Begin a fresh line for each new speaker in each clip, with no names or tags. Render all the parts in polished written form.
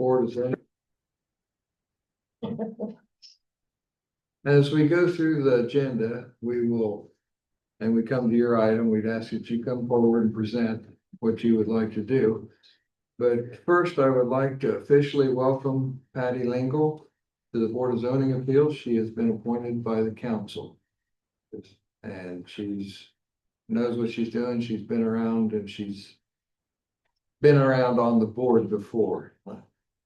Board of Zoning. As we go through the agenda, we will, and we come to your item, we'd ask that you come forward and present what you would like to do. But first, I would like to officially welcome Patty Lingle to the Board of Zoning Appeals. She has been appointed by the council. And she's knows what she's doing. She's been around and she's been around on the board before.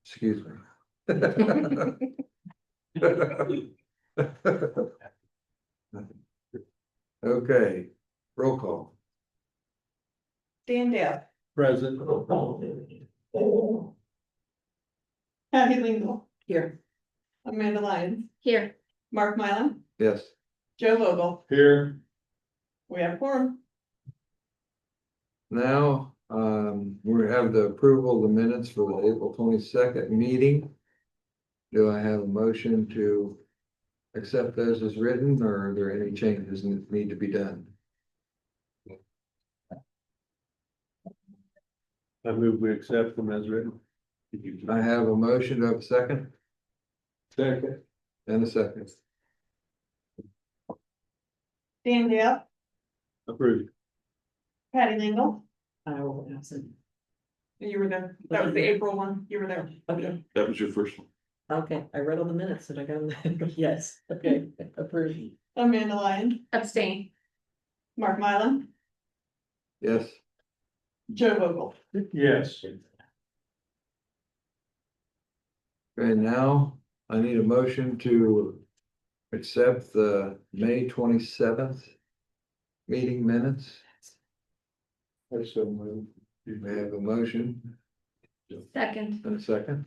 Excuse me. Okay, roll call.
Dan Dale.
Present.
Patty Lingle.
Here.
Amanda Lyons.
Here.
Mark Mylon.
Yes.
Joe Vogel.
Here.
We have quorum.
Now, we have the approval of the minutes for the April 22nd meeting. Do I have a motion to accept those as written, or are there any changes that need to be done?
I move we accept them as written.
I have a motion of a second.
Second.
And a second.
Dan Dale.
Approved.
Patty Lingle.
I will absent.
You were there. That was the April one. You were there.
Okay,
That was your first one.
okay, I read all the minutes and I got them. Yes, okay, approved.
Amanda Lyons.
Abstain.
Mark Mylon.
Yes.
Joe Vogel.
Yes.
Okay, now I need a motion to accept the May 27th meeting minutes.
I so move.
You may have a motion
Second.
and a second.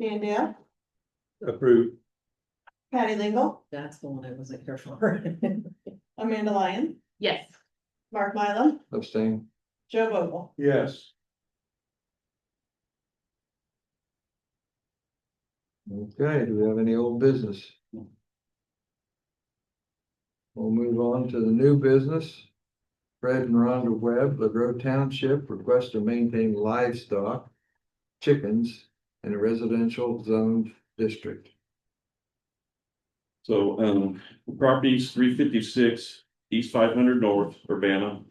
Dan Dale.
Approved.
Patty Lingle.
That's the one I wasn't here for.
Amanda Lyons.
Yes.
Mark Mylon.
Abstain.
Joe Vogel.
Yes.
Okay, do we have any old business? We'll move on to the new business. Fred and Rhonda Webb, LaGrow Township, request to maintain livestock, chickens in a residential zoned district.
So, properties 356 East 500 North, Urbana.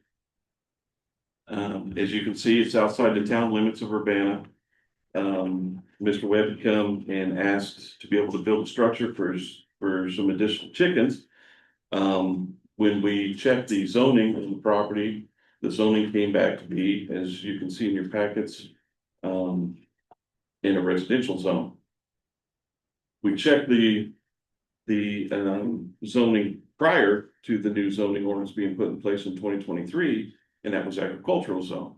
As you can see, it's outside the town limits of Urbana. Mr. Webb had come and asked to be able to build a structure for some additional chickens. When we checked the zoning of the property, the zoning came back to be, as you can see in your packets, in a residential zone. We checked the zoning prior to the new zoning ordinance being put in place in 2023, and that was agricultural zone.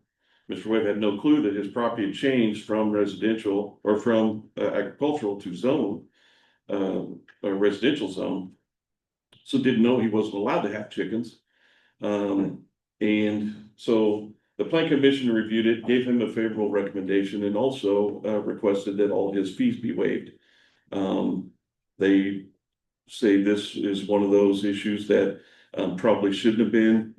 Mr. Webb had no clue that his property had changed from residential or from agricultural to zone, a residential zone. So didn't know he wasn't allowed to have chickens. And so the plan commission reviewed it, gave him a favorable recommendation, and also requested that all his fees be waived. They say this is one of those issues that probably shouldn't have been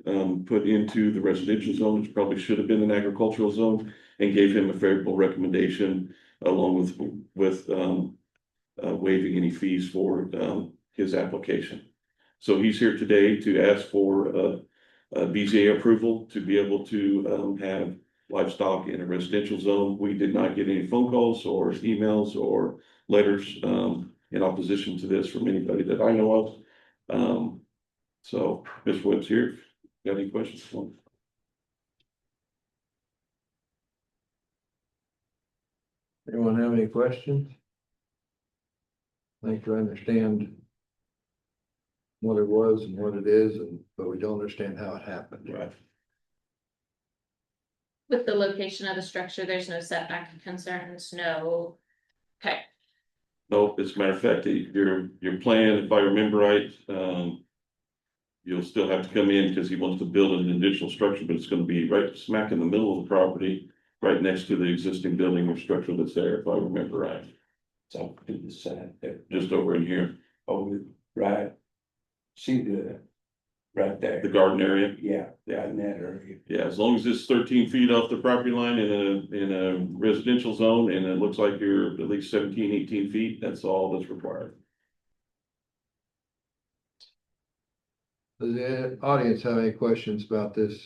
put into the residential zone. It probably should have been an agricultural zone, and gave him a favorable recommendation along with waiving any fees for his application. So he's here today to ask for a BZA approval to be able to have livestock in a residential zone. We did not get any phone calls or emails or letters in opposition to this from anybody that I know of. So Ms. Webb's here. Got any questions?
Anyone have any questions? I think I understand what it was and what it is, but we don't understand how it happened.
Right.
With the location of the structure, there's no setback concerns, no. Okay,
Nope, as a matter of fact, your plan, if I remember right, you'll still have to come in because he wants to build an additional structure, but it's gonna be right smack in the middle of the property, right next to the existing building or structure that's there, if I remember right.
So to the side there.
Just over in here.
Oh, right. See the Right there.
the garden area.
Yeah, in that area.
Yeah, as long as it's 13 feet off the property line in a residential zone, and it looks like you're at least 17, 18 feet, that's all that's required.
Does the audience have any questions about this?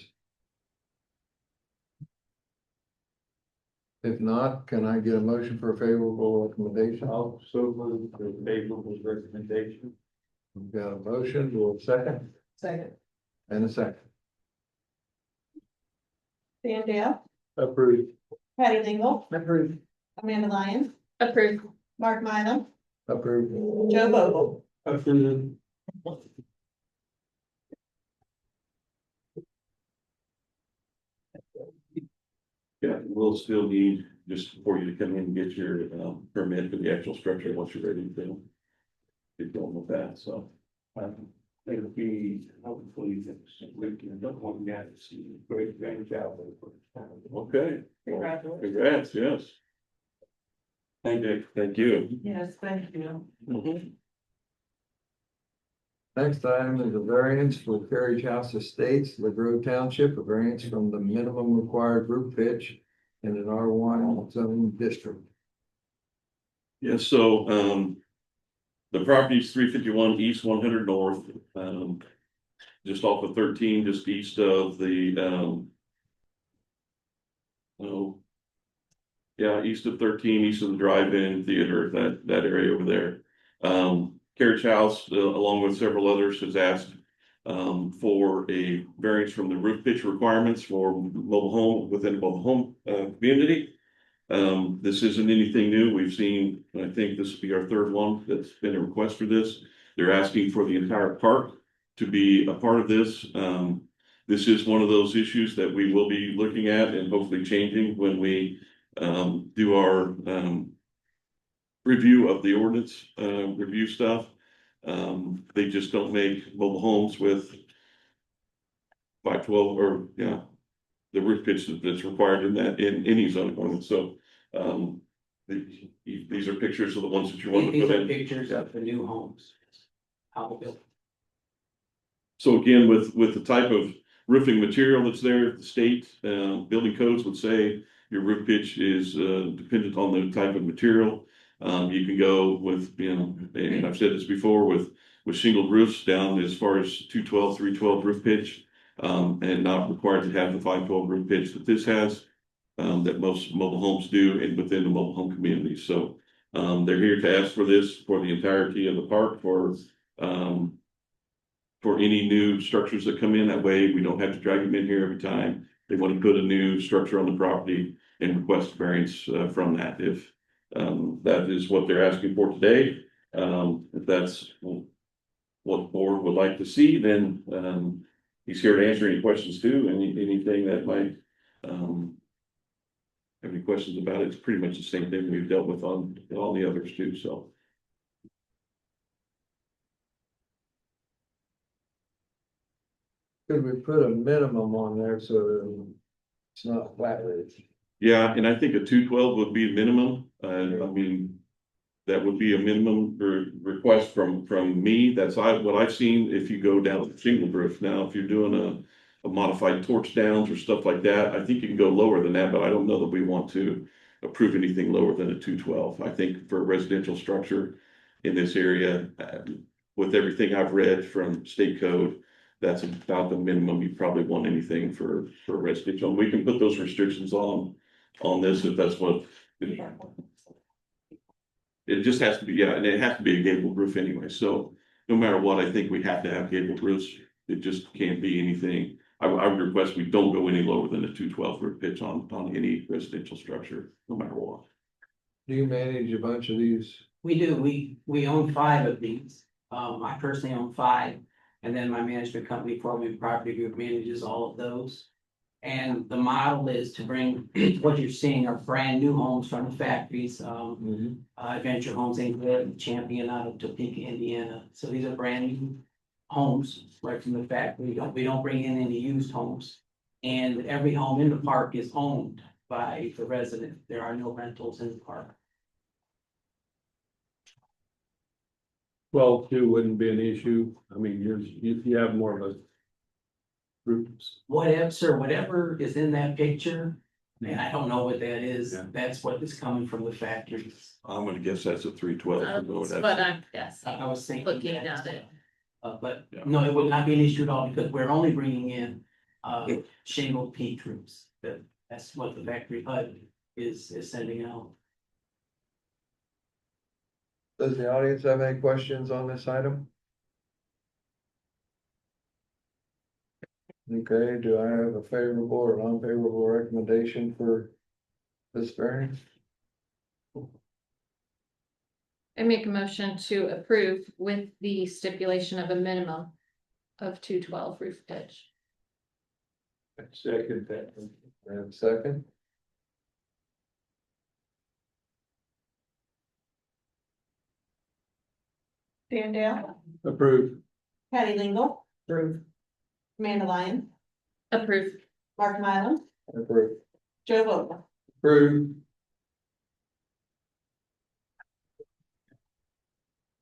If not, can I get a motion for a favorable recommendation?
I'll so move for favorable recommendation.
We've got a motion, we'll second,
Second.
and a second.
Dan Dale,
Approved.
Patty Lingle,
Approved.
Amanda Lyons,
Approved.
Mark Mylum,
Approved.
Joe Vogel.
Approved.
Yeah, we'll still need, just for you to come in and get your, permit for the actual structure once you're ready to get going with that, so.
It'll be hopefully we can look on that and see great grandchild.
Okay.
Congratulations.
Congrats, yes. Thank you.
Yes, thank you.
Mhm.
Next item is a variance for Carriage House Estates, LaGrove Township, a variance from the minimum required roof pitch in an R1 zone district.
Yeah, so, the property is 351 East 100 North, just off of 13, just east of the, oh, yeah, east of 13, east of the drive-in theater, that area over there. Carriage House, along with several others, has asked, for a variance from the roof pitch requirements for mobile home within a mobile home, community. This isn't anything new. We've seen, I think this will be our third one that's been a request for this. They're asking for the entire park to be a part of this. This is one of those issues that we will be looking at and hopefully changing when we do our review of the ordinance, review stuff. They just don't make mobile homes with 512 or, yeah, the roof pitch that's required in that, in any zoning ordinance, so, these are pictures of the ones that you want to
These
put
are
in.
pictures of the new homes. How built.
So again, with the type of roofing material that's there, the state, building codes would say your roof pitch is, dependent on the type of material. You can go with, and I've said this before, with shingled roofs down as far as 212, 312 roof pitch. And not required to have the 512 roof pitch that this has, that most mobile homes do and within the mobile home community. So, they're here to ask for this for the entirety of the park for any new structures that come in. That way, we don't have to drag them in here every time they want to put a new structure on the property and request variance, from that. If, that is what they're asking for today, if that's what the board would like to see, then, he's here to answer any questions too, anything that might, have any questions about it. It's pretty much the same thing we've dealt with on all the others too, so.
Could we put a minimum on there so that it's not flat rate?
Yeah, and I think a 212 would be a minimum, I mean, that would be a minimum request from me. That's what I've seen if you go down to shingle roof. Now, if you're doing a modified torch downs or stuff like that, I think you can go lower than that, but I don't know that we want to approve anything lower than a 212. I think for a residential structure in this area, with everything I've read from state code, that's about the minimum you probably want anything for residential. And we can put those restrictions on this if that's what. It just has to be, yeah, and it has to be a gabled roof anyway, so no matter what, I think we have to have gabled roofs. It just can't be anything. I would request we don't go any lower than a 212 roof pitch on any residential structure, no matter what.
Do you manage a bunch of these?
We do, we own 5 of these. I personally own 5, and then my management company, Foreman Property Group, manages all of those. And the model is to bring, what you're seeing are brand new homes from the factories, Adventure Homes Inc., Champion out of Topeka, Indiana. So these are brand new homes right from the factory. We don't bring in any used homes. And every home in the park is owned by the resident. There are no rentals in the park.
12 too wouldn't be an issue. I mean, you have more of a Groups.
Whatever, sir, whatever is in that picture, and I don't know what that is,
Yeah.
that's what is coming from the factories.
I'm gonna guess that's a 312.
That's what I'm guessing.
I was thinking.
Looking
that.
at it.
But
Yeah.
no, it would not be an issue at all because we're only bringing in shingled peat troops. That's what the factory HUD is sending out.
Does the audience have any questions on this item? Okay, do I have a favorable or unfavorable recommendation for this variance?
I make a motion to approve with the stipulation of a minimum of 212 roof pitch.
Second that.
And second,
Dan Dale,
Approved.
Patty Lingle,
Approve.
Amanda Lyon,
Approve.
Mark Mylum,
approved.
Joe Vogel.
Approved.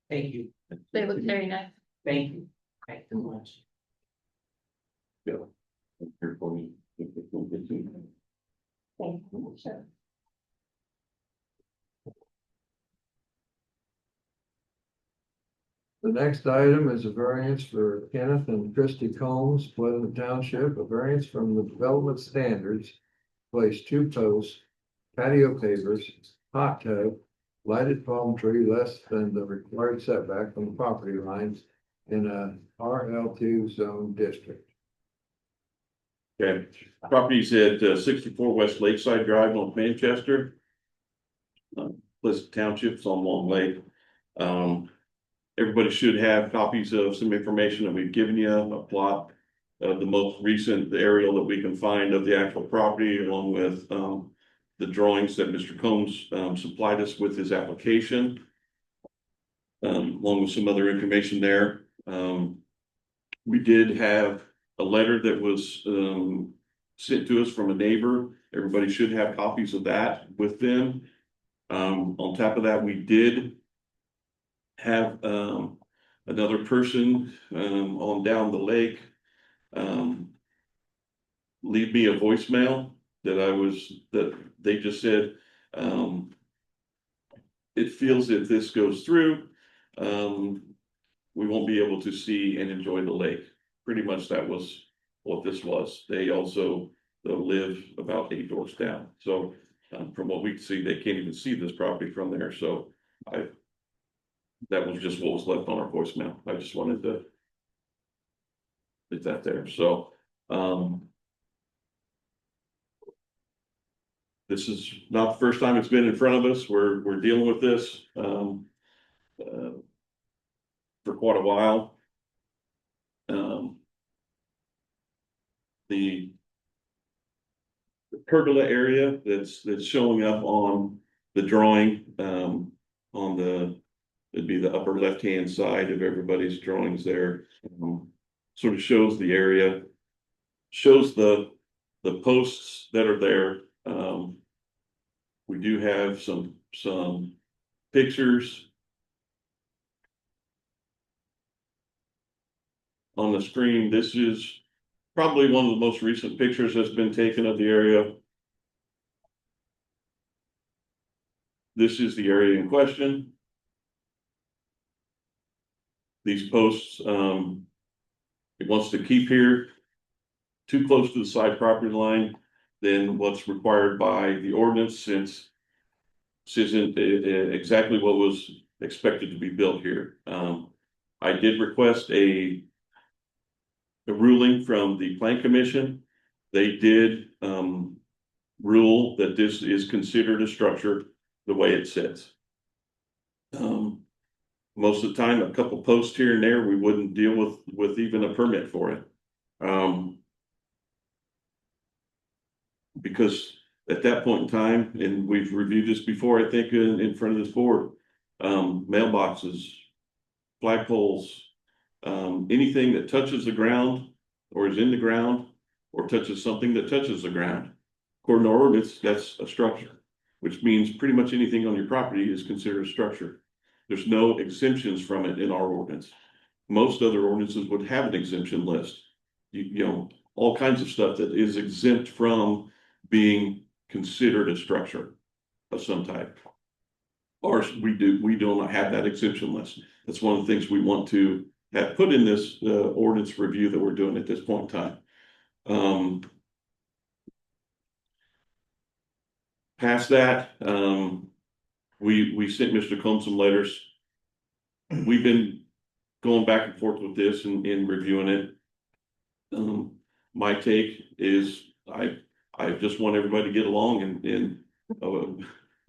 Thank you.
They look very nice.
Thank you. Thank you much.
Here for you.
Thank you. Sure.
The next item is a variance for Kenneth and Christy Combs, Pleasant Township, a variance from the development standards. Place 2 posts, patio pavers, hot tub, lighted palm tree less than the required setback from the property lines in a RL2 zone district.
Okay, properties at 64 West Lakeside Drive, North Manchester. Pleasant Township's on Long Lake. Everybody should have copies of some information that we've given you, a plot of the most recent aerial that we can find of the actual property, along with the drawings that Mr. Combs supplied us with his application. Along with some other information there. We did have a letter that was sent to us from a neighbor. Everybody should have copies of that with them. On top of that, we did have another person on down the lake leave me a voicemail that they just said it feels if this goes through, we won't be able to see and enjoy the lake. Pretty much that was what this was. They also live about 8 doors down. So from what we can see, they can't even see this property from there. So that was just what was left on our voicemail. I just wanted to put that there. So this is not the first time it's been in front of us. We're dealing with this for quite a while. The pergola area that's showing up on the drawing on it'd be the upper left hand side of everybody's drawings there. Sort of shows the area, shows the posts that are there. We do have some pictures on the screen. This is probably one of the most recent pictures that's been taken of the area. This is the area in question. These posts, it wants to keep here too close to the side property line than what's required by the ordinance, since this isn't exactly what was expected to be built here. I did request a ruling from the Plan Commission. They did rule that this is considered a structure the way it sits. Most of the time, a couple posts here and there, we wouldn't deal with even a permit for it. Because at that point in time, and we've reviewed this before, I think in front of this board, mailboxes, flagpoles, anything that touches the ground or is in the ground or touches something that touches the ground, according to our ordinance, that's a structure, which means pretty much anything on your property is considered a structure. There's no exemptions from it in our ordinance. Most other ordinances would have an exemption list. You know, all kinds of stuff that is exempt from being considered a structure of some type. Or we do not have that exemption list. That's one of the things we want to have put in this ordinance review that we're doing at this point in time. Past that, we sent Mr. Combs some letters. We've been going back and forth with this and reviewing it. My take is I just want everybody to get along and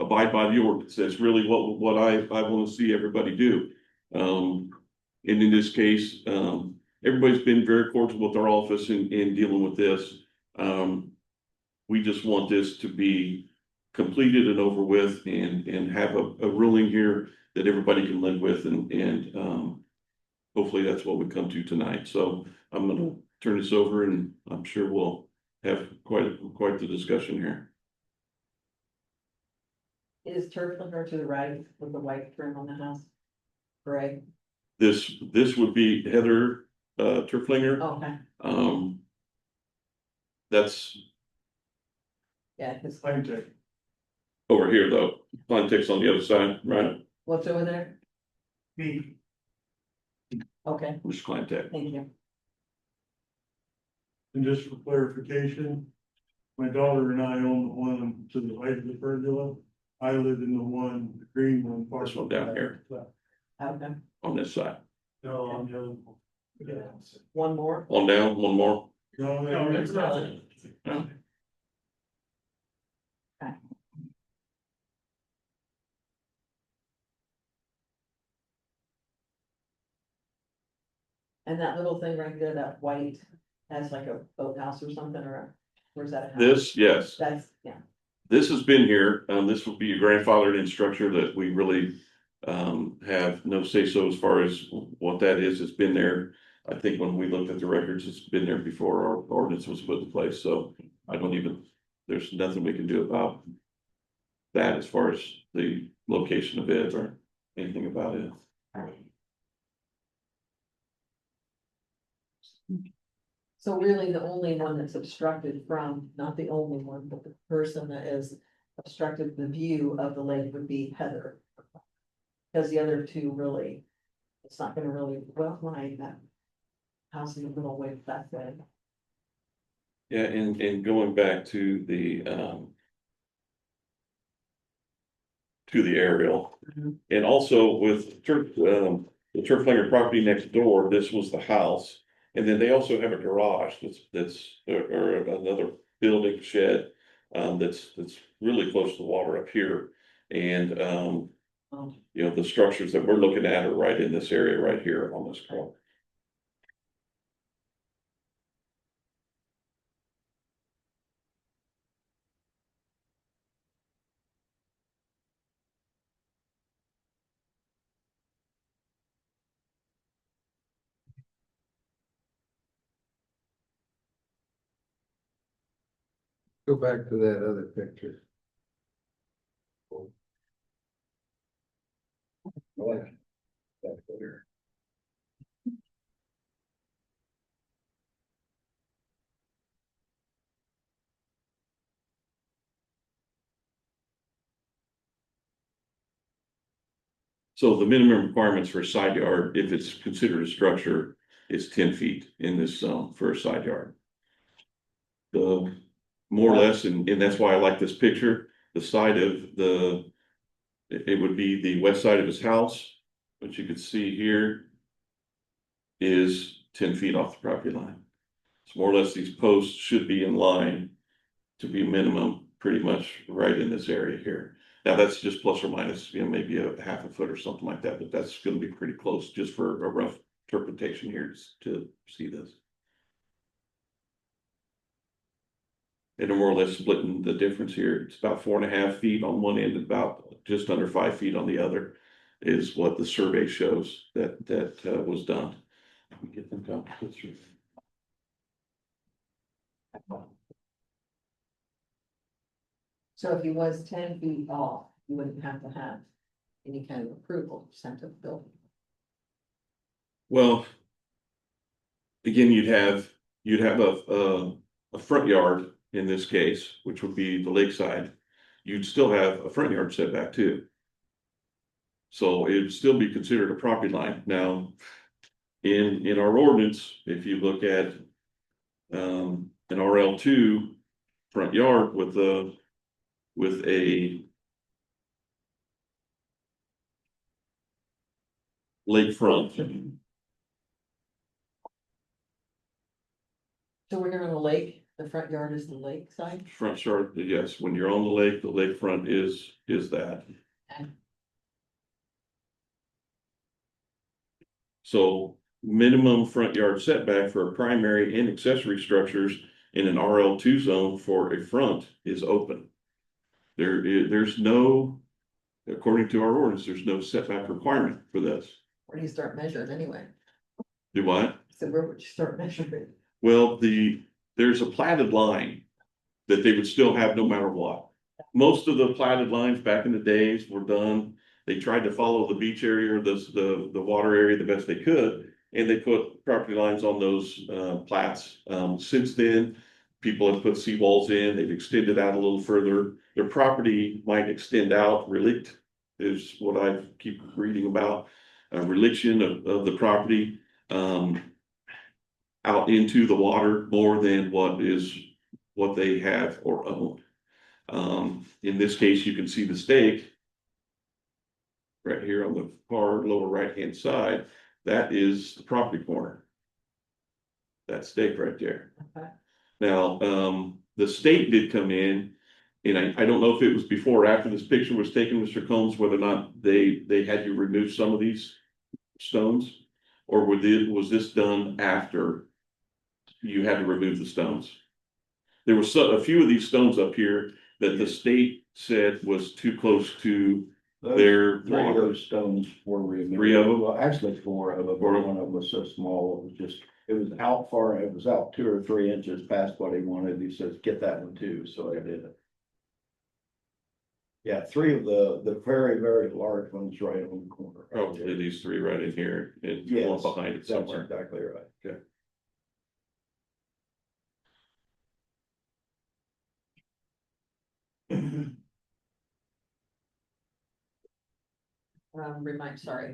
abide by the ordinance. That's really what I want to see everybody do. And in this case, everybody's been very cordial with our office in dealing with this. We just want this to be completed and over with and have a ruling here that everybody can live with and hopefully that's what we come to tonight. So I'm gonna turn this over and I'm sure we'll have quite the discussion here.
Is turf linger to the right with the white trim on the house? Gray,
This would be Heather Turflinger.
okay,
That's
yeah, cause
over here though. Context on the other side, right?
what's over there?
Me,
Okay,
Which Clintech.
thank you.
And just for clarification, my daughter and I own the one to the right of the pergola. I live in the one, the green one.
This one down here.
Okay,
On this side.
No, on the other one. Yeah.
one more?
On down, one more.
No, it's not.
And that little thing right there, that white, that's like a boathouse or something, or where's that? a house?
This, yes.
That's, yeah,
This has been here. This will be a grandfathered in structure that we really have no say so as far as what that is. It's been there. I think when we looked at the records, it's been there before our ordinance was put in place. So I don't even, there's nothing we can do about that as far as the location of it or anything about it.
so really the only one that's obstructed from, not the only one, but the person that is obstructed the view of the lake would be Heather. Because the other two really, it's not gonna really, well, my, that house is a little way back then.
Yeah, and going back to the aerial.
Mhm.
And also with the Turflinger property next door, this was the house. And then they also have a garage or another building shed. That's really close to the water up here. And
Oh,
the structures that we're looking at are right in this area right here on this corner.
Go back to that other picture. Yeah. That's better.
So the minimum requirements for a side yard, if it's considered a structure, is 10 feet in this zone for a side yard. The more or less, and that's why I like this picture, the side of it would be the west side of his house, which you can see here is 10 feet off the property line. So more or less, these posts should be in line to be minimum, pretty much right in this area here. Now, that's just plus or minus, maybe a half a foot or something like that, but that's gonna be pretty close just for a rough interpretation here to see this. And they're more or less splitting the difference here. It's about 4.5 feet on one end, about just under 5 feet on the other is what the survey shows that was done. Let me get them down.
so if he was 10 feet off, you wouldn't have to have any kind of approval sent to the building.
Well, again, you'd have you'd have a front yard in this case, which would be the lakeside. You'd still have a front yard setback too. So it'd still be considered a property line. Now, in our ordinance, if you look at an RL2 front yard with a lakefront,
So when you're on the lake, the front yard is the lake side?
front yard, yes, when you're on the lakefront is that.
Okay.
So minimum front yard setback for primary and accessory structures in an RL2 zone for a front is open. There's no, according to our ordinance, there's no setback requirement for this.
Where do you start measuring anyway?
Do what?
So where would you start measuring?
Well, there's a platted line that they would still have no matter what. Most of the platted lines back in the days were done, they tried to follow the beach area or the water area the best they could. And they put property lines on those plats. Since then, people have put seawalls in, they've extended out a little further. Their property might extend out, relict is what I keep reading about. Reliction of the property out into the water more than what they have or own. In this case, you can see the stake right here on the far lower right-hand side. That is the property corner. That stake right there.
Okay.
Now, the state did come in, and I don't know if it was before or after this picture was taken, Mr. Combs, whether or not they had you remove some of these stones, or was this done after you had to remove the stones? There was a few of these stones up here that the state said was too close to their
Three of
water.
those stones were removed.
3 of them?
Well, actually, 4 of them,
Four
but
of
one of them was so small, it was out far, it was out 2 or 3 inches past what he wanted. He says, get that one too, so I did it. Yeah, 3 of the very, very large ones right on the corner.
Probably these 3 right in here and one
Yes,
behind it
that's
somewhere.
exactly right.
Okay.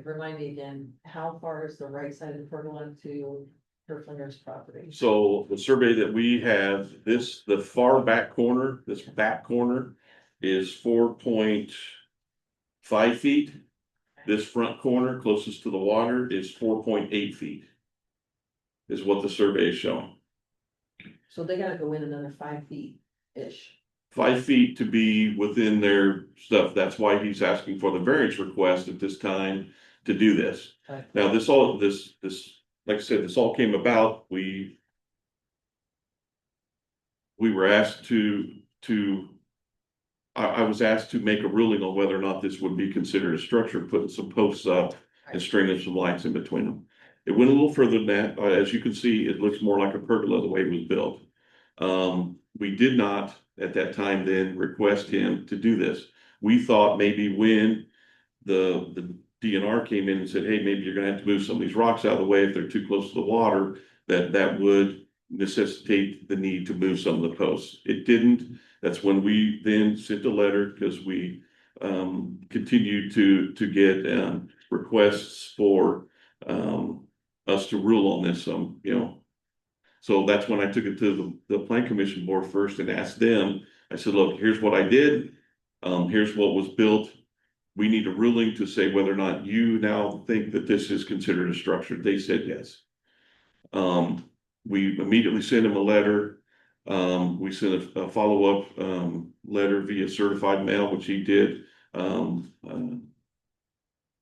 Remind me again, how far is the right side of Fertile to Herflinger's property?
So the survey that we have, the far back corner, this back corner is 4.5 feet. This front corner closest to the water is 4.8 feet. Is what the survey is showing.
So they gotta go in another 5 feet-ish.
5 feet to be within their stuff. That's why he's asking for the variance request at this time to do this.
Okay.
Now, this, like I said, this all came about, we were asked I was asked to make a ruling on whether or not this would be considered a structure, putting some posts up and stringing some lights in between them. It went a little further than that. As you can see, it looks more like a pergola the way it was built. We did not at that time then request him to do this. We thought maybe when the DNR came in and said, hey, maybe you're gonna have to move some of these rocks out of the way if they're too close to the water, that would necessitate the need to move some of the posts. It didn't. That's when we then sent a letter because we continued to get requests for us to rule on this, So that's when I took it to the plan commission board first and asked them, I said, look, here's what I did. Here's what was built. We need a ruling to say whether or not you now think that this is considered a structure. They said yes. We immediately sent them a letter. We sent a follow-up letter via certified mail, which he did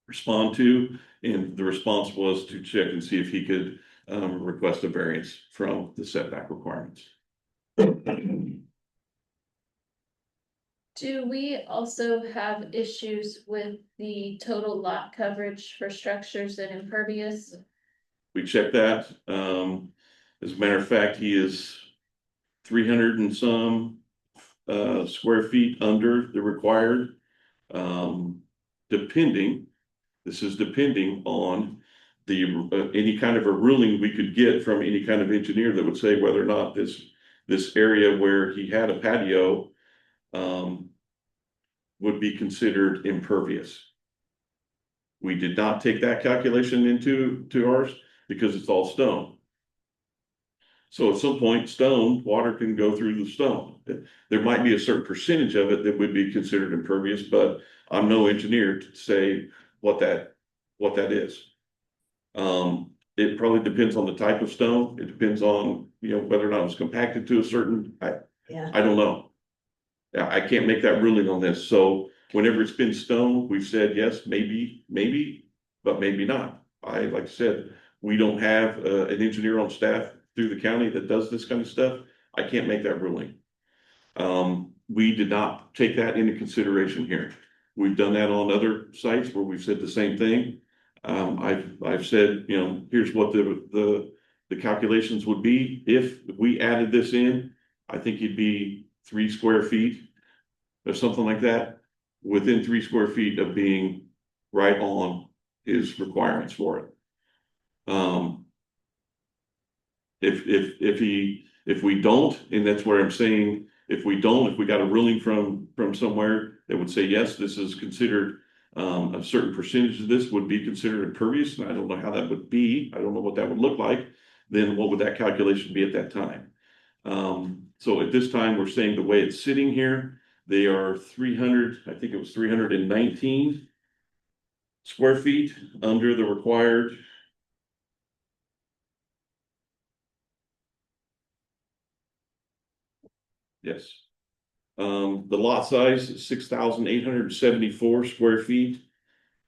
respond to. And the response was to check and see if he could request a variance from the setback requirements.
Do we also have issues with the total lot coverage for structures and impervious?
We checked that. As a matter of fact, he is 300 and some square feet under the required. This is depending on any kind of a ruling we could get from any kind of engineer that would say whether or not this area where he had a patio, would be considered impervious. We did not take that calculation into ours because it's all stone. So at some point, water can go through the stone. There might be a certain percentage of it that would be considered impervious, but I'm no engineer to say what that is. It probably depends on the type of stone. It depends on, whether or not it was compacted to a certain,
Yeah.
I don't know. Yeah, I can't make that ruling on this. So whenever it's been stone, we've said, yes, maybe, but maybe not. Like I said, we don't have an engineer on staff through the county that does this kind of stuff. I can't make that ruling. We did not take that into consideration here. We've done that on other sites where we've said the same thing. I've said, here's what the calculations would be if we added this in. I think it'd be 3 square feet or something like that, within 3 square feet of being right on his requirements for it. If we don't, and that's where I'm saying, if we got a ruling from somewhere that would say, yes, this is considered, a certain percentage of this would be considered impervious, and I don't know how that would be, I don't know what that would look like, then what would that calculation be at that time? So at this time, we're saying the way it's sitting here, they are 300, I think it was 319 square feet under the required. Yes. The lot size is 6,874 square feet.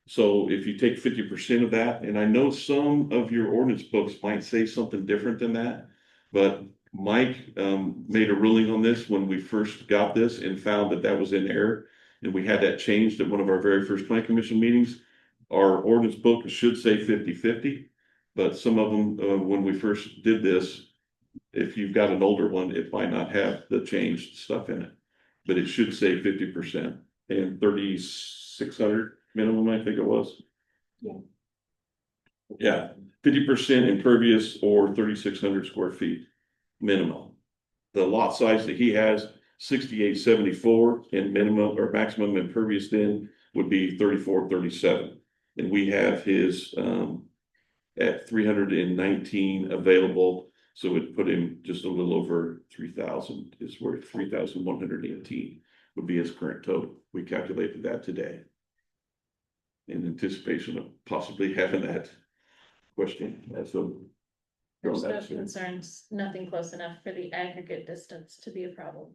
So if you take 50% of that, and I know some of your ordinance books might say something different than that, but Mike made a ruling on this when we first got this and found that was in error. And we had that changed at one of our very first plan commission meetings. Our ordinance book should say 50-50, but some of them, when we first did this, if you've got an older one, it might not have the changed stuff in it, but it should say 50% and 3,600 minimum, I think it was. Yeah, 50% impervious or 3,600 square feet minimum. The lot size that he has, 6,874, and minimum or maximum impervious then would be 3,437. And we have his at 319 available. So it put him just a little over 3,000, is where 3,118 would be his current total. We calculated that today in anticipation of possibly having that question. So
There's no concerns, nothing close enough for the aggregate distance to be a problem.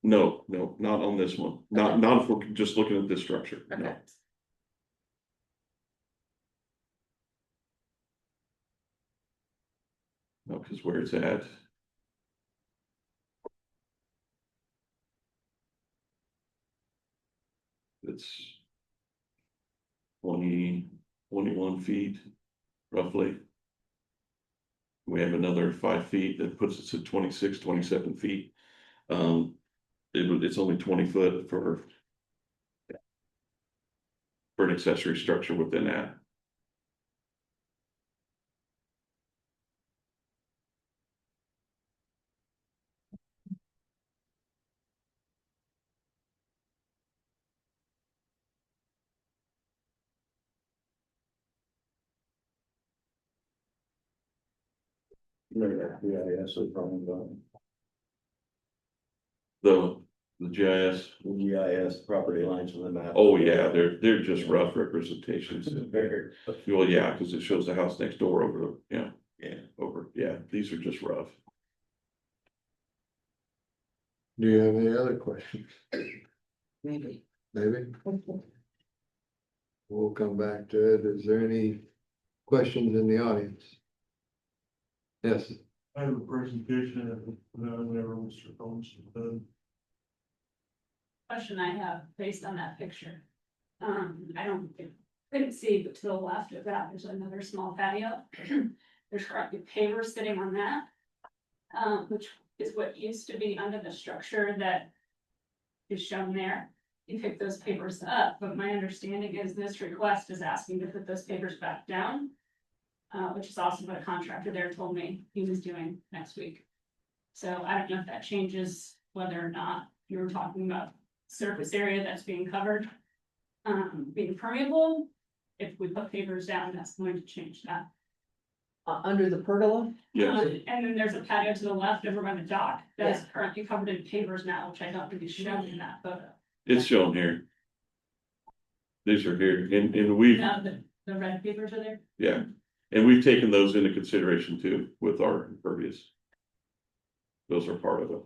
No, not on this one. Not if we're just looking at this structure.
Okay.
No. No, because where it's at. It's 21 feet, roughly. We have another 5 feet that puts us at 26, 27 feet. It's only 20 foot for an accessory structure within that.
GIS is probably
The GIS.
the GIS property lines on the map.
Oh yeah, they're just rough representations.
Very.
Well, yeah, because it shows the house next door over the, these are just rough.
Do you have any other questions?
Maybe.
Maybe? We'll come back to it. Is there any questions in the audience? Yes.
I have a presentation whenever Mr. Holmes is done.
Question I have based on that picture. Couldn't see, but to the left of that, there's another small patio. There's currently pavers sitting on that. Which is what used to be under the structure that is shown there. you pick those papers up, but my understanding is this request is asking to put those papers back down. Which is also what a contractor there told me he was doing next week. So I don't know if that changes whether or not you were talking about surface area that's being covered. Being permeable, if we put papers down, that's going to change that.
Under the pergola,
Yes,
And then there's a patio to the left over by the dock that's
Yeah.
currently covered in pavers now, which I don't think is shown in that photo.
it's shown here. These are here, and we've,
Now, the red pavers are there.
yeah, and we've taken those into consideration too with our impervious. Those are part of it.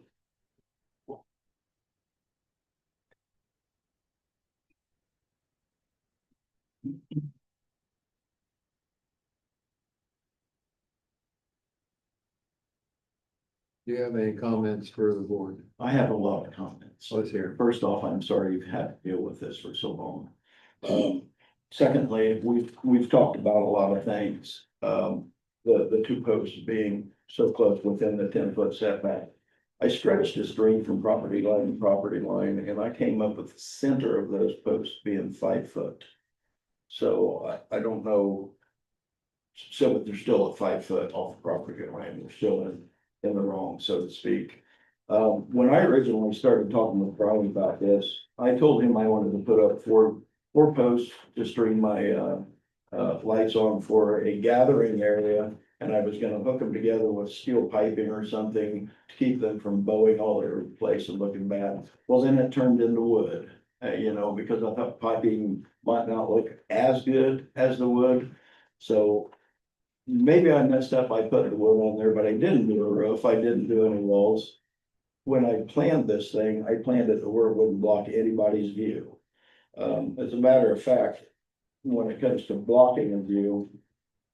Do you have any comments for the board?
I have a lot of comments.
Let's hear.
First off, I'm sorry you've had to deal with this for so long. Secondly, we've talked about a lot of things. The two posts being so close within the 10-foot setback. I stretched a string from property line to property line, and I came up with the center of those posts being 5 foot. So I don't know. So but they're still at 5 foot off the property line. They're still in the wrong, so to speak. When I originally started talking with Brian about this, I told him I wanted to put up four posts to stream my lights on for a gathering area. And I was gonna hook them together with steel piping or something to keep them from bowing all over the place and looking bad. Well, then it turned into wood, because I thought piping might not look as good as the wood. So maybe I messed up, I put the wood on there, but I didn't do a roof, I didn't do any walls. When I planned this thing, I planned it to where it wouldn't block anybody's view. As a matter of fact, when it comes to blocking a view,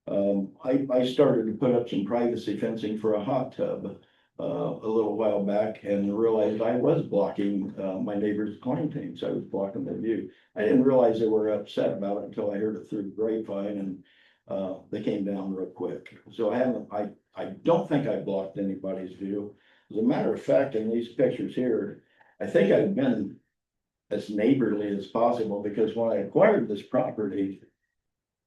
I started to put up some privacy fencing for a hot tub a little while back and realized I was blocking my neighbor's claim so I was blocking their view. I didn't realize they were upset about it until I heard it through the grapevine, and they came down real quick. So I don't think I blocked anybody's view. As a matter of fact, in these pictures here, I think I've been as neighborly as possible, because when I acquired this property,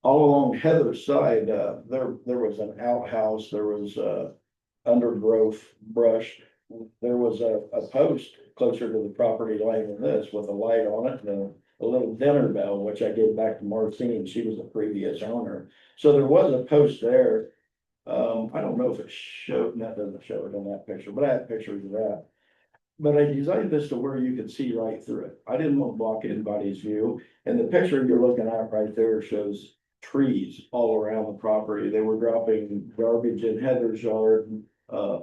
all along Heather's side, there was an outhouse, there was undergrowth, brush. There was a post closer to the property line than this with a light on it and a little dinner bell, which I gave back to Marcine. She was the previous owner. So there was a post there. I don't know if it showed, that doesn't show it in that picture, but I have pictures of that. But I designed this to where you could see right through it. I didn't want to block anybody's view. And the picture you're looking at right there shows trees all around the property. They were dropping garbage in Heather's yard,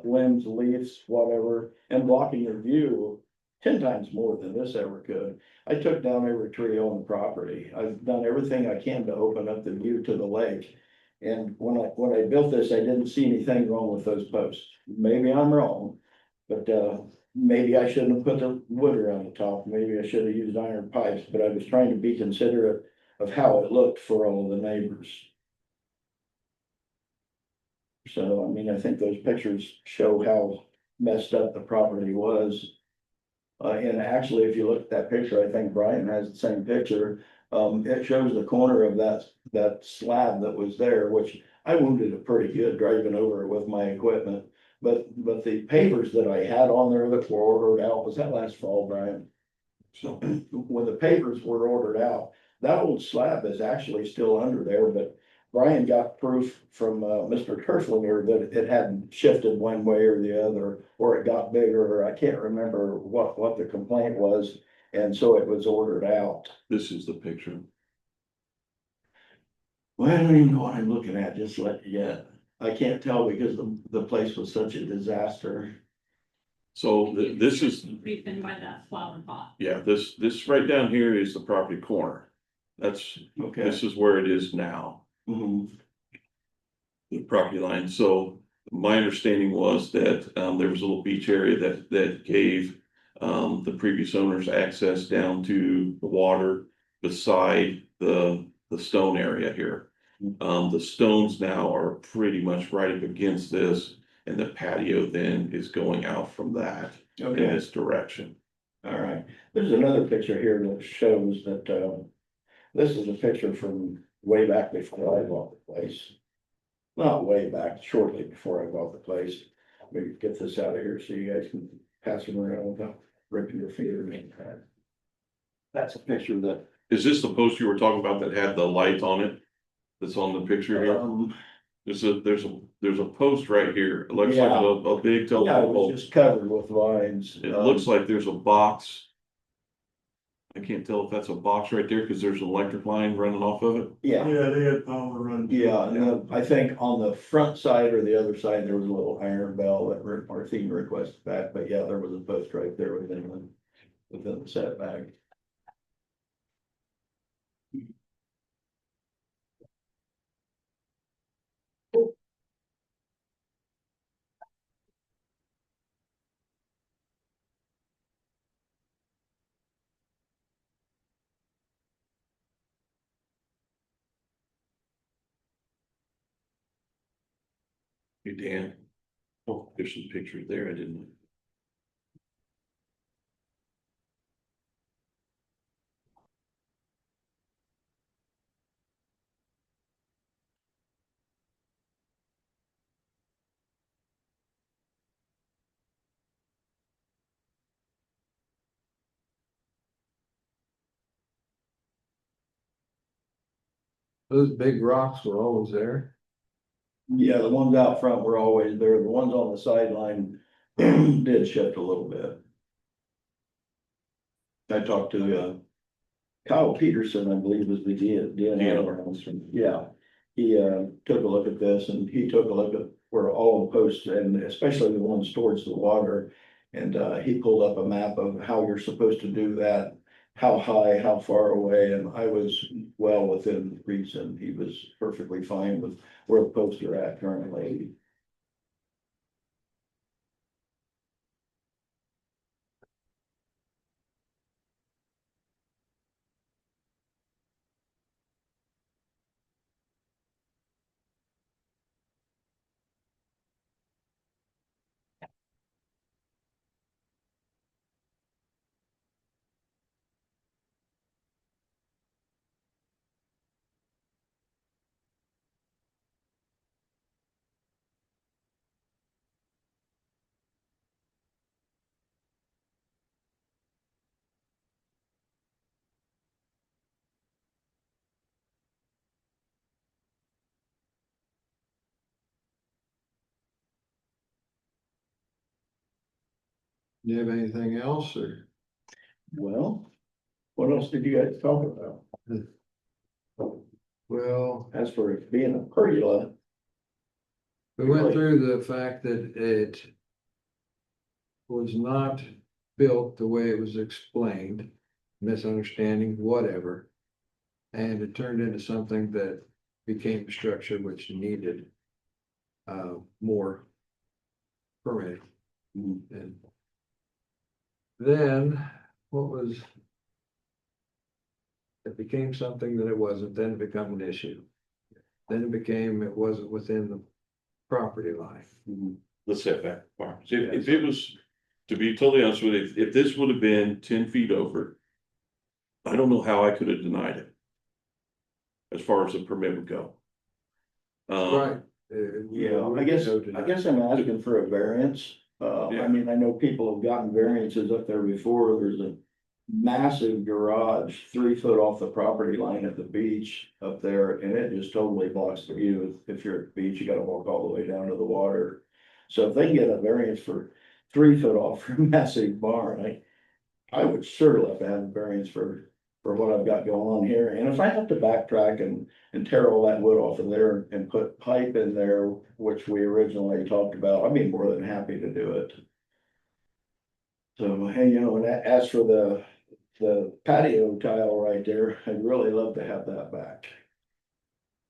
limbs, leaves, whatever, and blocking your view 10 times more than this ever could. I took down every tree on the property. I've done everything I can to open up the view to the lake. And when I built this, I didn't see anything wrong with those posts. Maybe I'm wrong, but maybe I shouldn't have put the wood around the top. Maybe I should have used iron pipes, but I was trying to be considerate of how it looked for all of the neighbors. So, I mean, I think those pictures show how messed up the property was. And actually, if you look at that picture, I think Brian has the same picture. It shows the corner of that slab that was there, which I wounded it pretty good driving over it with my equipment. But the pavers that I had on there that were ordered out, was that last fall, Brian? So when the pavers were ordered out, that old slab is actually still under there, but Brian got proof from Mr. Turflinger that it hadn't shifted one way or the other, or it got bigger, or I can't remember what the complaint was. And so it was ordered out.
This is the picture.
Well, I don't even know what I'm looking at, just let you get. I can't tell because the place was such a disaster.
So this is,
Pretty thin by that flower pot.
yeah, this right down here is the property corner. That's,
Okay.
this is where it is now,
Mhm.
the property line. So my understanding was that there was a little beach area that gave the previous owners access down to the water beside the stone area here. The stones now are pretty much right up against this, and the patio then is going out from that in
Okay,
this direction.
all right. There's another picture here that shows that, this is a picture from way back before I bought the place. Not way back, shortly before I bought the place. Maybe get this out of here so you guys can pass them around without ripping your fingers. That's a picture that,
Is this the post you were talking about that had the light on it? That's on the picture here? There's a post right here. It looks like
Yeah.
a big
yeah, it
telephone pole.
was just covered with vines.
It looks like there's a box. I can't tell if that's a box right there because there's an electric line running off of it.
Yeah,
Yeah, they had power run.
yeah, and then I think on the front side or the other side, there was a little iron bell that Martine requested back, but yeah, there was a post right there within the setback.
Hey, Dan. Oh, there's some pictures there. I didn't.
Those big rocks were always there.
Yeah, the ones out front were always there. The ones on the sideline did shift a little bit. I talked to Kyle Peterson, I believe was the DNR. Yeah, he took a look at this and he took a look at where all the posts and especially the ones towards the water. And he pulled up a map of how you're supposed to do that, how high, how far away, and I was well within reason. He was perfectly fine with where the posts are at currently.
Do you have anything else or?
Well, what else did you guys talk about?
Well,
As for it being a pergola,
we went through the fact that it was not built the way it was explained, misunderstanding, whatever. And it turned into something that became a structure which needed more permitting. And then what was? It became something that it wasn't, then it became an issue. Then it wasn't within the property line.
The setback requirements. If it was, to be totally honest with you, if this would have been 10 feet over, I don't know how I could have denied it. As far as the permit would go.
Right.
yeah, I guess I'm asking for a variance.
Yeah.
I mean, I know people have gotten variances up there before. There's a massive garage 3 foot off the property line at the beach up there, and it just totally blocks the view. If you're at the beach, you gotta walk all the way down to the water. So if they can get a variance for 3 foot off for a massive barn, I would sure love to have a variance for what I've got going on here. And if I have to backtrack and tear all that wood off of there and put pipe in there, which we originally talked about, I'd be more than happy to do it. So, hey, and as for the patio tile right there, I'd really love to have that back.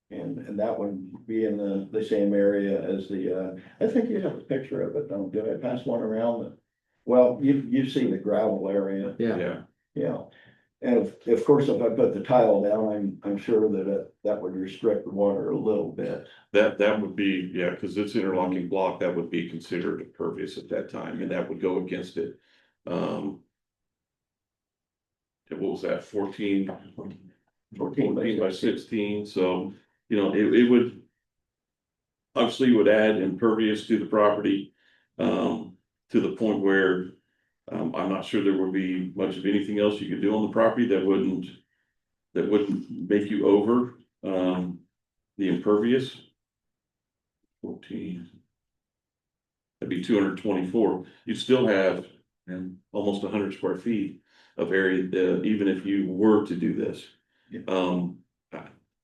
And that would be in the same area as I think you have a picture of it, don't you? I pass one around. Well, you see the gravel area.
Yeah,
Yeah, and of course, if I put the tile down, I'm sure that would restrict the water a little bit.
That would be, yeah, because it's interlocking block, that would be considered impervious at that time, and that would go against it. what was that, 14
14
by 16, so, it would. Obviously, it would add impervious to the property, to the point where, I'm not sure there would be much of anything else you could do on the property that wouldn't make you over, the impervious. 14. That'd be 224. You'd still have, almost 100 square feet of area, even if you were to do this.
Yeah.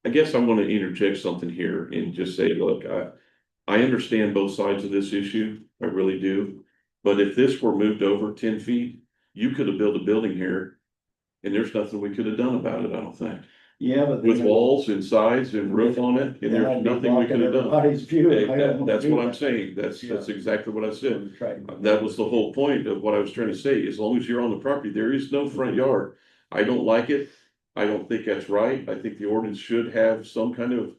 I guess I want to interject something here and just say, look, I understand both sides of this issue, I really do. But if this were moved over 10 feet, you could have built a building here. And there's nothing we could have done about it, I don't think.
Yeah, but.
With walls and sides and roof on it, and
Then I'd
there's
be
nothing we could have done.
blocking everybody's view.
Hey,
I don't wanna
that's
do
what I'm
that.
saying, that's
Yeah.
exactly what I said.
Right.
That was the whole point of what I was trying to say, as long as you're on the property, there is no front yard. I don't like it, I don't think that's right, I think the ordinance should have some kind of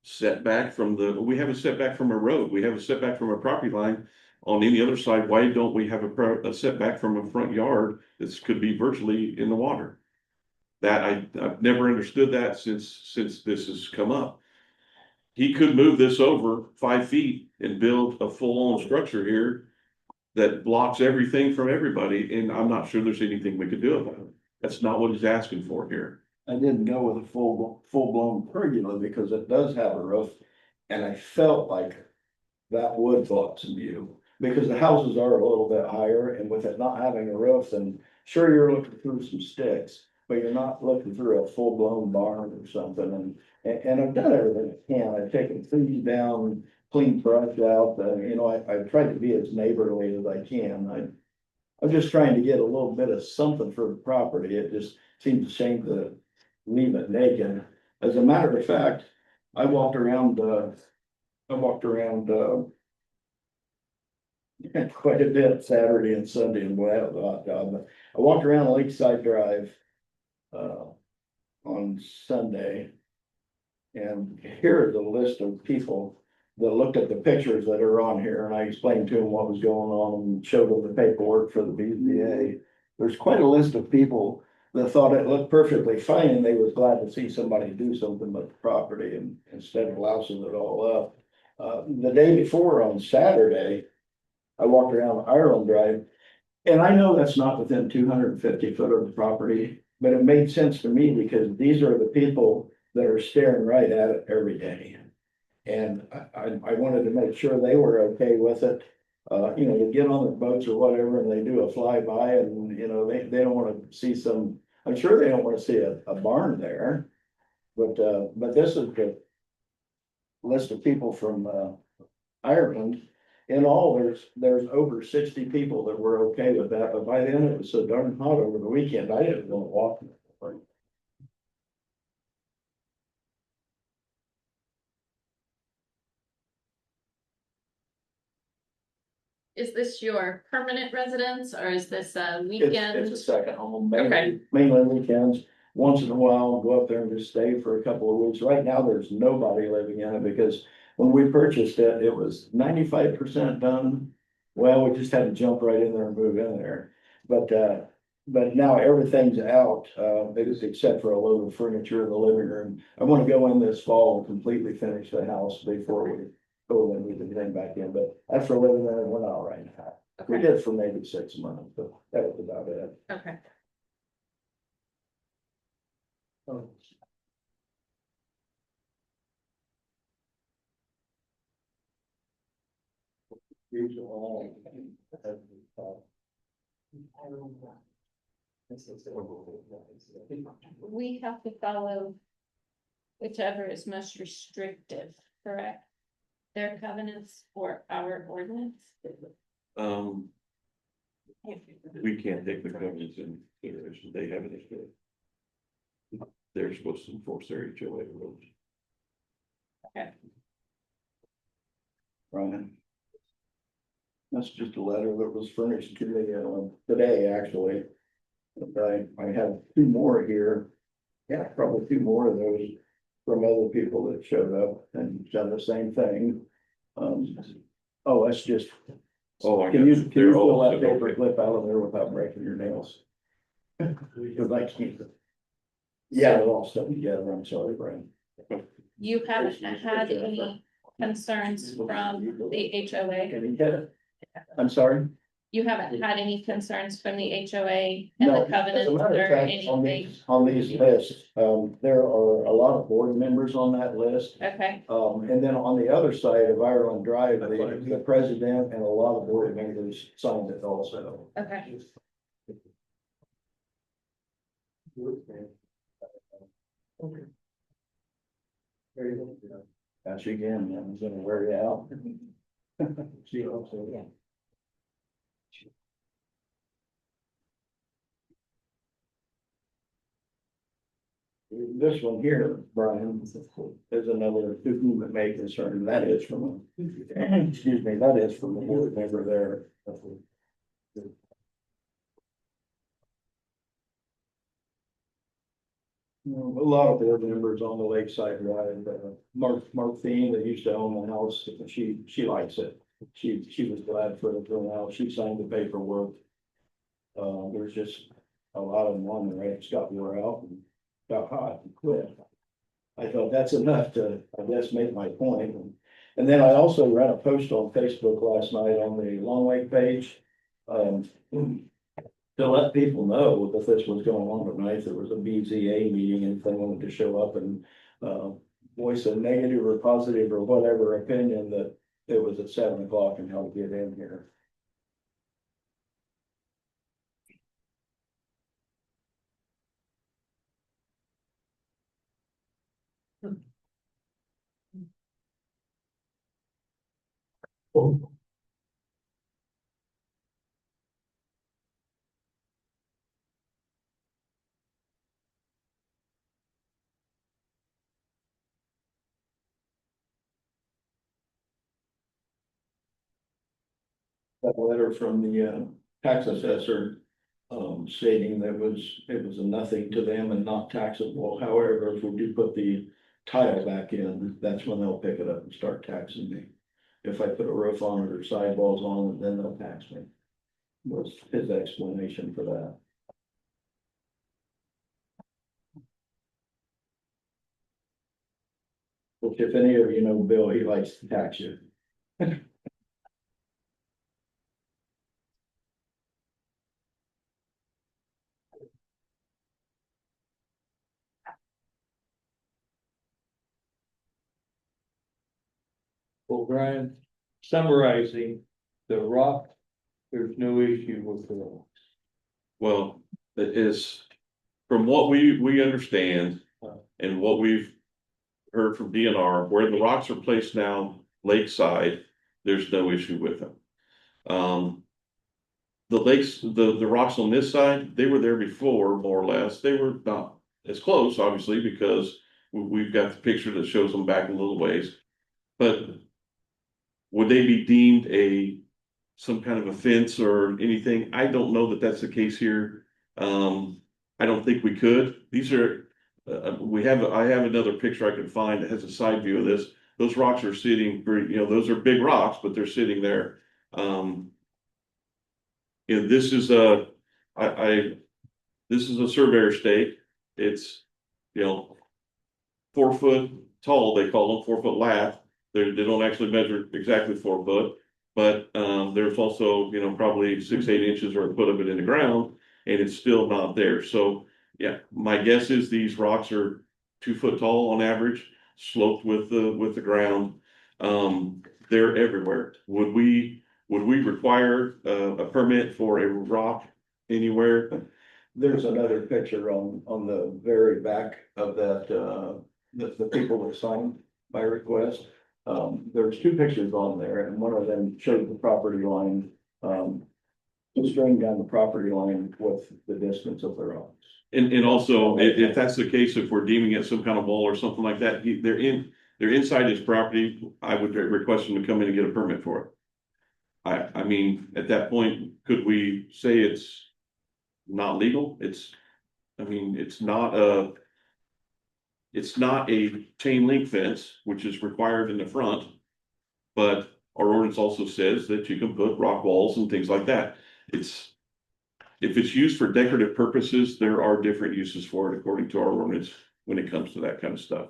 setback we have a setback from a road, we have a setback from a property line. On any other side, why don't we have a setback from a front yard that could be virtually in the water? That I've never understood that since this has come up. He could move this over 5 feet and build a full-on structure here that blocks everything from everybody, and I'm not sure there's anything we could do about it. That's not what he's asking for here.
I didn't go with a full-blown pergola because it does have a roof. And I felt like that would block some view, because the houses are a little bit higher, and with it not having a roof, then sure, you're looking through some sticks, but you're not looking through a full-blown barn or something, and I've done everything I can, I've taken trees down, cleaned brush out, I've tried to be as neighborly as I can. I'm just trying to get a little bit of something for the property, it just seems a shame to leave it naked. As a matter of fact, I walked around quite a bit Saturday and Sunday, and boy, that was a hot job. But I walked around Lakeside Drive on Sunday. And here is a list of people that looked at the pictures that are on here, and I explained to them what was going on and showed them the paperwork for the BZA. There's quite a list of people that thought it looked perfectly fine, and they was glad to see somebody do something with the property and instead of lousing it all up. The day before, on Saturday, I walked around Ireland Drive, and I know that's not within 250 foot of the property, but it made sense to me because these are the people that are staring right at it every day. And I wanted to make sure they were okay with it. You get on their boats or whatever and they do a flyby, and, they don't want to see I'm sure they don't want to see a barn there. But this is the list of people from Ireland. In all, there's over 60 people that were okay with that, but by then it was so darn hot over the weekend, I didn't want to walk.
Is this your permanent residence or is this a
It's
weekend?
a second home,
Okay.
mainly weekends. Once in a while, I'll go up there and just stay for a couple of weeks. Right now, there's nobody living in it because when we purchased it, it was 95% done. Well, we just had to jump right in there and move in there. But now everything's out, except for a load of furniture in the living room. I want to go in this fall and completely finish the house before we go and move everything back in. But after living there, we're not right now. We
Okay,
did for maybe 6 months, but that was about it.
okay. We have to follow whichever is most restrictive, correct? Their covenants or our ordinance?
We can't take the covenants in consideration, they have it. They're supposed to enforce their HOA rules.
Okay.
Ryan. That's just a letter that was furnished to me today, actually. I have 2 more here. Yeah, probably 2 more of those from other people that showed up and done the same thing. Oh, that's just.
Oh, I
Can you
got you.
fill
all
that
set,
paper
okay.
clip out of there without breaking your nails? Because I can't. Yeah, they're all stuck together, I'm sorry, Brian.
You haven't had any concerns from the HOA?
Can you get it? I'm sorry?
You haven't had any concerns from the HOA and
No,
the
as a
covenants
matter
or
of fact,
anything?
on these lists, there are a lot of board members on that list.
Okay,
And then on the other side of Ireland Drive, the president and a lot of board members signed it also.
okay.
That's you again, man, I'm gonna wear you out. See, also,
Yeah.
This one here, Brian, is another to whom it may concern, and that is from, excuse me, that is from the board member there. A lot of board members on the Lakeside Drive, Mark Thien, that used to own the house, she likes it. She was glad for it to go out, she signed the paperwork. There's just a lot of them on there, it just got wore out and got hot and quit. I thought that's enough to, I guess, make my point. And then I also ran a post on Facebook last night on the Long Lake page. To let people know that this was going on tonight, there was a BZA meeting and if they wanted to show up and, voice a negative or positive or whatever opinion, that it was at 7 o'clock and how to get in here. That letter from the tax assessor stating that it was a nothing to them and not taxable. However, if we do put the tile back in, that's when they'll pick it up and start taxing me. If I put a roof on it or sidewalls on it, then they'll tax me. Was his explanation for that. Which if any of you know Bill, he likes to tax you.
Well, Brian, summarizing the rock, there's no issue with the rock.
Well, it is, from what we understand and what we've heard from DNR, where the rocks are placed now, lakeside, there's no issue with them. The rocks on this side, they were there before, more or less. They were not as close, obviously, because we've got the picture that shows them back a little ways. But would they be deemed some kind of offense or anything? I don't know that that's the case here. I don't think we could. These are, I have another picture I can find that has a side view of this. Those rocks are sitting, those are big rocks, but they're sitting there. This is this is a surveyor stake. It's, 4 foot tall, they call them 4 foot lath. They don't actually measure exactly 4 foot, but there's also, probably 6-8 inches or a foot of it in the ground, and it's still not there. So yeah, my guess is these rocks are 2 foot tall on average, sloped with the ground. They're everywhere. Would we require a permit for a rock anywhere?
There's another picture on the very back of that, the people that signed my request. There's 2 pictures on there and one of them showed the property line, string down the property line with the distance of the rocks.
And also, if that's the case, if we're deeming it some kind of wall or something like that, they're inside his property, I would request them to come in and get a permit for it. I mean, at that point, could we say it's not legal? It's not a chain link fence, which is required in the front. But our ordinance also says that you can put rock walls and things like that. if it's used for decorative purposes, there are different uses for it according to our ordinance when it comes to that kind of stuff.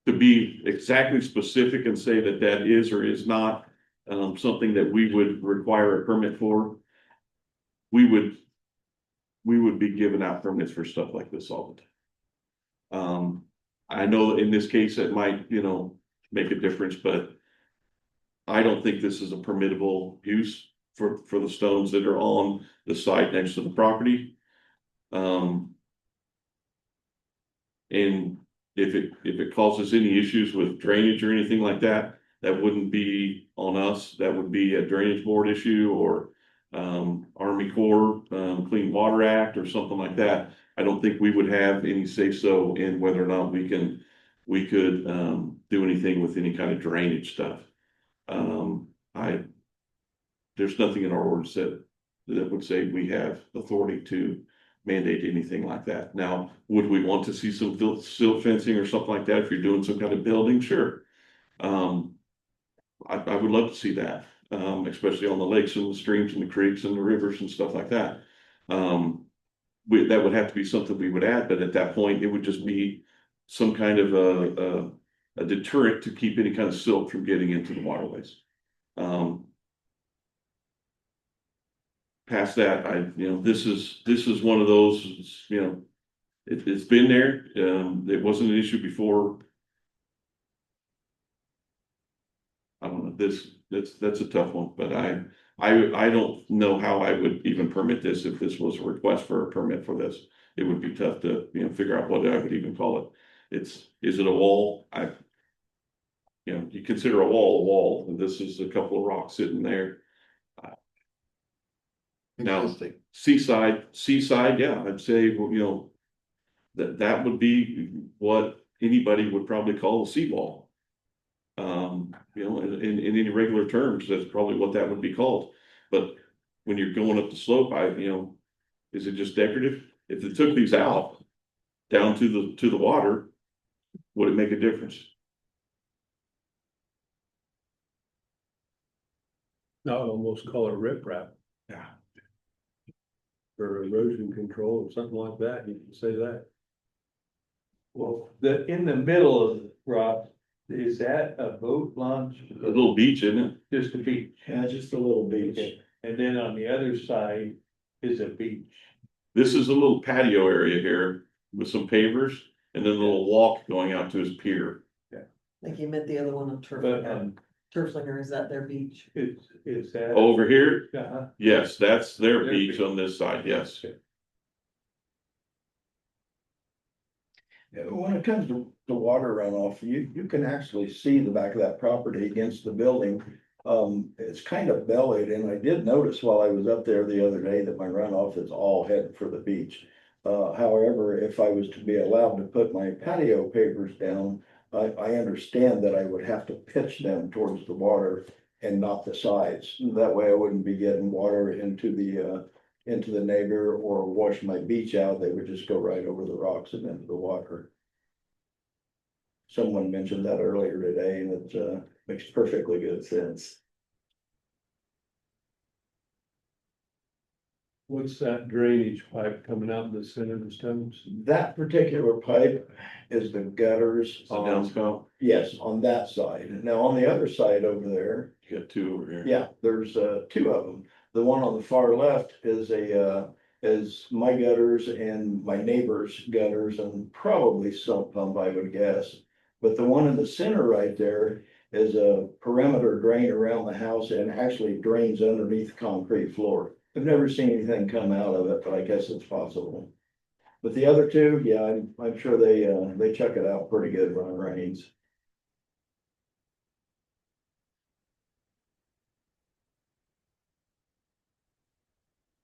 To be exactly specific and say that that is or is not something that we would require a permit for, we would be giving out permits for stuff like this all the time. I know in this case, it might, make a difference, but I don't think this is a permittable use for the stones that are on the site next to the property. And if it causes any issues with drainage or anything like that, that wouldn't be on us. That would be a drainage board issue or Army Corps Clean Water Act or something like that. I don't think we would have any say so in whether or not we could do anything with any kind of drainage stuff. There's nothing in our ordinance that would say we have authority to mandate anything like that. Now, would we want to see some silt fencing or something like that if you're doing some kind of building? Sure. I would love to see that, especially on the lakes and the streams and the creeks and the rivers and stuff like that. That would have to be something we would add, but at that point, it would just be some kind of a deterrent to keep any kind of silt from getting into the waterways. Past that, this is one of those, it's been there. It wasn't an issue before. I don't know, that's a tough one, but I don't know how I would even permit this if this was a request for a permit for this. It would be tough to, figure out what I would even call it. Is it a wall? You consider a wall, and this is a couple of rocks sitting there. Now,
Interesting.
seaside, yeah, I'd say, well, that would be what anybody would probably call a seawall. In any regular terms, that's probably what that would be called. But when you're going up the slope, is it just decorative? If they took these out down to the water, would it make a difference?
I would almost call it riprap.
Yeah.
For erosion control or something like that, you can say that.
Well, in the middle of the rock, is that a boat launch?
A little beach, isn't it?
Just a beach.
Yeah, just a little beach.
Okay. And then on the other side is a beach.
This is a little patio area here with some pavers and then a little walk going out to his pier.
I think you meant the other one on
But,
Turflinger, is that their beach?
is that?
Over here,
Uh-huh.
yes, that's their
Their
beach
beach.
on this side, yes.
Yeah, when it comes to the water runoff, you can actually see the back of that property against the building. It's kind of bellied, and I did notice while I was up there the other day that my runoff is all headed for the beach. However, if I was to be allowed to put my patio pavers down, I understand that I would have to pitch them towards the water and not the sides. That way I wouldn't be getting water into the neighbor or wash my beach out. They would just go right over the rocks and into the water. Someone mentioned that earlier today, and it makes perfectly good sense.
What's that drainage pipe coming out in the center of the stones?
That particular pipe is the gutters
So downspout,
yes, on that side. Now, on the other side over there,
you got two over here.
yeah, there's two of them. The one on the far left is is my gutters and my neighbor's gutters and probably sump pump, I would guess. But the one in the center right there is a perimeter drain around the house and actually drains underneath the concrete floor. I've never seen anything come out of it, but I guess it's possible. But the other two, yeah, I'm sure they check it out pretty good when it rains.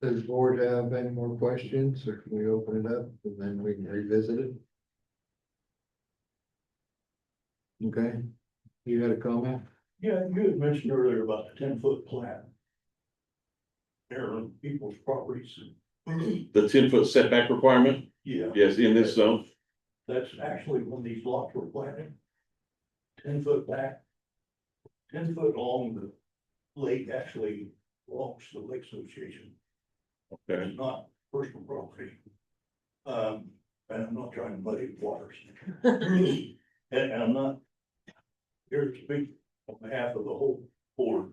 Does the board have any more questions, or can we open it up and then we can revisit it? Okay, you got a comment?
Yeah, you had mentioned earlier about the 10-foot plat. There on people's properties.
The 10-foot setback requirement,
Yeah,
yes, in this zone.
that's actually when these lots were planted. 10-foot back. 10 foot along the lake, actually belongs to the Lake Association.
Okay,
It's not personal property. And I'm not trying to muddy the waters. And I'm not here to speak on behalf of the whole board,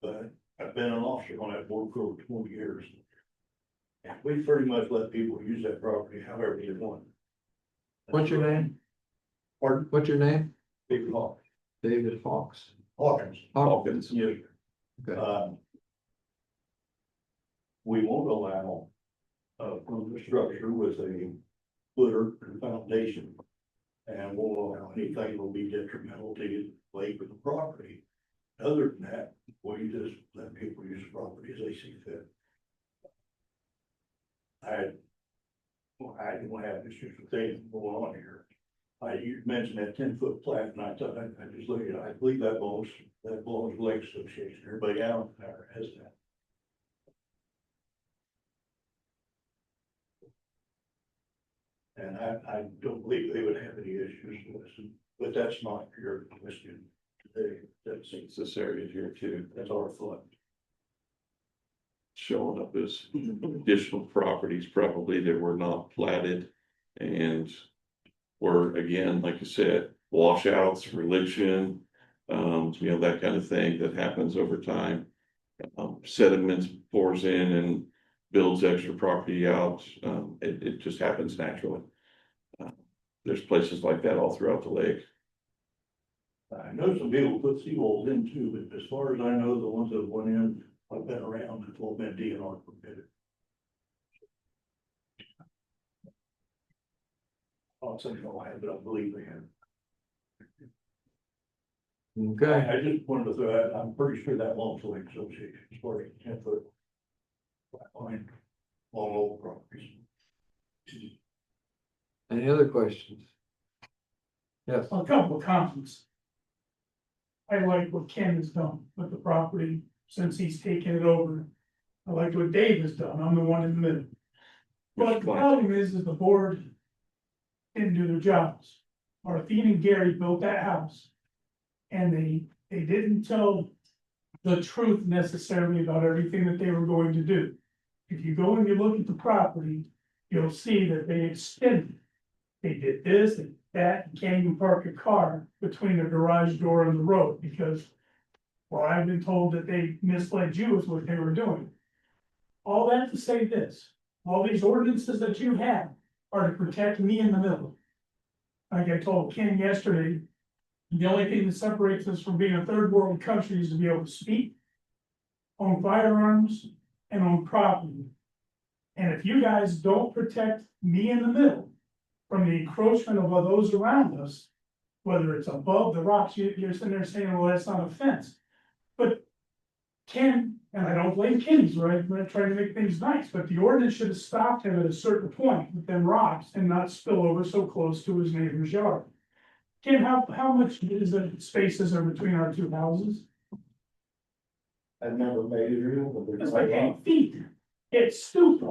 but I've been an officer on that board for over 20 years. And we pretty much let people use that property however they want.
What's your name?
Pardon?
What's your name?
Big Hawk.
David Hawks.
Hawkins.
Hawkins.
Yeah.
Okay.
We won't allow a structure with a footer and foundation. And won't allow anything that will be detrimental to the lake or the property. Other than that, we just let people use the property as they see fit. I don't have issues with anything going on here. You mentioned that 10-foot plat, and I thought, I just looked at it, I believe that belongs to Lake Association, everybody out there has that. And I don't believe they would have any issues with this, but that's not your question today,
it's this area here too,
that's our flood.
showing up as additional properties probably that were not platted. And were, again, like you said, washouts, religion, that kind of thing that happens over time. Sediments pours in and builds extra property out. It just happens naturally. There's places like that all throughout the lake.
I know some people put seawalls in too, but as far as I know, the ones that went in, I've been around, it's all been DNR permitted. I'll say no, I have, but I believe they have.
Okay,
I just wanted to throw that, I'm pretty sure that belongs to Lake Association, as far as 10-foot. Line, all old properties.
any other questions? Yes,
A couple of comments. I like what Ken has done with the property since he's taken it over. I like what Dave has done. I'm the one in the middle. But the problem is that the board didn't do their jobs. Martine and Gary built that house. And they didn't tell the truth necessarily about everything that they were going to do. If you go and you look at the property, you'll see that they extended. They did this and that, you can't even park a car between the garage door and the road because, well, I've been told that they misled you with what they were doing. All that to say this, all these ordinances that you have are to protect me in the middle. Like I told Ken yesterday, the only thing that separates us from being a third world country is to be able to speak, own firearms, and own property. And if you guys don't protect me in the middle from the encroachment of those around us, whether it's above the rocks, you're sitting there saying, well, that's not a fence. But Ken, and I don't blame Ken, he's right, I'm not trying to make things nice, but the ordinance should have stopped him at a certain point with them rocks and not spill over so close to his neighbor's yard. Ken, how much is the spaces are between our two houses?
I've never made it real, but
It's like 8 feet. It's stupid.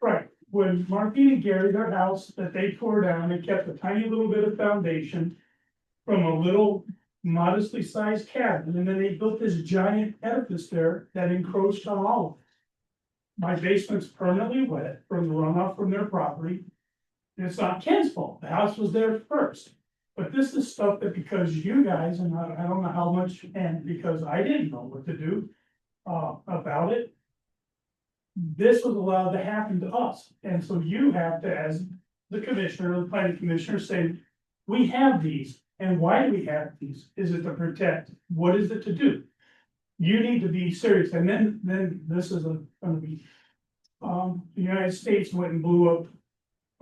Right, when Martine and Gary, their house that they tore down, they kept a tiny little bit of foundation from a little modestly sized cabin, and then they built this giant edifice there that encroached on all of it. My basement's permanently wet from the runoff from their property. And it's not Ken's fault, the house was there first. But this is stuff that because you guys, and I don't know how much, and because I didn't know what to do about it. This was allowed to happen to us, and so you have to, as the commissioner, the planning commissioner, say, we have these, and why do we have these? Is it to protect? What is it to do? You need to be serious, and then this is gonna be, the United States went and blew up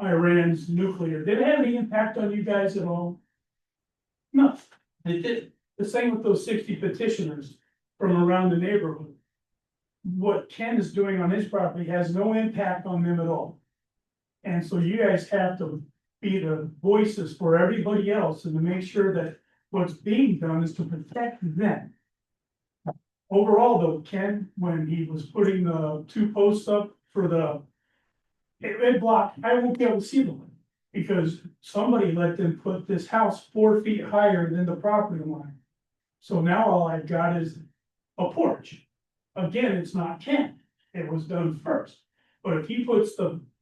Iran's nuclear. Did it have any impact on you guys at all? No, it did. The same with those 60 petitioners from around the neighborhood. What Ken is doing on his property has no impact on them at all. And so you guys have to be the voices for everybody else and to make sure that what's being done is to protect them. Overall though, Ken, when he was putting the 2 posts up for the it blocked, I won't be able to see them. Because somebody let them put this house 4 feet higher than the property line. So now all I've got is a porch. again, it's not Ken, it was done first. But if he puts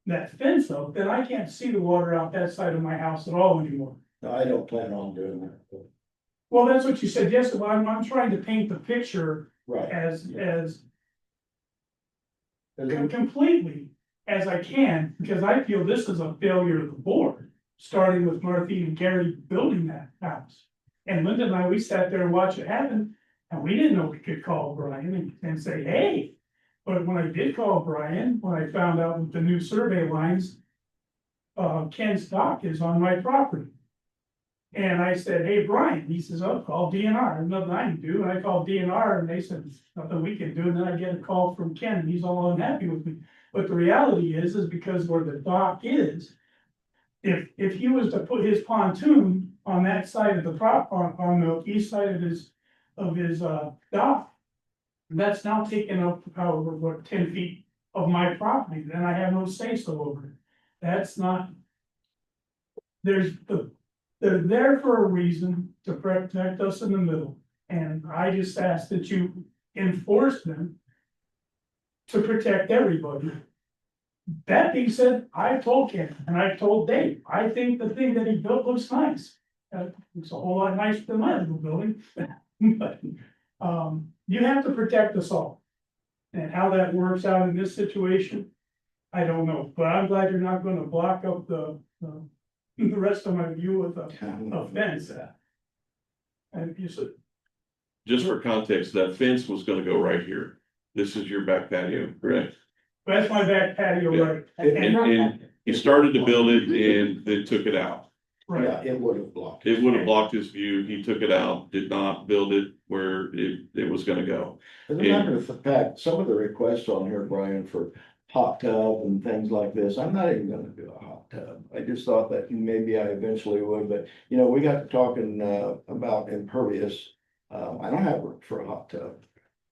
that fence up, then I can't see the water out that side of my house at all anymore.
No, I don't plan on doing that.
Well, that's what you said yesterday, but I'm trying to paint the picture
Right.
as
And
completely as I can, because I feel this is a failure of the board, starting with Martine and Gary building that house. And Linda and I, we sat there and watched it happen, and we didn't know we could call Brian and say, hey. But when I did call Brian, when I found out with the new survey lines, Ken's dock is on my property. And I said, hey, Brian, he says, oh, call DNR, there's nothing I can do, and I called DNR, and they said, nothing we can do, and then I get a call from Ken, and he's all unhappy with me. But the reality is because where the dock is, if he was to put his pontoon on that side of the on the east side of his dock, that's now taking up however, what, 10 feet of my property, then I have no say so over it. That's not. They're there for a reason to protect us in the middle, and I just ask that you enforce them to protect everybody. That being said, I've told Ken and I've told Dave, I think the thing that he built looks nice. It's a whole lot nicer than my little building, but, you have to protect us all. And how that works out in this situation, I don't know, but I'm glad you're not gonna block up the rest of my view with a fence. And you said,
Just for context, that fence was gonna go right here. This is your back patio, correct?
that's my back patio,
Yeah.
right?
And he started to build it and then took it out.
Right,
yeah, it would have blocked.
It would have blocked his view. He took it out, did not build it where it was gonna go.
As a matter of fact, some of the requests on here, Brian, for hot tub and things like this, I'm not even gonna do a hot tub. I just thought that maybe I eventually would, but, you know, we got to talking, about impervious. I don't have room for a hot tub.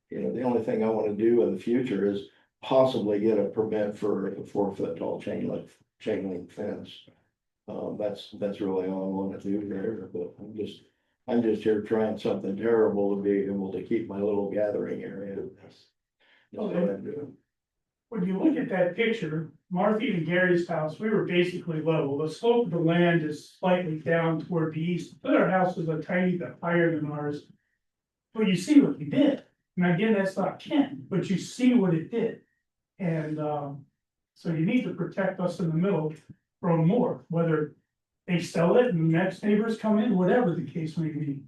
You know, the only thing I wanna do in the future is possibly get a permit for a 4 foot tall chain link fence. That's really all I wanna do there, but I'm just here trying something terrible to be able to keep my little gathering area. That's what I'm doing.
when you look at that picture, Martha and Gary's house, we were basically level. The slope of the land is slightly down toward the east. Their house is a tiny bit higher than ours. But you see what we did. And again, that's not Ken, but you see what it did. And so you need to protect us in the middle from more, whether they sell it and the next neighbors come in, whatever the case may be.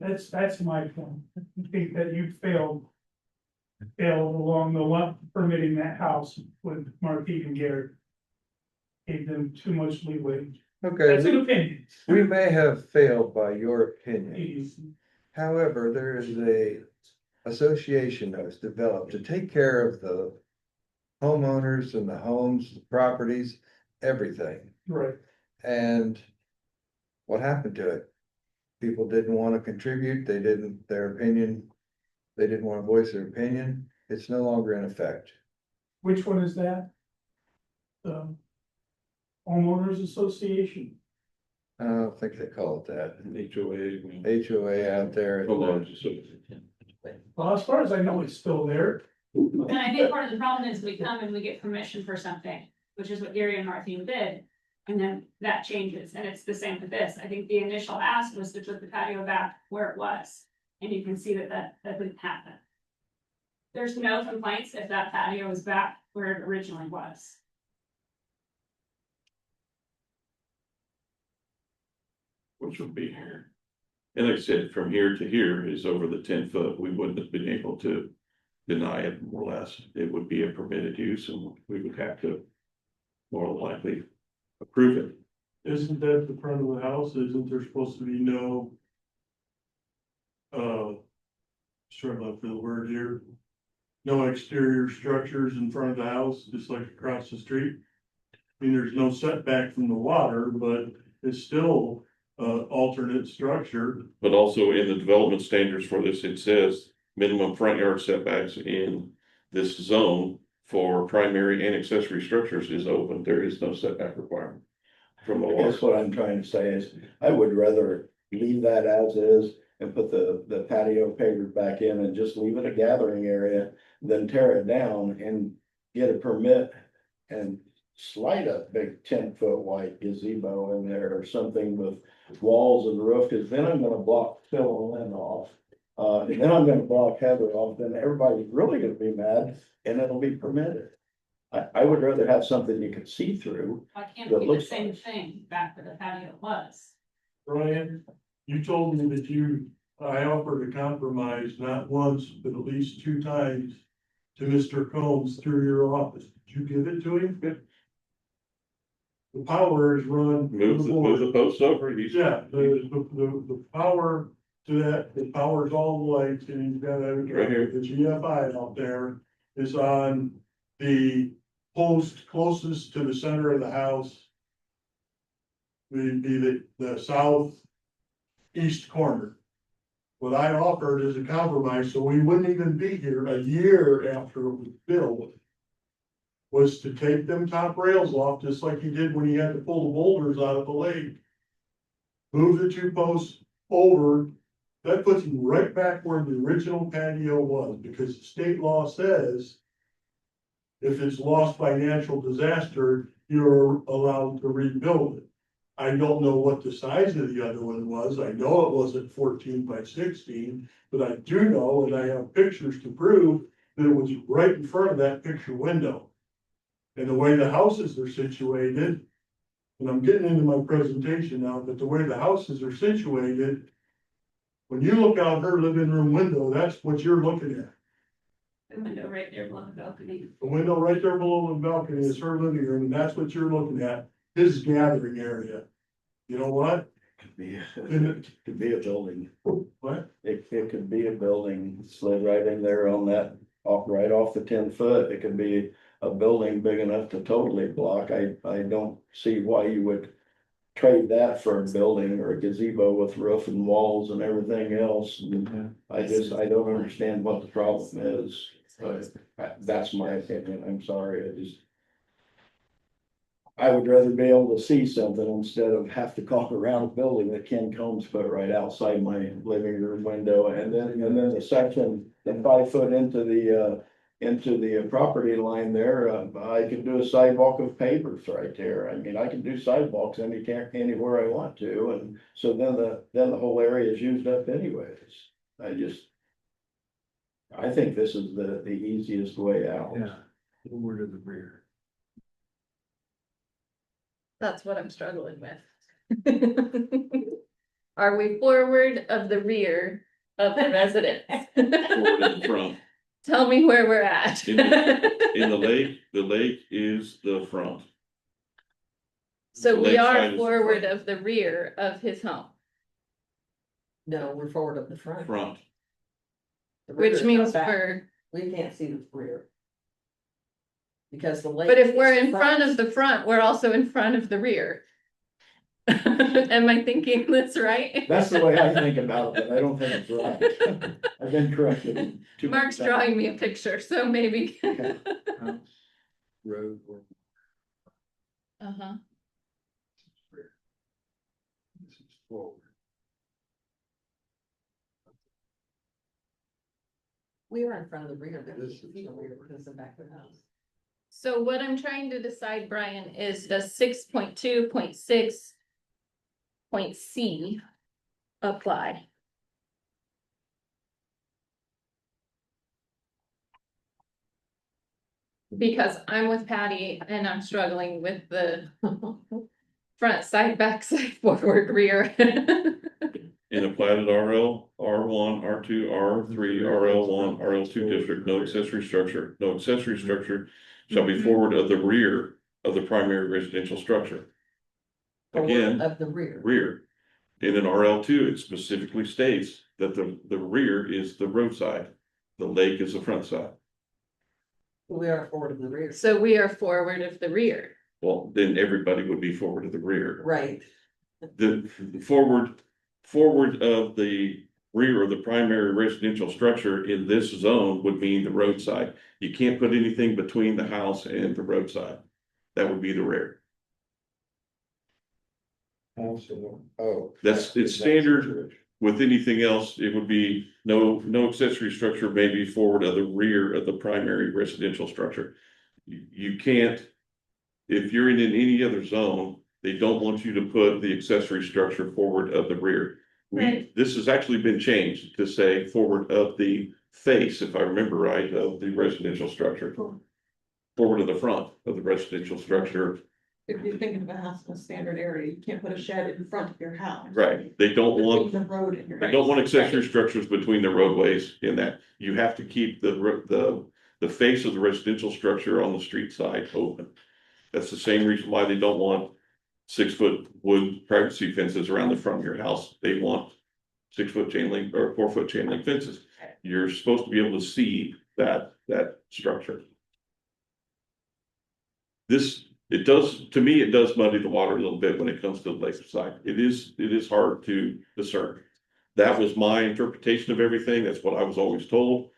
That's my point. I think that you failed along the line permitting that house with Marquis and Garrett. Gave them too much leeway.
Okay,
That's an opinion.
we may have failed by your opinion. However, there is a association that was developed to take care of the homeowners and the homes, the properties, everything.
Right.
And what happened to it? People didn't want to contribute, they didn't want to voice their opinion. It's no longer in effect.
Which one is that? The homeowners association.
I don't think they call it that.
HOA.
HOA out there.
Well, as far as I know, it's still there.
And I think part of the problem is we come and we get permission for something, which is what Gary and Martine did. And then that changes, and it's the same with this. I think the initial ask was to put the patio back where it was. And you can see that didn't happen. There's no complaints if that patio was back where it originally was.
Which would be here. And like I said, from here to here is over the 10 foot. We wouldn't have been able to deny it more or less. It would be a permitted use and we would have to more than likely approve it.
Isn't that the front of the house? Isn't there supposed to be no? Sorry about the word here. No exterior structures in front of the house, just like across the street. I mean, there's no setback from the water, but it's still alternate structure.
But also in the development standards for this, it says minimum front yard setbacks in this zone for primary and accessory structures is open. There is no setback requirement from the
I
water.
guess what I'm trying to say is, I would rather leave that as is and put the patio pavers back in and just leave it a gathering area, then tear it down and get a permit and slide a big 10-foot white gazebo in there or something with walls and roof, cause then I'm gonna block Phil and Lynn off. And then I'm gonna block Heather off, then everybody's really gonna be mad and it'll be permitted. I would rather have something you can see through.
Why can't
That
it be the
looks
same
nice.
thing back where the patio was?
Brian, you told me that I offered a compromise not once, but at least 2 times to Mr. Combs through your office. Did you give it to him? The power is run.
Move the posts over, he's.
Yeah, the power to that, the power's all the lights and he's got
Right here.
the GFI out there is on the post closest to the center of the house. Would be the southeast corner. What I offered is a compromise, so we wouldn't even be here a year after it was built. Was to take them top rails off, just like he did when he had to pull the boulders out of the lake. Move the 2 posts over, that puts him right back where the original patio was, because the state law says. If it's lost by natural disaster, you're allowed to rebuild it. I don't know what the size of the other one was, I know it wasn't 14 by 16, but I do know, and I have pictures to prove, that it was right in front of that picture window. And the way the houses are situated, and I'm getting into my presentation now, but the way the houses are situated. When you look out her living room window, that's what you're looking at.
The window right there below the balcony.
The window right there below the balcony is her living room, and that's what you're looking at, his gathering area. You know what?
Could be a building.
What?
It could be a building slid right in there on that, right off the 10-foot. It could be a building big enough to totally block. I don't see why you would trade that for a building or a gazebo with roof and walls and everything else. And I don't understand what the problem is. That's my opinion. I'm sorry. I would rather be able to see something instead of have to call around a building that Ken Combs put right outside my living room window. And then the section, the 5 foot into the property line there, I could do a sidewalk of pavers right there. I mean, I can do sidewalks anywhere I want to. And so then the whole area is used up anyways. I think this is the easiest way out.
Yeah, over to the rear.
That's what I'm struggling with. Are we forward of the rear of the residence?
Forward in front.
Tell me where we're at.
In the lake is the front.
So we
Lakeside
are
is
forward of the rear of his home,
No, we're forward of the front.
front.
The rear
which
is
means
back.
for,
We can't see the rear. Because the lake.
but if we're
is
in front of the front, we're also in front of the rear. Am I thinking this right?
That's the way I think about it, but I don't think it's right. I've been corrected.
Mark's drawing me a picture, so maybe.
House, road, or
Uh-huh.
rear. This is forward.
We were in front of the rear, but
This
this is the rear because the back of the house.
So what I'm trying to decide, Brian, is does 6.2.6 point C apply? Because I'm with Patty and I'm struggling with the front, side, back, side, forward, rear.
In a platted RL, R1, R2, R3, RL1, RL2 district, no accessory structure shall be forward of the rear of the primary residential structure.
Forward
Again,
of the rear.
rear. In an RL2, it specifically states that the rear is the roadside, the lake is the front side.
We are forward of the rear.
So we are forward of the rear.
Well, then everybody would be forward of the rear.
Right.
The forward of the rear of the primary residential structure in this zone would mean the roadside. You can't put anything between the house and the roadside. That would be the rear.
House, or- oh.
It's
that's
standard.
situation.
with anything else, it would be no accessory structure may be forward of the rear of the primary residential structure. You can't, if you're in any other zone, they don't want you to put the accessory structure forward of the rear.
Right.
This has actually been changed to say forward of the face, if I remember right, of the residential structure. Forward of the front of the residential structure.
If you're thinking of a house in a standard area, you can't put a shed in front of your house.
Right, they don't want,
The road in your.
they don't want accessory structures between the roadways in that. You have to keep the face of the residential structure on the street side open. That's the same reason why they don't want 6-foot wood privacy fences around the front of your house. They want 6-foot chain link or 4-foot chain link fences. You're supposed to be able to see that structure. It does, to me, it does muddy the water a little bit when it comes to the lake side. It is hard to discern. That was my interpretation of everything. That's what I was always told.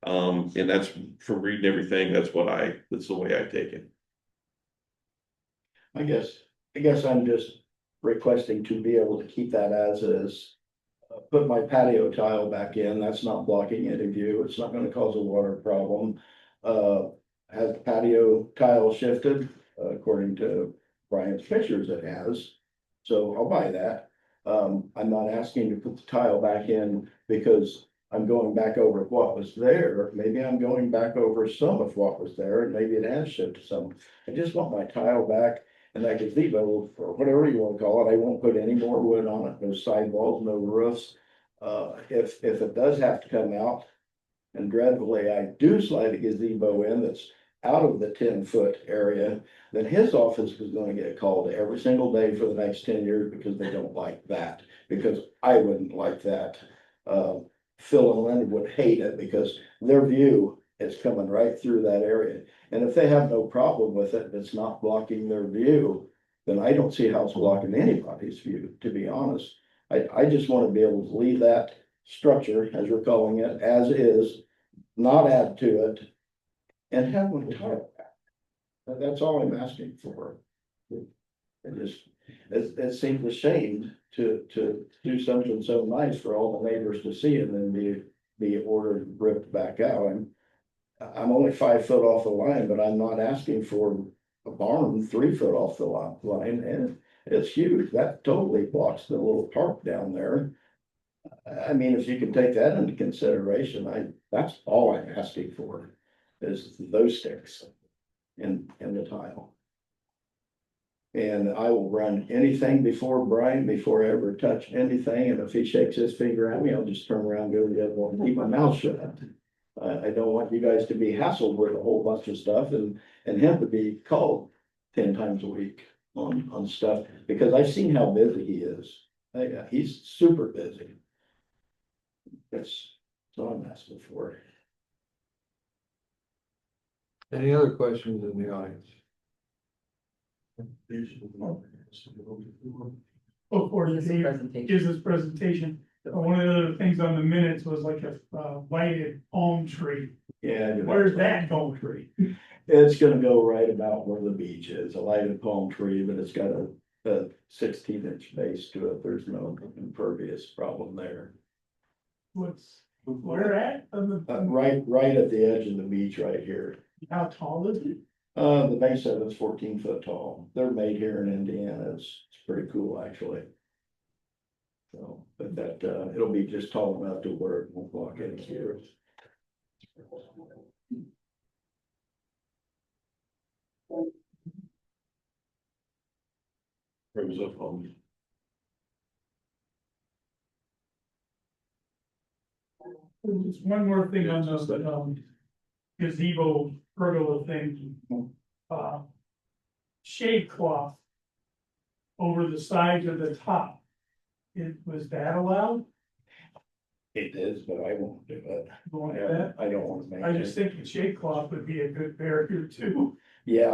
And that's from reading everything, that's the way I take it.
I guess I'm just requesting to be able to keep that as is. Put my patio tile back in, that's not blocking any view, it's not gonna cause a water problem. Has the patio tile shifted, according to Brian's pictures it has, so I'll buy that. I'm not asking to put the tile back in because I'm going back over what was there, maybe I'm going back over some of what was there, and maybe it has shifted some. I just want my tile back. And that gazebo, or whatever you wanna call it, I won't put any more wood on it, no sidewalls, no roofs. If it does have to come out, and dreadfully, I do slide a gazebo in that's out of the 10-foot area, then his office is gonna get called every single day for the next 10 years because they don't like that, because I wouldn't like that. Phil and Leonard would hate it because their view is coming right through that area. And if they have no problem with it, it's not blocking their view, then I don't see how it's blocking anybody's view, to be honest. I just want to be able to leave that structure, as we're calling it, as is, not add to it, and have one tile back. That's all I'm asking for. It seems a shame to do something so nice for all the neighbors to see and then be ordered ripped back out. I'm only 5 foot off the line, but I'm not asking for a barn 3 foot off the line, and it's huge. That totally blocks the little park down there. I mean, if you can take that into consideration, that's all I'm asking for is those sticks in the tile. And I will run anything before Brian, before I ever touch anything, and if he shakes his finger at me, I'll just turn around, go to the other one, and keep my mouth shut. I don't want you guys to be hassled with a whole bunch of stuff and him to be called 10 times a week on stuff, because I've seen how busy he is. He's super busy. That's all I'm asking for.
Any other questions in the audience?
Before
This
Dave
presentation.
gives his presentation, one of the other things on the minutes was like a lighted palm tree.
Yeah.
Where's that palm tree?
It's gonna go right about where the beach is, a lighted palm tree, but it's got a 16-inch base to it. There's no impervious problem there.
Where at?
Right at the edge of the beach right here.
How tall is it?
The base of it's 14 foot tall. They're made here in Indiana. It's pretty cool, actually. So, but that, it'll be just tall enough to where it won't block any view.
Brings up home.
Just one more thing on the gazebo pergola thing. Shade cloth over the sides of the top. Was that allowed?
It is, but I won't do it.
Going to that?
I don't want to make
I
it.
just think the shade cloth would be a good barrier too.
Yeah,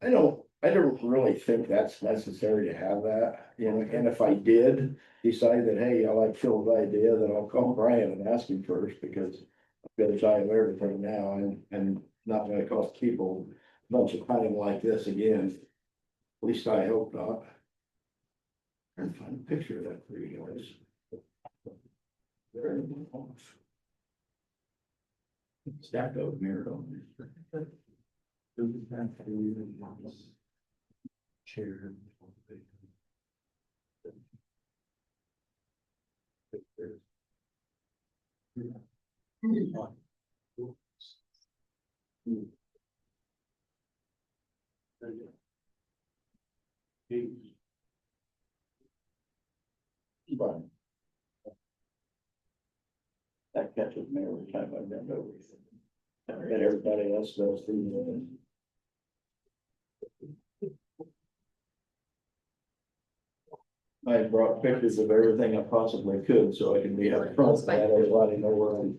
I don't really think that's necessary to have that, you know, and if I did decide that, hey, I like Phil's idea, then I'll call Brian and ask him first, because I've got to try everything now and not gonna cost people a bunch of time like this again. At least I hope not. And find a picture of that for you guys. Stacked oak mirror on
Chair.
But that catches me every time I bend over. And everybody else does too. I brought pictures of everything I possibly could, so I can be up front, so that everybody know where I'm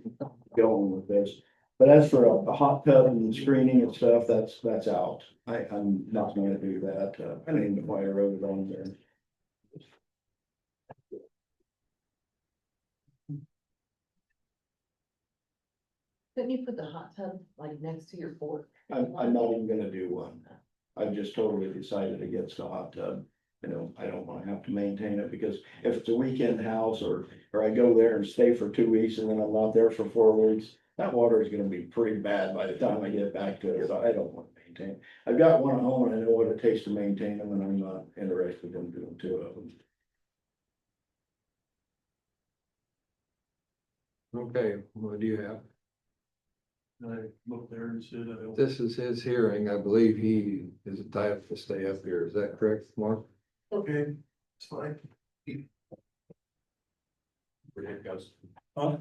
going with this. But as for a hot tub and screening and stuff, that's out. I'm not gonna do that. I don't even know why I wrote it on there.
Couldn't you put the hot tub like next to your porch?
I'm not even gonna do one. I've just totally decided against a hot tub. You know, I don't wanna have to maintain it, because if it's a weekend house or I go there and stay for 2 weeks and then I'm not there for 4 weeks, that water is gonna be pretty bad by the time I get back to it, so I don't wanna maintain. I've got one at home and I know what it takes to maintain them, and I'm not interested in doing 2 of them.
Okay, what do you have?
I looked there and said, I don't.
This is his hearing. I believe he is entitled to stay up here. Is that correct, Mark?
Okay, it's fine.
Where it goes.
Huh?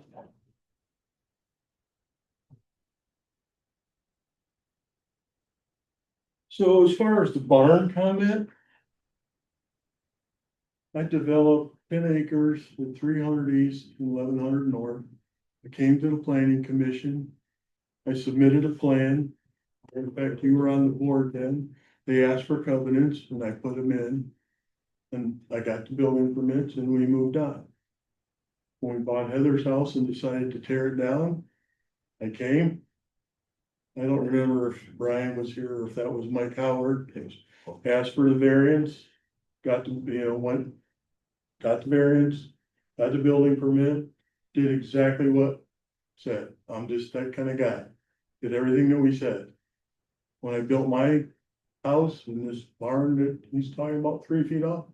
So as far as the barn comment. I developed 10 acres with 300 east and 1100 north. I came to the planning commission. I submitted a plan. In fact, you were on the board then. They asked for covenants and I put them in. And I got the building permits and we moved on. When we bought Heather's house and decided to tear it down, I came. I don't remember if Brian was here or if that was Mike Howard. It was asked for the variance, got to, got the variance, got the building permit, did exactly what said. I'm just that kind of guy. Did everything that we said. When I built my house in this barn that he's talking about 3 feet off,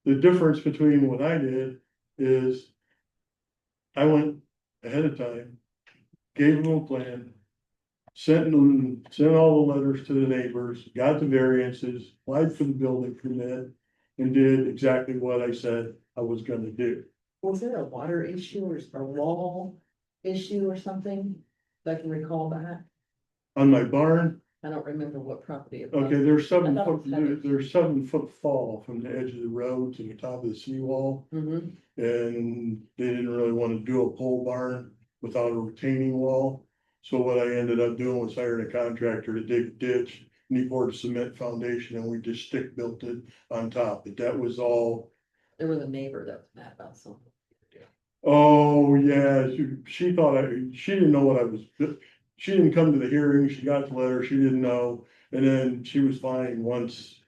the difference between what I did is I went ahead of time, gave them a plan, sent all the letters to the neighbors, got the variances, applied for the building permit, and did exactly what I said I was gonna do.
Was there a water issue or a wall issue or something? If I can recall that.
On my barn,
I don't remember what property it was.
okay, there's
I thought it was heavy.
there's 7 foot fall from the edge of the road to the top of the seawall.
Mhm.
And they didn't really wanna do a pole barn without a retaining wall. So what I ended up doing was hiring a contractor to dig a ditch, and he poured a cement foundation and we just stick built it on top, but that was all.
There was a neighbor that was mad about something.
Oh, yeah, she thought she didn't know what I was, she didn't come to the hearing, she got the letter, she didn't know, and then she was fine once.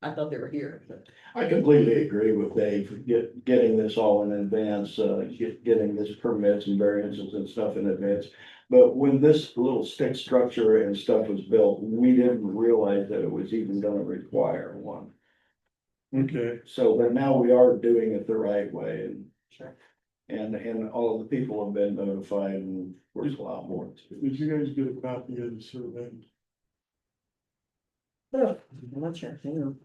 I thought they were here, but
I completely agree with Dave, getting this all in advance, getting this permits and variances and stuff in advance. But when this little stick structure and stuff was built, we didn't realize that it was even gonna require one.
Okay,
So, but now we are doing it the right way, and
sure.
and all of the people have been notified, and there's a lot more to
did you guys get a copy of the survey?
Oh, I'm not sure, hang on.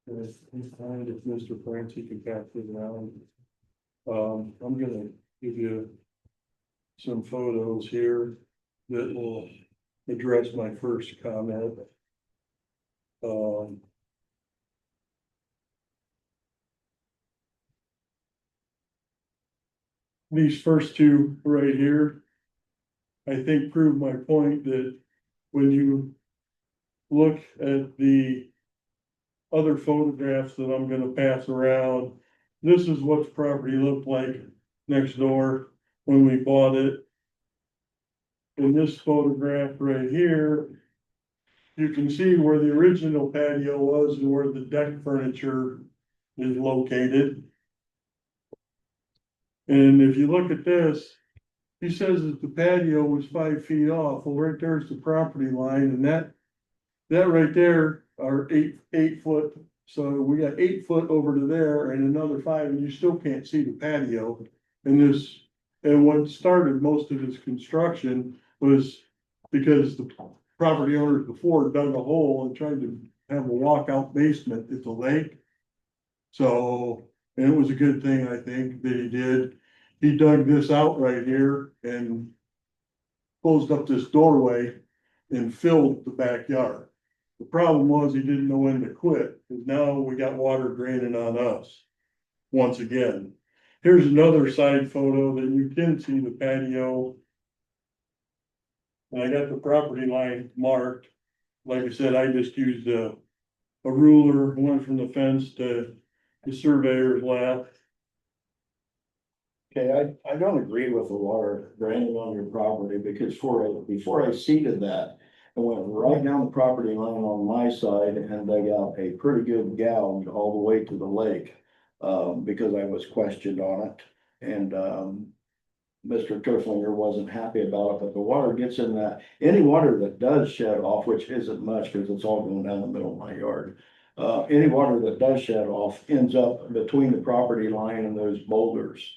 And if Mr. Francie can pass it around. I'm gonna give you some photos here that will address my first comment. These first two right here, I think prove my point that when you look at the other photographs that I'm gonna pass around, this is what the property looked like next door when we bought it. In this photograph right here, you can see where the original patio was and where the deck furniture is located. And if you look at this, he says that the patio was 5 feet off. Well, right there's the property line and that right there are 8 foot. So we got 8 foot over to there and another 5, and you still can't see the patio. And what started most of this construction was because the property owners before dug a hole and tried to have a walkout basement at the lake. So, and it was a good thing, I think, that he did. He dug this out right here and closed up this doorway and filled the backyard. The problem was he didn't know when to quit, because now we got water draining on us once again. Here's another side photo that you can see the patio. And I got the property line marked. Like I said, I just used a ruler, went from the fence to the surveyor's lap.
Okay, I don't agree with the water draining on your property because before I seeded that, I went right down the property line on my side and dug out a pretty good gouge all the way to the lake. Because I was questioned on it and, Mr. Turflinger wasn't happy about it, but the water gets in that, any water that does shed off, which isn't much because it's all going down the middle of my yard. Any water that does shed off ends up between the property line and those boulders.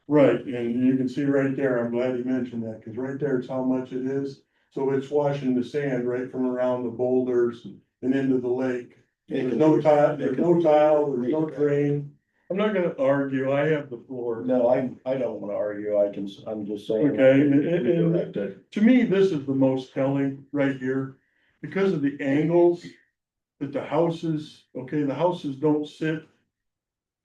Right, and you can see right there, I'm glad you mentioned that, because right there is how much it is. So it's washing the sand right from around the boulders and into the lake. There's no tile, there's no drain. I'm not gonna argue, I have the floor.
No, I don't wanna argue, I'm just saying.
Okay, and to me, this is the most telling right here, because of the angles that the houses don't sit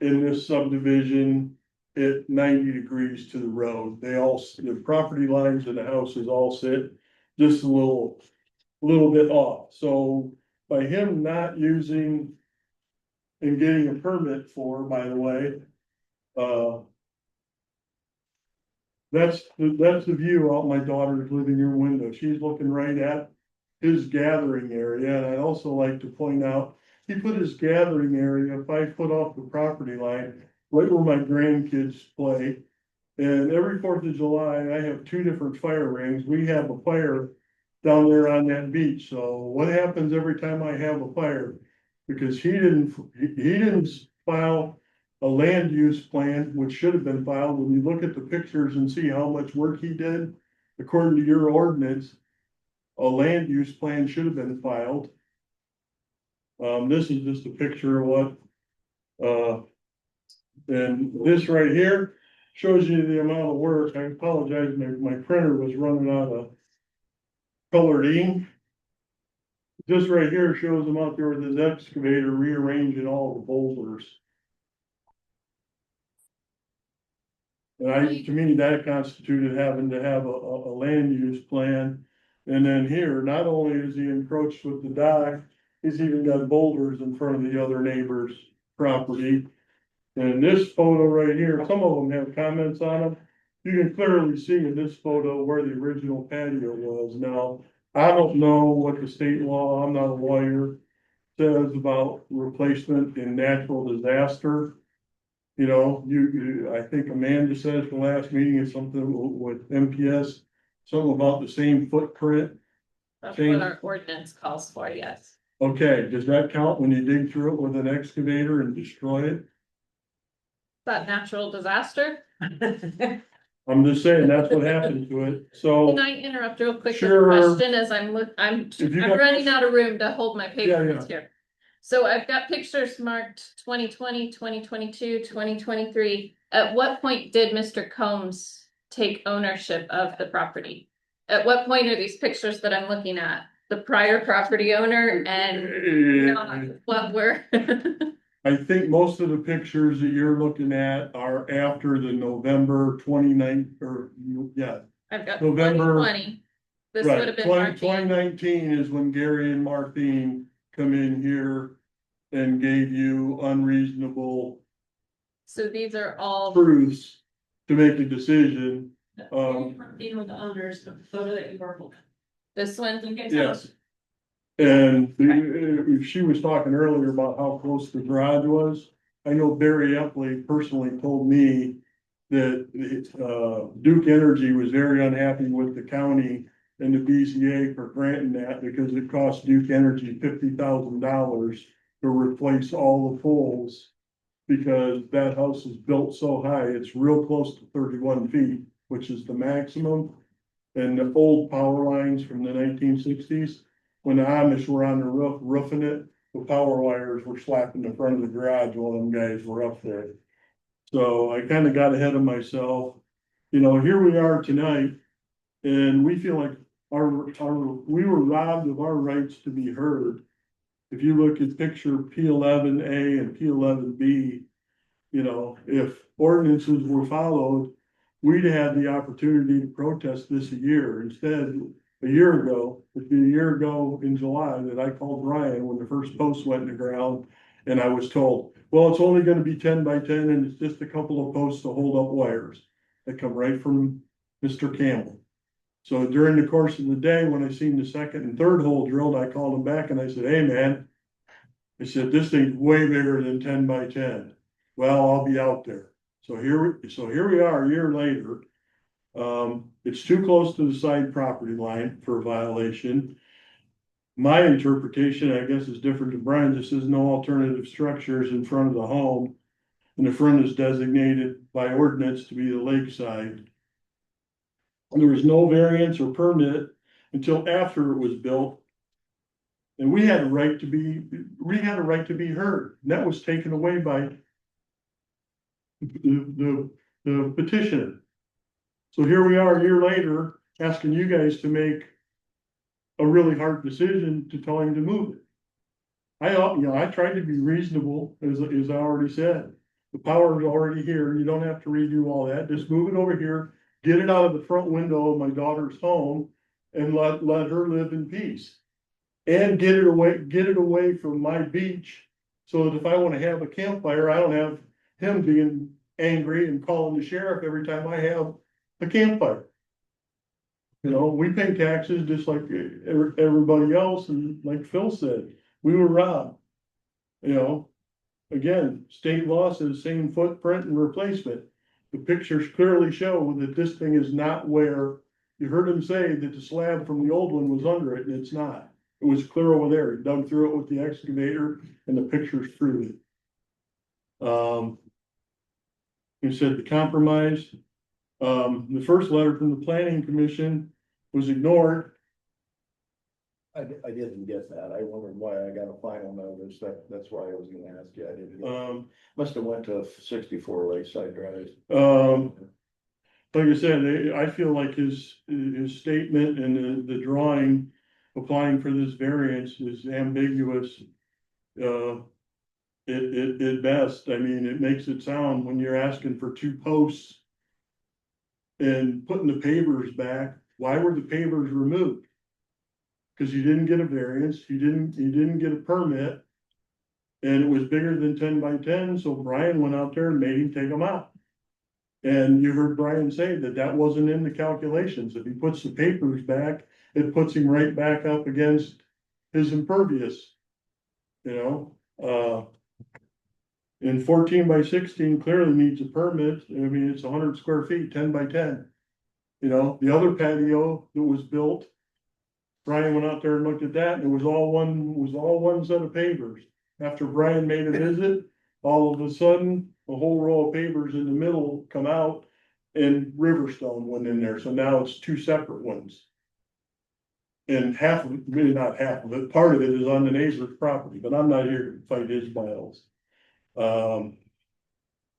in this subdivision at 90 degrees to the road. The property lines of the houses all sit just a little bit off. So by him not using and getting a permit for, by the way, that's the view out my daughter's living room window. She's looking right at his gathering area. And I'd also like to point out, he put his gathering area 5 foot off the property line, right where my grandkids play. And every 4th of July, I have 2 different fire rings. We have a fire down there on that beach. So what happens every time I have a fire? Because he didn't file a land use plan, which should have been filed. When you look at the pictures and see how much work he did, according to your ordinance, a land use plan should have been filed. This is just a picture of what, and this right here shows you the amount of work. I apologize, my printer was running out of colored ink. This right here shows him out there with his excavator rearranging all the boulders. And to me, that constituted having to have a land use plan. And then here, not only is he encroached with the dock, he's even got boulders in front of the other neighbor's property. And this photo right here, some of them have comments on them. You can clearly see in this photo where the original patio was. Now, I don't know what the state law, I'm not a lawyer, says about replacement in natural disaster. You know, I think Amanda said at the last meeting is something with MPS, something about the same footprint.
That's what our ordinance calls for, yes.
Okay, does that count when you dig through it with an excavator and destroy it?
That natural disaster?
I'm just saying, that's what happened to it, so.
Can I interrupt real quick with a
Sure.
question as I'm
If you got
running out of room to hold my papers
Yeah.
here. So I've got pictures marked 2020, 2022, 2023. At what point did Mr. Combs take ownership of the property? At what point are these pictures that I'm looking at? The prior property owner and not what were?
I think most of the pictures that you're looking at are after the November 29th, or, yeah.
I've got
November-
2020. This would have been Martine.
2019 is when Gary and Martine come in here and gave you unreasonable
So these are all,
truths to make a decision.
Martine with the owners, the photo that you verbal.
this one,
Okay, so
Yes. And she was talking earlier about how close the garage was. I know Barry Epley personally told me that, Duke Energy was very unhappy with the county and the BZA for granting that because it cost Duke Energy $50,000 to replace all the poles. Because that house is built so high, it's real close to 31 feet, which is the maximum. And the old power lines from the 1960s, when the Amish were on the roof roofing it, the power wires were slapping the front of the garage while them guys were up there. So I kind of got ahead of myself. You know, here we are tonight, and we feel like we were robbed of our rights to be heard. If you look at picture P11A and P11B, you know, if ordinances were followed, we'd have the opportunity to protest this a year. Instead, a year ago, it'd be a year ago in July that I called Ryan when the first post went in the ground. And I was told, well, it's only gonna be 10 by 10 and it's just a couple of posts to hold up wires that come right from Mr. Campbell. So during the course of the day, when I seen the second and third hole drilled, I called him back and I said, hey, man. I said, this thing's way bigger than 10 by 10. Well, I'll be out there. So here we are a year later. It's too close to the side property line for a violation. My interpretation, I guess, is different to Brian. This says no alternative structures in front of the home. And the front is designated by ordinance to be the lakeside. There was no variance or permit until after it was built. And we had a right to be heard. And that was taken away by the petitioner. So here we are a year later, asking you guys to make a really hard decision to tell him to move it. I tried to be reasonable, as I already said. The power is already here. You don't have to redo all that. Just move it over here, get it out of the front window of my daughter's home and let her live in peace. And get it away from my beach, so that if I wanna have a campfire, I don't have him being angry and calling the sheriff every time I have a campfire. You know, we pay taxes just like everybody else, and like Phil said, we were robbed. You know, again, state law says same footprint and replacement. The pictures clearly show that this thing is not where, you heard him say that the slab from the old one was under it, and it's not. It was clear over there. He dug through it with the excavator and the pictures proved it. He said the compromise, the first letter from the planning commission was ignored.
I didn't get that. I wondered why I got a final notice. That's why I was gonna ask you. I didn't get. Must have went to 64 Lakeside Drive.
Like I said, I feel like his statement and the drawing applying for this variance is ambiguous. At best, I mean, it makes it sound when you're asking for 2 posts and putting the pavers back, why were the pavers removed? Cause you didn't get a variance, you didn't get a permit. And it was bigger than 10 by 10, so Brian went out there and made him take them out. And you heard Brian say that wasn't in the calculations. If he puts the papers back, it puts him right back up against his impervious. You know, and 14 by 16 clearly needs a permit. I mean, it's 100 square feet, 10 by 10. You know, the other patio that was built, Brian went out there and looked at that, and it was all one set of pavers. After Brian made a visit, all of a sudden, a whole row of pavers in the middle come out and Riverstone went in there. So now it's 2 separate ones. And half of it, really not half of it, part of it is on the neighbor's property, but I'm not here to fight his battles.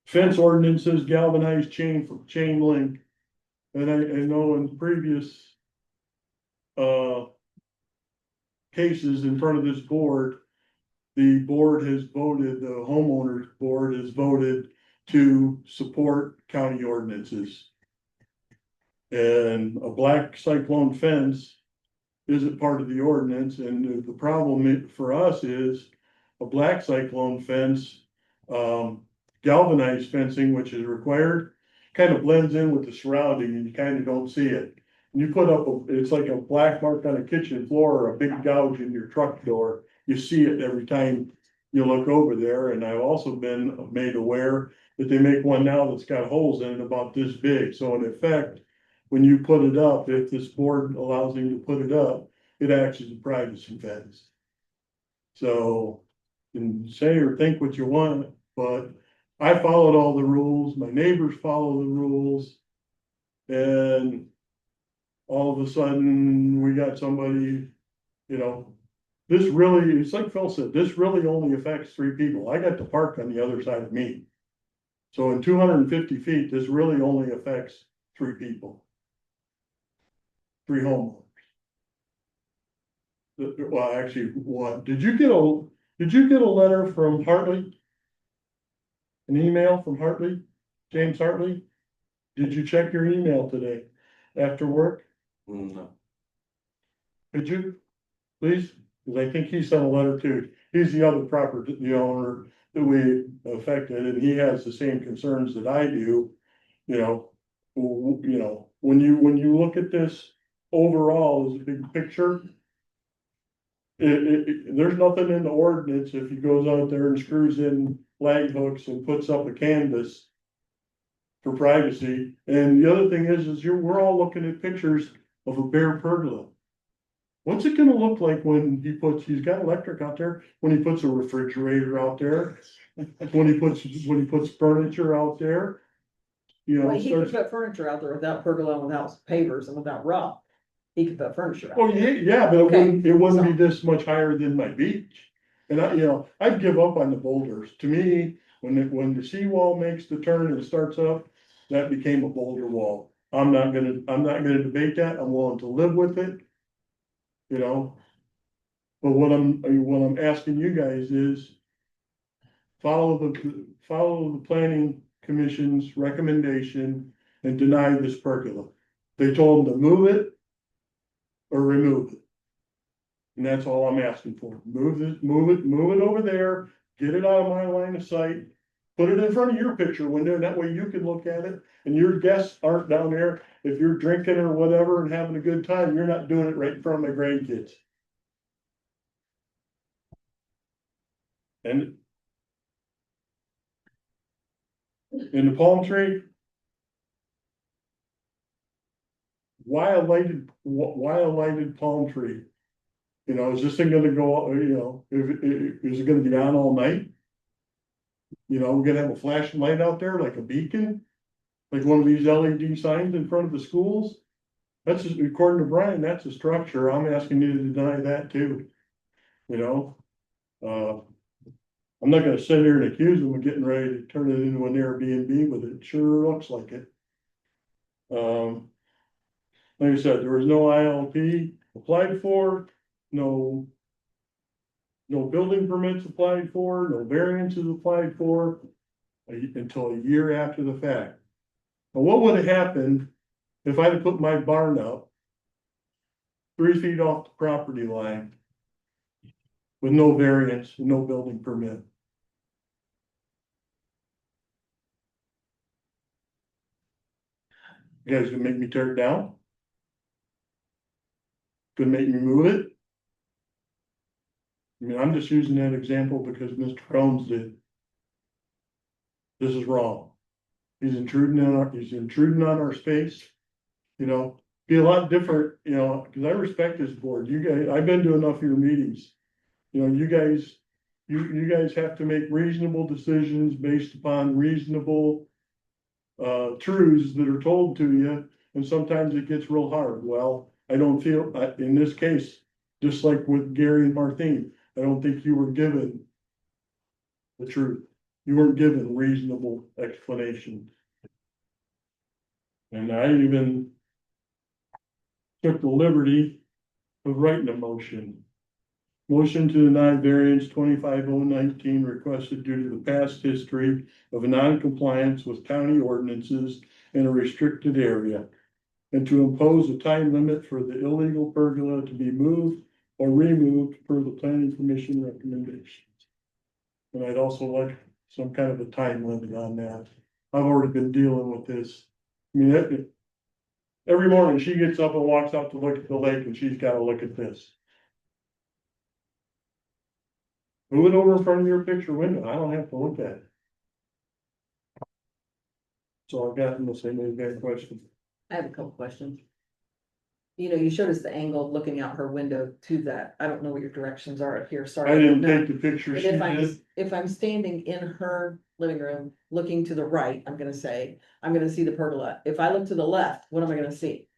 Fence ordinances, galvanized chain link. And I know in previous cases in front of this board, the homeowners board has voted to support county ordinances. And a black cyclone fence isn't part of the ordinance, and the problem for us is a black cyclone fence, galvanized fencing, which is required, kind of blends in with the surrounding and you kind of don't see it. And you put up, it's like a black mark on a kitchen floor or a big gouge in your truck door. You see it every time you look over there, and I've also been made aware that they make one now that's got holes in it about this big, so in effect, when you put it up, if this board allows you to put it up, it acts as a privacy fence. So, you can say or think what you want, but I followed all the rules, my neighbors follow the rules. And all of a sudden, we got somebody, you know, this really, it's like Phil said, this really only affects 3 people. I got the park on the other side of me. So in 250 feet, this really only affects 3 people. 3 homeowners. Well, actually, one. Did you get a letter from Hartley? An email from Hartley? James Hartley? Did you check your email today after work?
No.
Could you, please? Because I think he sent a letter too. He's the other property, the owner that we affected, and he has the same concerns that I do. You know, when you look at this overall as a big picture. There's nothing in the ordinance if he goes out there and screws in lag hooks and puts up a canvas. For privacy, and the other thing is we're all looking at pictures of a bare pergola. What's it gonna look like when he's got electric out there, when he puts a refrigerator out there? When he puts furniture out there? You know,
Well, he could
starts,
put furniture out there without pergola, without pavers and without rock. He could put furniture out.
oh, yeah, but
Okay,
it wouldn't be this much higher than my beach. And I'd give up on the boulders. To me, when the seawall makes the turn and starts up, that became a boulder wall. I'm not gonna debate that. I'm willing to live with it. You know? But what I'm asking you guys is follow the planning commission's recommendation and deny this pergola. They told them to move it or remove it. And that's all I'm asking for. Move it over there, get it out of my line of sight. Put it in front of your picture window, and that way you can look at it, and your guests aren't down there. If you're drinking or whatever and having a good time, you're not doing it right in front of my grandkids. And in the palm tree. Why a lighted palm tree? You know, is this thing gonna go, is it gonna be on all night? You know, we're gonna have a flashing light out there like a beacon? Like one of these LED signs in front of the schools? That's, according to Brian, that's a structure. I'm asking you to deny that too. You know? I'm not gonna sit here and accuse them of getting ready to turn it into an Airbnb, but it sure looks like it. Like I said, there was no ILP applied for, no building permits applied for, no variances applied for, until a year after the fact. Now, what would have happened if I'd have put my barn up 3 feet off the property line with no variance, no building permit? You guys gonna make me tear it down? Gonna make me move it? I mean, I'm just using that example because Mr. Combs did. This is wrong. He's intruding on our space. You know, be a lot different, you know, because I respect this board. You guys, I've been to enough of your meetings. You know, you guys have to make reasonable decisions based upon reasonable truths that are told to you, and sometimes it gets real hard. Well, I don't feel, in this case, just like with Gary and Martine, I don't think you were given the truth. You weren't given reasonable explanations. And I even took the liberty of writing a motion. Motion to deny variance 25019 requested due to the past history of non-compliance with county ordinances in a restricted area. And to impose a time limit for the illegal pergola to be moved or removed per the planning commission recommendations. And I'd also like some kind of a time limit on that. I've already been dealing with this. I mean, every morning she gets up and walks out to look at the lake and she's gotta look at this. Move it over in front of your picture window, I don't have to look at it. So I've got, unless anybody's got a question.
I have a couple questions. You know, you showed us the angle looking out her window to that. I don't know what your directions are up here, sorry.
I didn't
don't know.
take the picture
But
she
if
did.
if I'm standing in her living room, looking to the right, I'm gonna see the pergola. If I look to the left, what am I gonna see?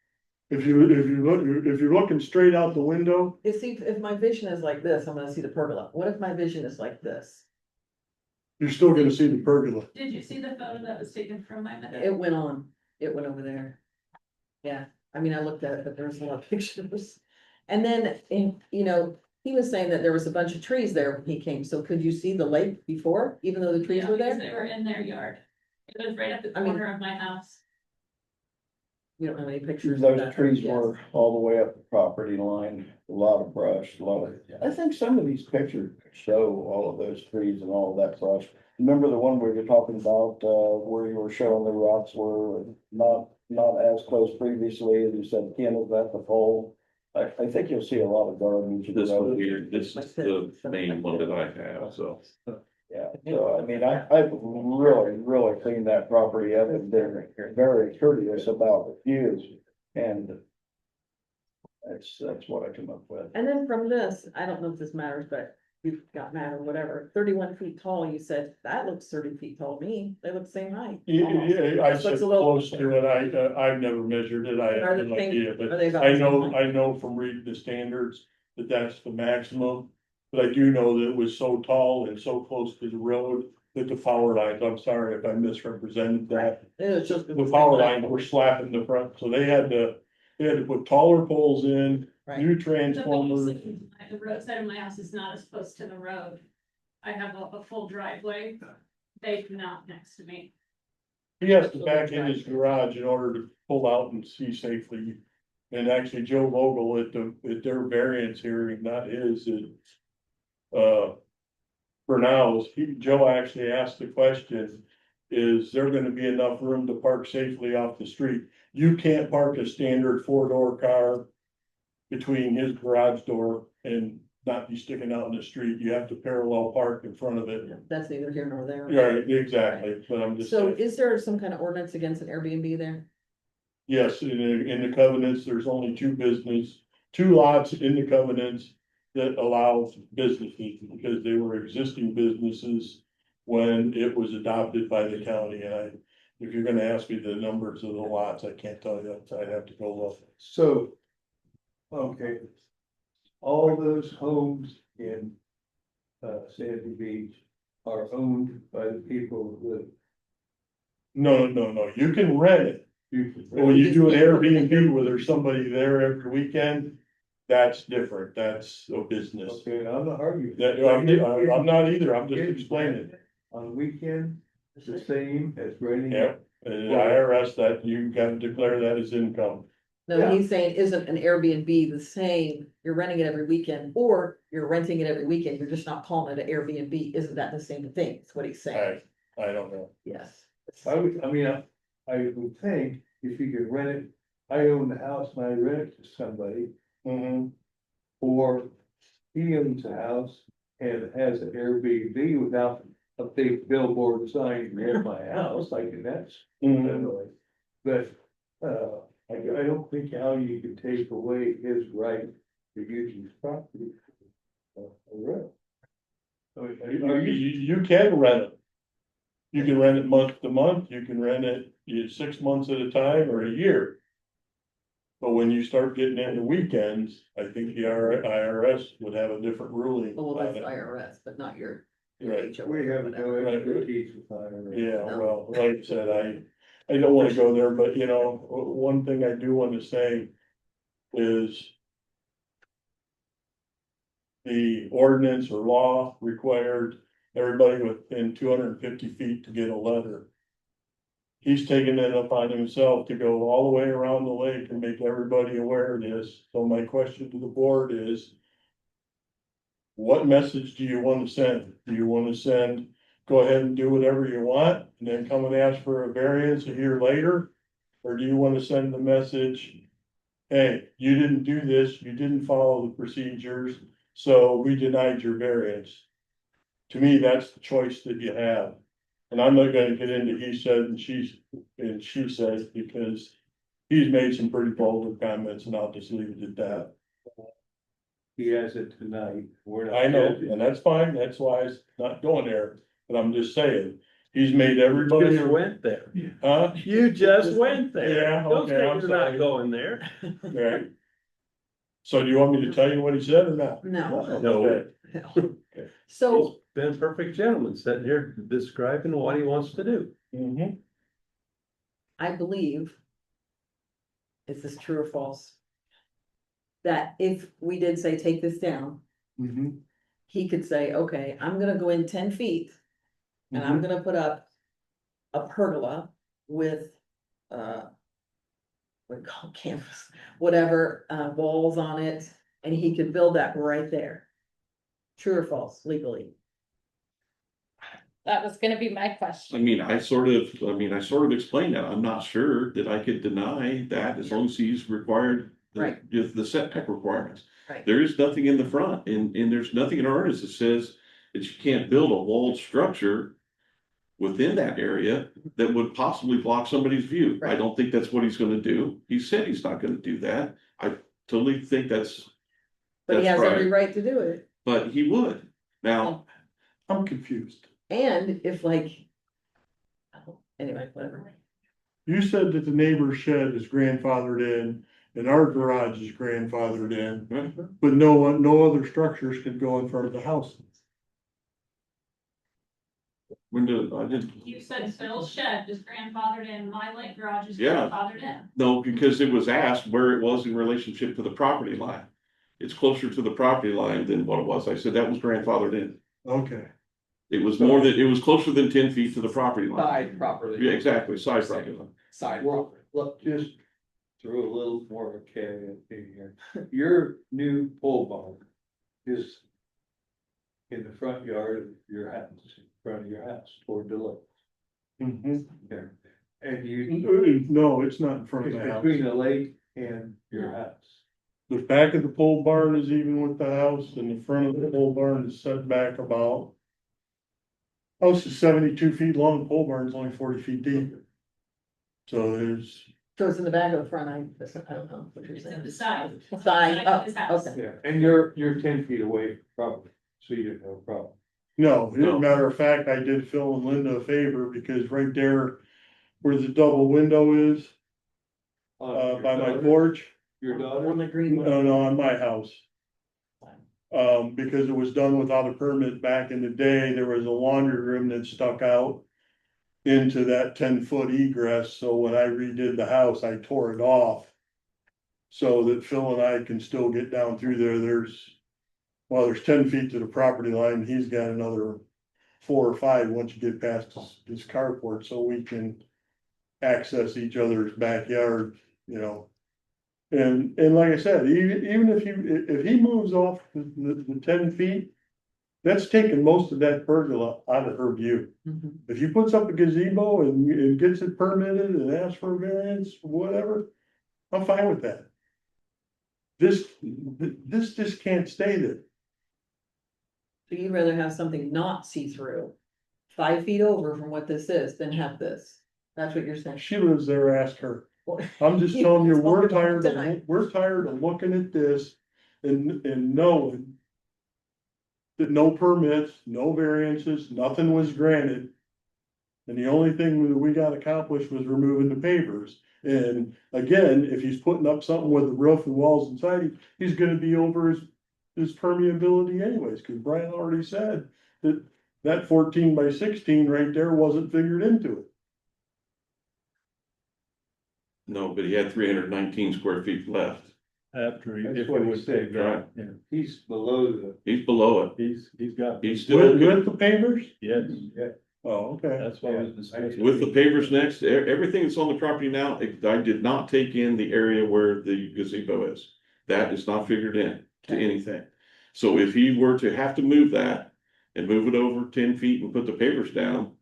If you're looking straight out the window,
If my vision is like this, I'm gonna see the pergola. What if my vision is like this?
you're still gonna see the pergola.
Did you see the photo that was taken from my window?
It went on, it went over there. Yeah, I mean, I looked at it, but there was a lot of pictures. And then, you know, he was saying that there was a bunch of trees there when he came, so could you see the lake before, even though the trees
Yeah,
were
because
there?
they were in their yard. It was right at the
I mean-
corner of my house.
You don't have any pictures of
Those
that?
trees
Yes.
were all the way up the property line, a lot of brush, a lot of, I think some of these pictures show all of those trees and all of that brush. Remember the one where you're talking about, where you were showing the rocks were not as close previously, as you said, Ken, is that the pole? I think you'll see a lot of garbage.
This one here, this is the main one that I have, so.
Yeah, so I mean, I've really cleaned that property up and been very courteous about the views. And that's what I come up with.
And then from this, I don't know if this matters, but you've got mad or whatever, 31 feet tall, you said, that looks 30 feet tall to me, they look the same height. almost.
I
This
said
looks a little-
close to it, I've never measured it, I
Are
have
the
no
things-
idea,
are
but
they about
I
the same
know,
height?
I know from reading the standards that that's the maximum. But I do know that it was so tall and so close to the road that the power lines, I'm sorry if I misrepresented that.
It was just.
The power lines were slapping the front, so they had to put taller poles in,
Right.
new
The
transformers.
roadside of my house is not as close to the road. I have a full driveway. They do not next to me.
He has to back in his garage in order to pull out and see safely. And actually Joe Vogel at their variance hearing, not his, for now, Joe actually asked the question, is there gonna be enough room to park safely off the street? You can't park a standard 4-door car between his garage door and not be sticking out in the street. You have to parallel park in front of it.
That's neither here nor there.
Right, exactly, but I'm just
So
saying,
is there some kind of ordinance against an Airbnb there?
yes, in the covenants, there's only two lots in the covenants that allow businesses, because they were existing businesses when it was adopted by the county, and if you're gonna ask me the numbers of the lots, I can't tell you, I'd have to go look.
So, okay. All those homes in Sandy Beach are owned by the people that
No, you can rent it.
you can.
When you do an Airbnb where there's somebody there every weekend, that's different, that's a business.
Okay, I'm not arguing.
I'm not either, I'm just explaining.
On weekend, it's the same as renting.
Yeah, and the IRS, that you gotta declare that as income.
No,
Yeah.
he's saying, isn't an Airbnb the same, you're renting it every weekend, or you're renting it every weekend, you're just not calling it an Airbnb, isn't that the same thing, is what he's saying,
I don't know.
yes.
I would think if you could rent it, I own the house and I rent it to somebody,
Mhm.
or he owns a house and has an Airbnb without a big billboard sign near my house, like, and that's.
Mhm.
But, I don't think how you could take away his right to use his property. Right.
You can rent it. You can rent it month to month, you can rent it 6 months at a time or a year. But when you start getting into weekends, I think the IRS would have a different ruling.
Well,
on
that's
it.
IRS, but not your.
Right.
HOA
We
or
have no
whatever.
expertise with IRS.
Yeah, well, like I said, I don't wanna go there, but you know, one thing I do want to say is the ordinance or law required everybody within 250 feet to get a letter. He's taken it upon himself to go all the way around the lake and make everybody aware of this. So my question to the board is, what message do you want to send? Do you want to send, go ahead and do whatever you want and then come and ask for a variance a year later? Or do you want to send the message, hey, you didn't do this, you didn't follow the procedures, so we denied your variance? To me, that's the choice that you have. And I'm not gonna get into he said and she said, because he's made some pretty vulgar comments, and I'll just leave it at that.
He has it tonight. We're not
I know,
judging.
and that's fine, that's why it's not going there, but I'm just saying, he's made everybody.
You just went there.
Huh?
You just went there.
Yeah,
Don't
okay,
say
I'm
you're
sorry.
not going there.
Right. So do you want me to tell you what he said or not?
No.
Okay.
So,
He's been a perfect gentleman sitting here describing what he wants to do.
Mhm.
I believe. Is this true or false? That if we did say, take this down,
Mhm.
he could say, okay, I'm gonna go in 10 feet. And I'm gonna put up a pergola with, what do you call it, canvas, whatever, walls on it, and he could build that right there. True or false, legally?
That was gonna be my
I
question.
mean, I sort of explained that. I'm not sure that I could deny that as long as he's required.
Right.
The setback requirements.
Right.
There is nothing in the front and there's nothing in our ordinance that says that you can't build a walled structure within that area that would possibly block somebody's view. I
Right.
don't think that's what he's gonna do. He said he's not gonna do that. I totally think that's,
But he
That's
has every
right.
right to do it.
but he would. Now,
I'm confused.
And if like. Anyway, whatever.
You said that the neighbor's shed is grandfathered in and our garage is grandfathered in, but no other structures can go in front of the house.
I didn't.
You said Phil's shed is grandfathered in, my lake garage is
Yeah.
grandfathered in.
No, because it was asked where it was in relationship to the property line. It's closer to the property line than what it was. I said that was grandfathered in.
Okay.
It was more than, it was closer than 10 feet to the property line.
Side properly.
Yeah, exactly, side property line.
Side.
Well, look, just throw a little more of a caveat in here. Your new pole barn is in the front yard of your house, in front of your house, toward the lake.
Mhm.
There. And you,
No, it's not in front of
it's
the house.
between the lake and your house.
The back of the pole barn is even with the house, and the front of the pole barn is set back about. House is 72 feet long, pole barn's only 40 feet deep. So there's,
So it's in the back of the front, I don't know what you're
It's in
saying.
the side.
Side,
of his
oh,
house.
okay.
Yeah, and you're 10 feet away probably, so you have no problem.
no, as
No.
a matter of fact, I did Phil and Linda a favor, because right there where the double window is,
Your
by my
daughter-
porch.
Your daughter,
On the green one.
No, on my house. Because it was done without a permit back in the day, there was a laundry room that stuck out. Into that 10-foot egress, so when I redid the house, I tore it off. So that Phil and I can still get down through there, there's 10 feet to the property line, he's got another 4 or 5 once you get past his carport, so we can. Access each other's backyard, you know. And like I said, even if he moves off the 10 feet. That's taking most of that pergola out of her view.
Mhm.
If he puts up a gazebo and gets it permitted and asks for a variance, whatever, I'm fine with that. This just can't stay there.
So you'd rather have something not see-through, 5 feet over from what this is, than have this? That's what you're saying?
She lives there, ask her.
Well,
I'm just telling you,
It's all the time.
we're tired of looking at this and knowing. That no permits, no variances, nothing was granted. And the only thing that we got accomplished was removing the pavers. And again, if he's putting up something with the roof and walls and siding, he's gonna be over his permeability anyways, cause Brian already said that 14 by 16 right there wasn't figured into it.
No, but he had 319 square feet left.
after he, That's if what it he would said, say,
right.
yeah, he's below
He's below it.
he's got.
He's still,
With the pavers?
Yes, yeah,
Oh, okay.
that's what was discussed.
with the pavers next, everything that's on the property now, I did not take in the area where the gazebo is. That is not figured in to anything. So if he were to have to move that and move it over 10 feet and put the pavers down,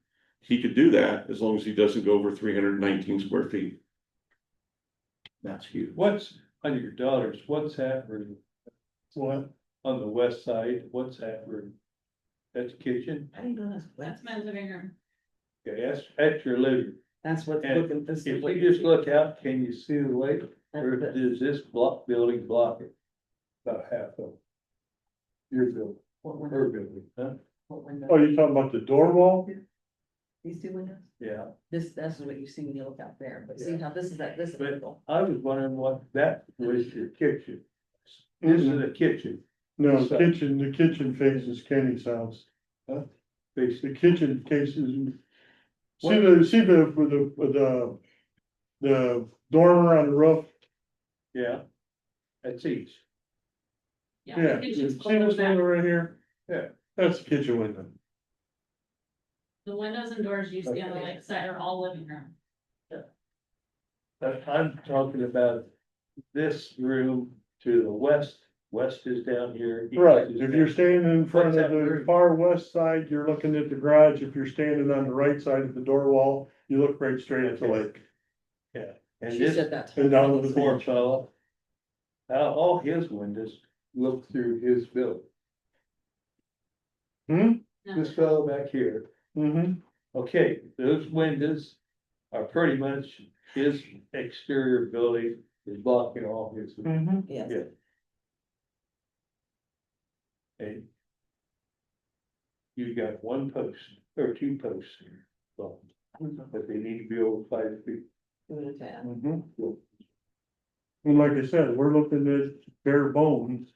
he could do that as long as he doesn't go over 319 square feet.
That's huge.
What's, on your daughters, what's happening
What?
on the west side, what's happening? That's the kitchen,
I didn't know that's.
That's my living room.
okay, that's your living.
That's what's
And
looking, this is
If
what
you
you
just look out, can you see the lake, or
That's
does this building block it? About half of your building,
what
her
window,
building, huh?
what
Oh,
window,
you talking about the door wall?
these two windows?
Yeah,
That's what you see when you look out there, but see how this is that, this is.
but I was wondering what that was your kitchen. This is a kitchen,
No,
So-
the kitchen faces Kenny's house.
Huh?
The kitchen cases. The dormer on the roof,
yeah. That's east,
yeah,
The
see
kitchen's
this
below that.
window right here?
Yeah.
That's the kitchen window.
The windows and doors you see on the lake side are all living room.
but I'm talking about this room to the west, west is down here. east
Right,
is
if
down-
you're standing in front
What's
of
that
the
room?
far west side, you're looking at the garage. If you're standing on the right side of the door wall, you look right straight at the
Okay.
lake.
And
She
this
said that.
And down to the
poor
beach.
fella, all his windows look through his building. This fellow back here,
Mm-hmm.
okay, those windows are pretty much his exterior building is blocking all his.
Mm-hmm.
Yes.
Yeah. And you got one post or two posts here, well, but they need to be over 5 feet.
Two at a time.
Mm-hmm. And like I said, we're looking at bare bones.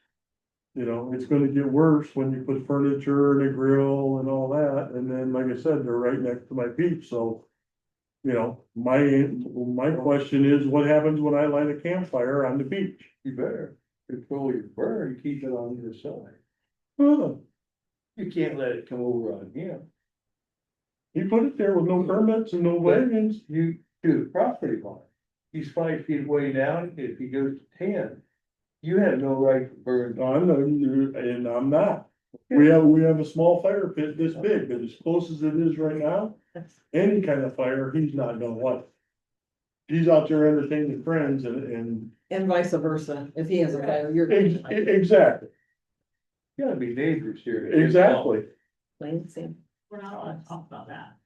You know, it's gonna get worse when you put furniture and a grill and all that, and then, like I said, they're right next to my beach, so. You know, my question is, what happens when I light a campfire on the beach?
You better control your burn, keep it on your side.
Oh,
You can't let it come over on him.
he put it there with no permits and no wagons.
You, to the property line, he's 5 feet away down, if he goes to 10, you have no right to burn.
And I'm not. We have a small fire pit this big, but as close as it is right now, any kind of fire, he's not gonna like. He's out there entertaining friends and.
And vice versa, if he has a fire, you're.
Exactly,
Gotta be neighbors here.
exactly.
Plain and simple.
We're not allowed to talk about that.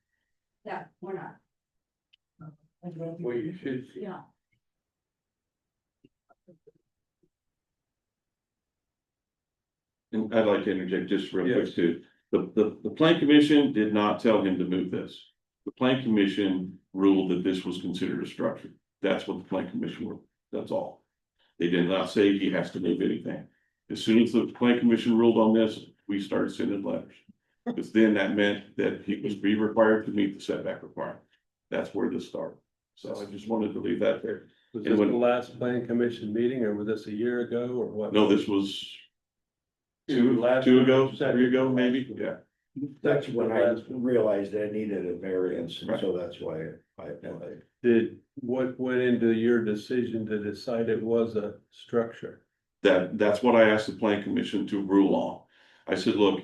Yeah, we're not,
Well, you should,
yeah.
And I'd like to interject just real quick
Yes.
too. The plan commission did not tell him to move this. The plan commission ruled that this was considered a structure. That's what the plan commission ruled. That's all. They did not say he has to move anything. As soon as the plan commission ruled on this, we started sending letters. Because then that meant that he was be required to meet the setback requirement. That's where this started. So I just wanted to leave that there.
Was
And
this
when-
the last plan commission meeting, or was this a year ago, or what?
No, this was two
Last
ago,
one, second.
3 ago, maybe, yeah.
That's when I
Last one.
realized I needed a variance, and
Right.
so that's why I applied.
What went into your decision to decide it was a structure?
That's what I asked the plan commission to rule on. I said, look,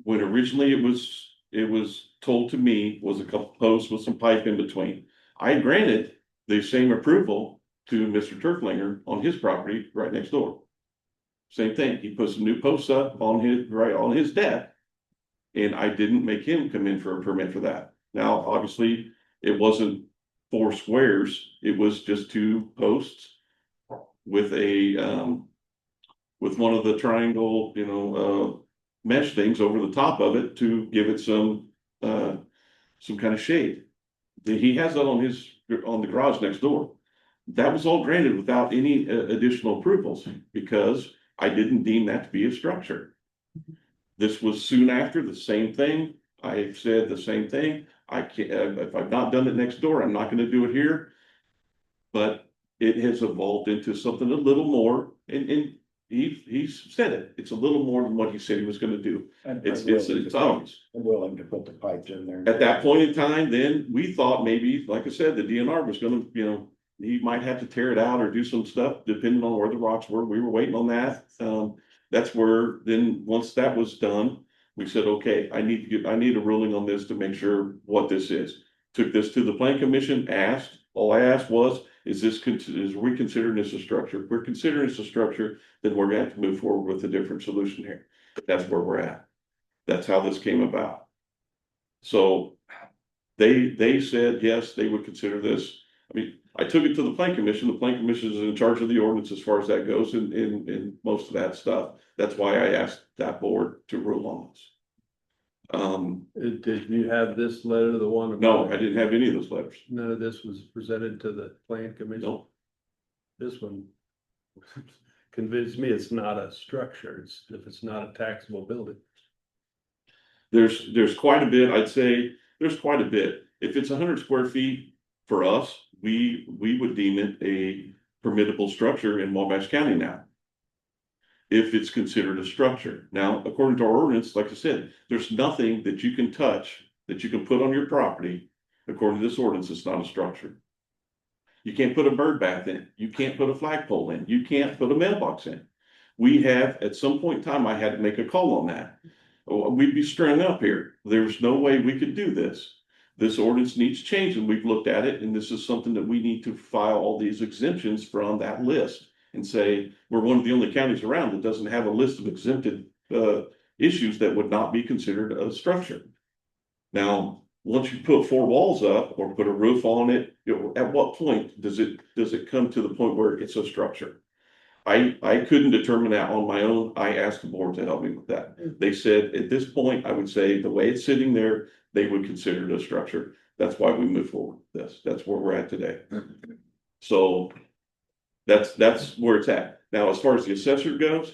when originally it was told to me was a couple posts with some pipe in between. I granted the same approval to Mr. Turklinger on his property right next door. Same thing, he put some new posts up on his deck. And I didn't make him come in for a permit for that. Now, obviously, it wasn't 4 squares, it was just 2 posts. With with one of the triangle, mesh things over the top of it to give it some kind of shade. He has that on the garage next door. That was all granted without any additional approvals because I didn't deem that to be a structure. This was soon after the same thing. I said the same thing. I can't, if I've not done it next door, I'm not gonna do it here. But it has evolved into something a little more, and he's said it. It's a little more than what he said he was gonna do.
I'm
It's
willing to-
obvious.
I'm willing to put the pipes in there.
At that point in time, then we thought maybe, like I said, the DNR was gonna, he might have to tear it out or do some stuff depending on where the rocks were. We were waiting on that. That's where, then, once that was done, we said, okay, I need a ruling on this to make sure what this is. Took this to the plan commission, all I asked was, is we considering this a structure? If we're considering this a structure, then we're gonna have to move forward with a different solution here. That's where we're at. That's how this came about. So they said, yes, they would consider this. I mean, I took it to the plan commission. The plan commission is in charge of the ordinance as far as that goes in most of that stuff. That's why I asked that board to rule on this.
Did you have this letter, the one?
No,
about-
I didn't have any of those letters.
None of this was presented to the plan commission?
No.
This one convinced me it's not a structure, if it's not a taxable building.
There's quite a bit, I'd say, there's quite a bit. If it's 100 square feet for us, we would deem it a permittable structure in Wabash County now. If it's considered a structure. Now, according to our ordinance, like I said, there's nothing that you can touch, that you can put on your property. According to this ordinance, it's not a structure. You can't put a bird bath in. You can't put a flagpole in. You can't put a mailbox in. We have, at some point in time, I had to make a call on that. We'd be strung up here. There's no way we could do this. This ordinance needs changing. We've looked at it, and this is something that we need to file all these exemptions from that list and say, we're one of the only counties around that doesn't have a list of exempted issues that would not be considered a structure. Now, once you put 4 walls up or put a roof on it, at what point does it come to the point where it's a structure? I couldn't determine that on my own. I asked the board to help me with that. They said at this point, I would say the way it's sitting there, they would consider it a structure. That's why we move forward with this. That's where we're at today. So that's where it's at. Now, as far as the assessor goes,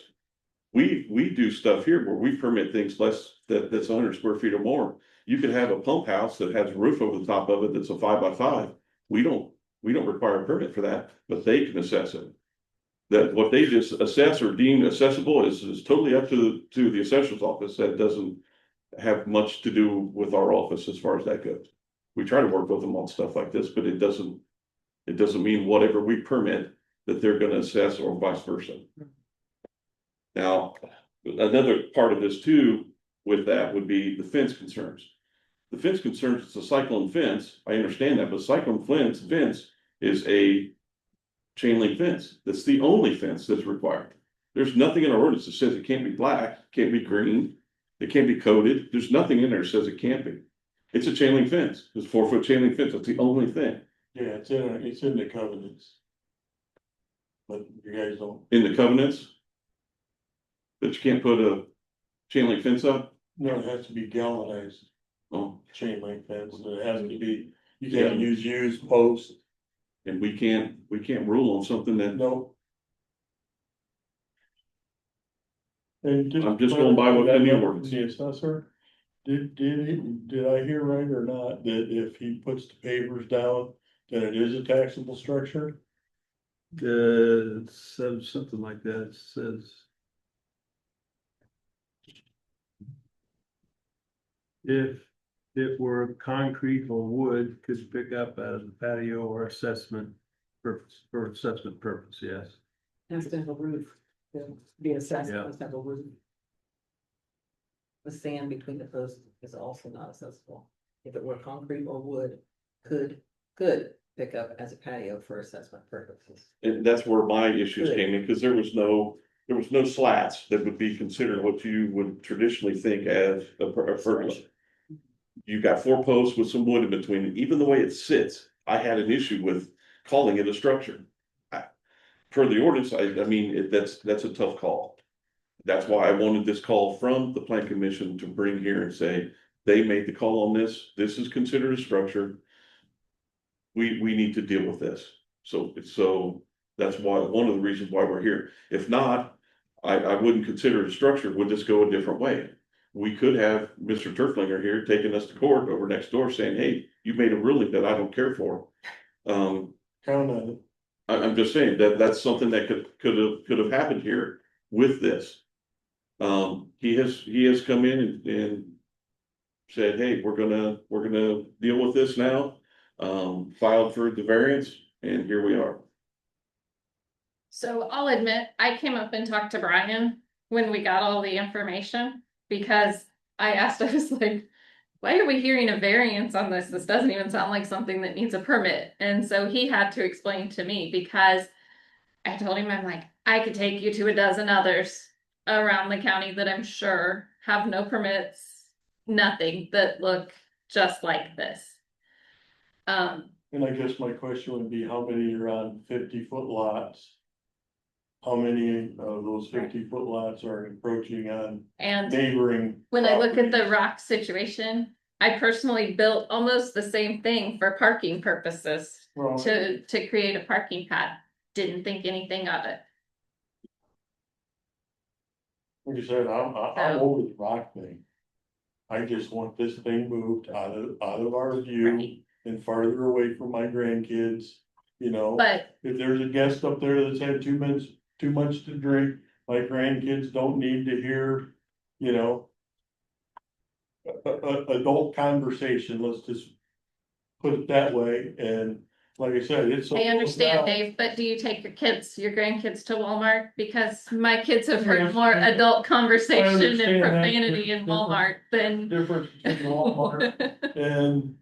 we do stuff here where we permit things less that's 100 square feet or more. You could have a pump house that has a roof over the top of it that's a 5x5. We don't require a permit for that, but they can assess it. That what they just assess or deem accessible is totally up to the assessor's office. That doesn't have much to do with our office as far as that goes. We try to work with them on stuff like this, but it doesn't mean whatever we permit that they're going to assess or vice versa. Now, another part of this too, with that would be the fence concerns. The fence concerns, it's a cyclone fence. I understand that, but cyclone fence is a chain link fence. That's the only fence that's required. There's nothing in our ordinance that says it can't be black, can't be green, it can't be coated. There's nothing in there that says it can't be. It's a chain link fence. It's a 4-foot chain link fence. That's the only thing.
Yeah, it's in the covenants. But you guys don't.
In the covenants, that you can't put a chain link fence up?
No, it has to be galvanized
Oh,
chain link fence, and it has to be, you can't use used posts.
and we can't rule on something that,
No. And
I'm just going by what the new ordinance.
The assessor, did I hear right or not, that if he puts the pavers down, then it is a taxable structure?
It says something like that, it says. If it were concrete or wood, could pick up as a patio or assessment purpose, for assessment purpose, yes.
Has to have a roof, to be assessed,
Yeah.
has to have a roof. The sand between the posts is also not accessible. If it were concrete or wood, could pick up as a patio for assessment purposes.
And that's where my issues
Good.
came in, because there was no slats that would be considered what you would traditionally think as a purpose. You got 4 posts with some wood in between, and even the way it sits, I had an issue with calling it a structure. Per the ordinance, I mean, that's a tough call. That's why I wanted this call from the plan commission to bring here and say, they made the call on this, this is considered a structure. We need to deal with this. So that's why, one of the reasons why we're here. If not, I wouldn't consider it a structure. Would this go a different way? We could have Mr. Turflinger here taking us to court over next door saying, hey, you made a ruling that I don't care for.
Count on it.
I'm just saying that's something that could have happened here with this. He has come in and said, hey, we're gonna deal with this now. Filed for the variance, and here we are.
So I'll admit, I came up and talked to Brian when we got all the information, because I asked, I was like, why are we hearing a variance on this? This doesn't even sound like something that needs a permit. And so he had to explain to me, because I told him, I'm like, I could take you to a dozen others around the county that I'm sure have no permits, nothing, that look just like this.
And I guess my question would be, how many are on 50-foot lots? How many of those 50-foot lots are encroaching on
And
neighboring?
when I look at the
properties?
rock situation, I personally built almost the same thing for parking purposes
Well,
to create a parking pad. Didn't think anything of it.
like you said, I'm
So-
over the rock thing. I just want this thing moved out of our view
Right.
and farther away from my grandkids, you know?
But
If there's a guest up there that's had too much to drink, my grandkids don't need to hear, you know. Adult conversation, let's just put it that way, and like I said, it's. so
I
close
understand,
now.
Dave, but do you take your grandkids to Walmart? Because my kids have heard
Yes,
more
I-
adult conversation
understand
and
that.
profanity in Walmart than.
Difference between Walmart and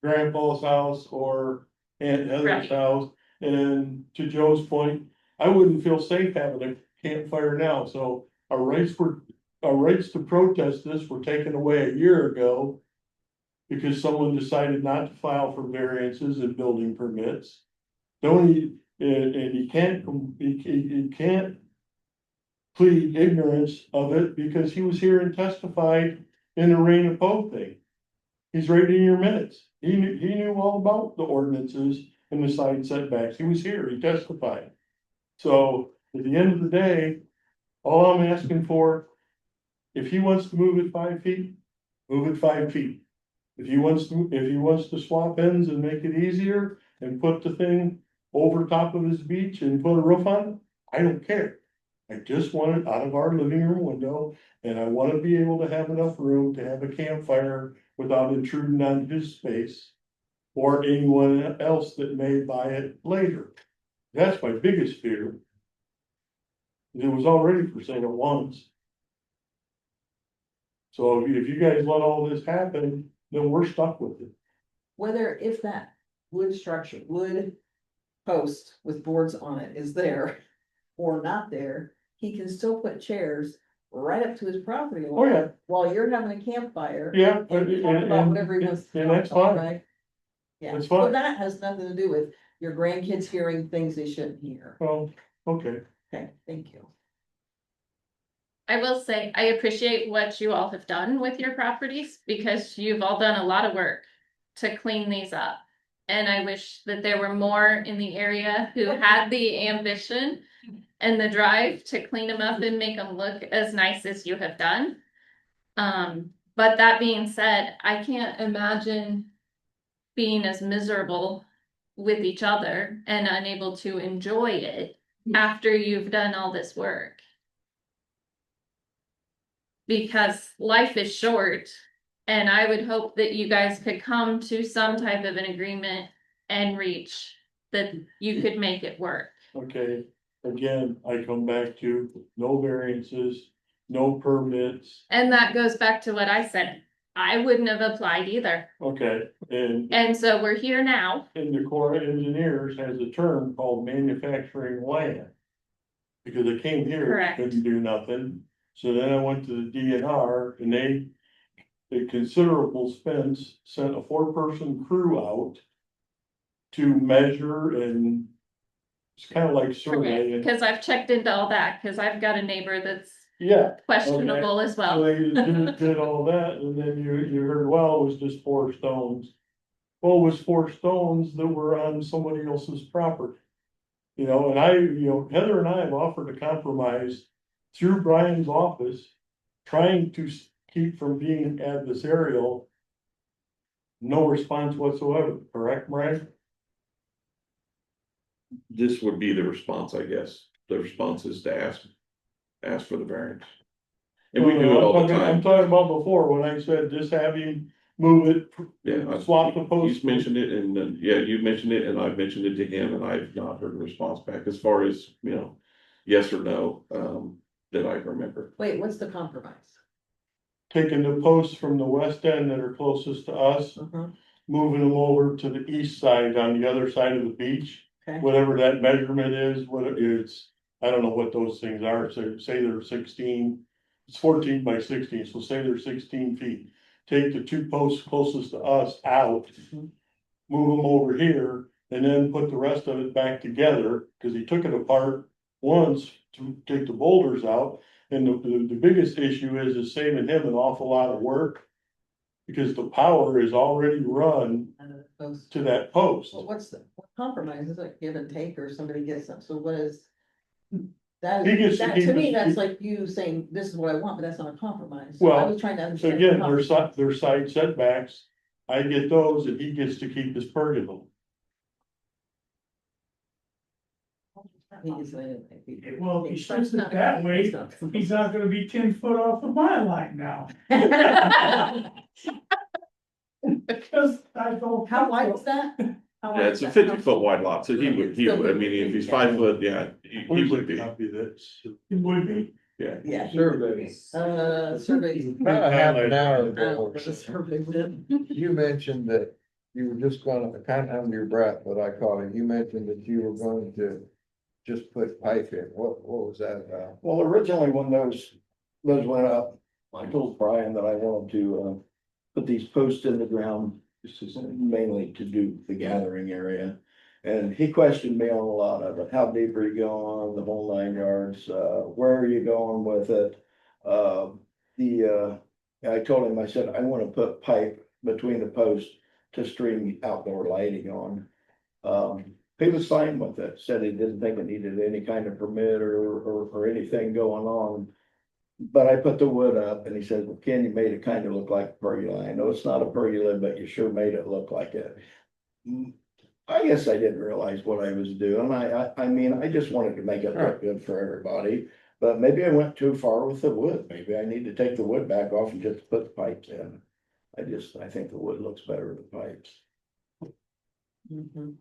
grandpa's house or Aunt Heather's
Right.
house. And to Joe's point, I wouldn't feel safe having a campfire now, so our rights to protest this were taken away a year ago. Because someone decided not to file for variances and building permits. And you can't plead ignorance of it because he was here and testified in the Rain and Poe thing. He's right in your minutes. He knew all about the ordinances and the side setbacks. He was here, he testified. So at the end of the day, all I'm asking for, if he wants to move it 5 feet, move it 5 feet. If he wants to swap ends and make it easier and put the thing over top of his beach and put a roof on it, I don't care. I just want it out of our living room window, and I wanna be able to have enough room to have a campfire without intruding on his space. Or anyone else that may buy it later. That's my biggest fear. It was already for sale once. So if you guys let all this happen, then we're stuck with it.
Whether if that wood post with boards on it is there or not there, he can still put chairs right up to his property
Oh,
line
yeah,
while you're having a campfire.
yeah,
And talk about whatever he wants to
and
talk
that's
about,
fine.
right? Yeah,
That's
so
fine.
that has nothing to do with your grandkids hearing things they shouldn't hear.
Well, okay,
Okay, thank you.
I will say, I appreciate what you all have done with your properties because you've all done a lot of work to clean these up. And I wish that there were more in the area who had the ambition and the drive to clean them up and make them look as nice as you have done. But that being said, I can't imagine being as miserable with each other and unable to enjoy it after you've done all this work. Because life is short, and I would hope that you guys could come to some type of an agreement and reach that you could make it work.
okay. Again, I come back to no variances, no permits,
And that goes back to what I said. I wouldn't have applied either.
okay, and.
And so we're here now.
And the Corps of Engineers has a term called manufacturing land. Because I came here,
Correct.
couldn't do nothing, so then I went to the DNR and they. A considerable expense, sent a 4-person crew out. To measure and. It's kind of like survey,
Because I've checked into all that, because I've got a neighbor that's
yeah,
questionable as
so
well.
they did all that, and then you heard, well, it was just 4 stones. Well, it was 4 stones that were on somebody else's property. You know, and Heather and I have offered a compromise through Brian's office, trying to keep from being adversarial. No response whatsoever, correct, Brian?
This would be the response, I guess. The response is to ask for the variance. And we do it all the
I'm
time.
talking about before, when I said just have him move it,
Yeah,
swap the post.
He's mentioned it and then, yeah, you mentioned it and I've mentioned it to him and I've not heard a response back as far as, yes or no, that I remember.
Wait, what's the compromise?
Taking the posts from the west end that are closest to us, moving them over to the east side on the other side of the beach.
Okay.
Whatever that measurement is, what it is, I don't know what those things are, so say they're 16, it's 14 by 16, so say they're 16 feet. Take the two posts closest to us out, move them over here, and then put the rest of it back together, cause he took it apart once to take the boulders out. And the biggest issue is saving him an awful lot of work. Because the power is already run to that post.
Well, what's the what compromise? Is it give and take or somebody gets them? So what is? That
He gets-
that,
he
to me,
was-
that's like you saying, this is what I want, but that's not a compromise.
Well,
I was trying to
So
understand.
again,
the
there's side setbacks, I get those and he gets to keep his pergola.
Well, if he splits it that way, he's not gonna be 10 foot off of my line now. Because I don't.
How wide is that? How wide
Yeah,
is
it's a
that?
50-foot wide lot, so he would, I mean, if he's 5 foot, yeah, he would be,
Copy this.
It would be.
yeah.
Yeah.
Survey.
Surveys.
About a half an hour
I don't know
ago,
what the survey did.
you mentioned that you were just gonna, kind of under your breath, but I caught it, you mentioned that you were going to just put pipe in, what was that about?
Well, originally when those went up, I told Brian that I wanted to, put these posts in the ground. This is mainly to do the gathering area. And he questioned me on a lot of it. How deep are you going? The whole 9 yards, where are you going with it? I told him, I said, I want to put pipe between the posts to stream outdoor lighting on. He was fine with it, said he didn't think it needed any kind of permit or anything going on. But I put the wood up and he said, well, Ken, you made it kind of look like a pergola. I know it's not a pergola, but you sure made it look like it. I guess I didn't realize what I was doing. I mean, I just wanted to make it look good for everybody. But maybe I went too far with the wood. Maybe I need to take the wood back off and just put the pipes in. I think the wood looks better with the pipes.
Mhm.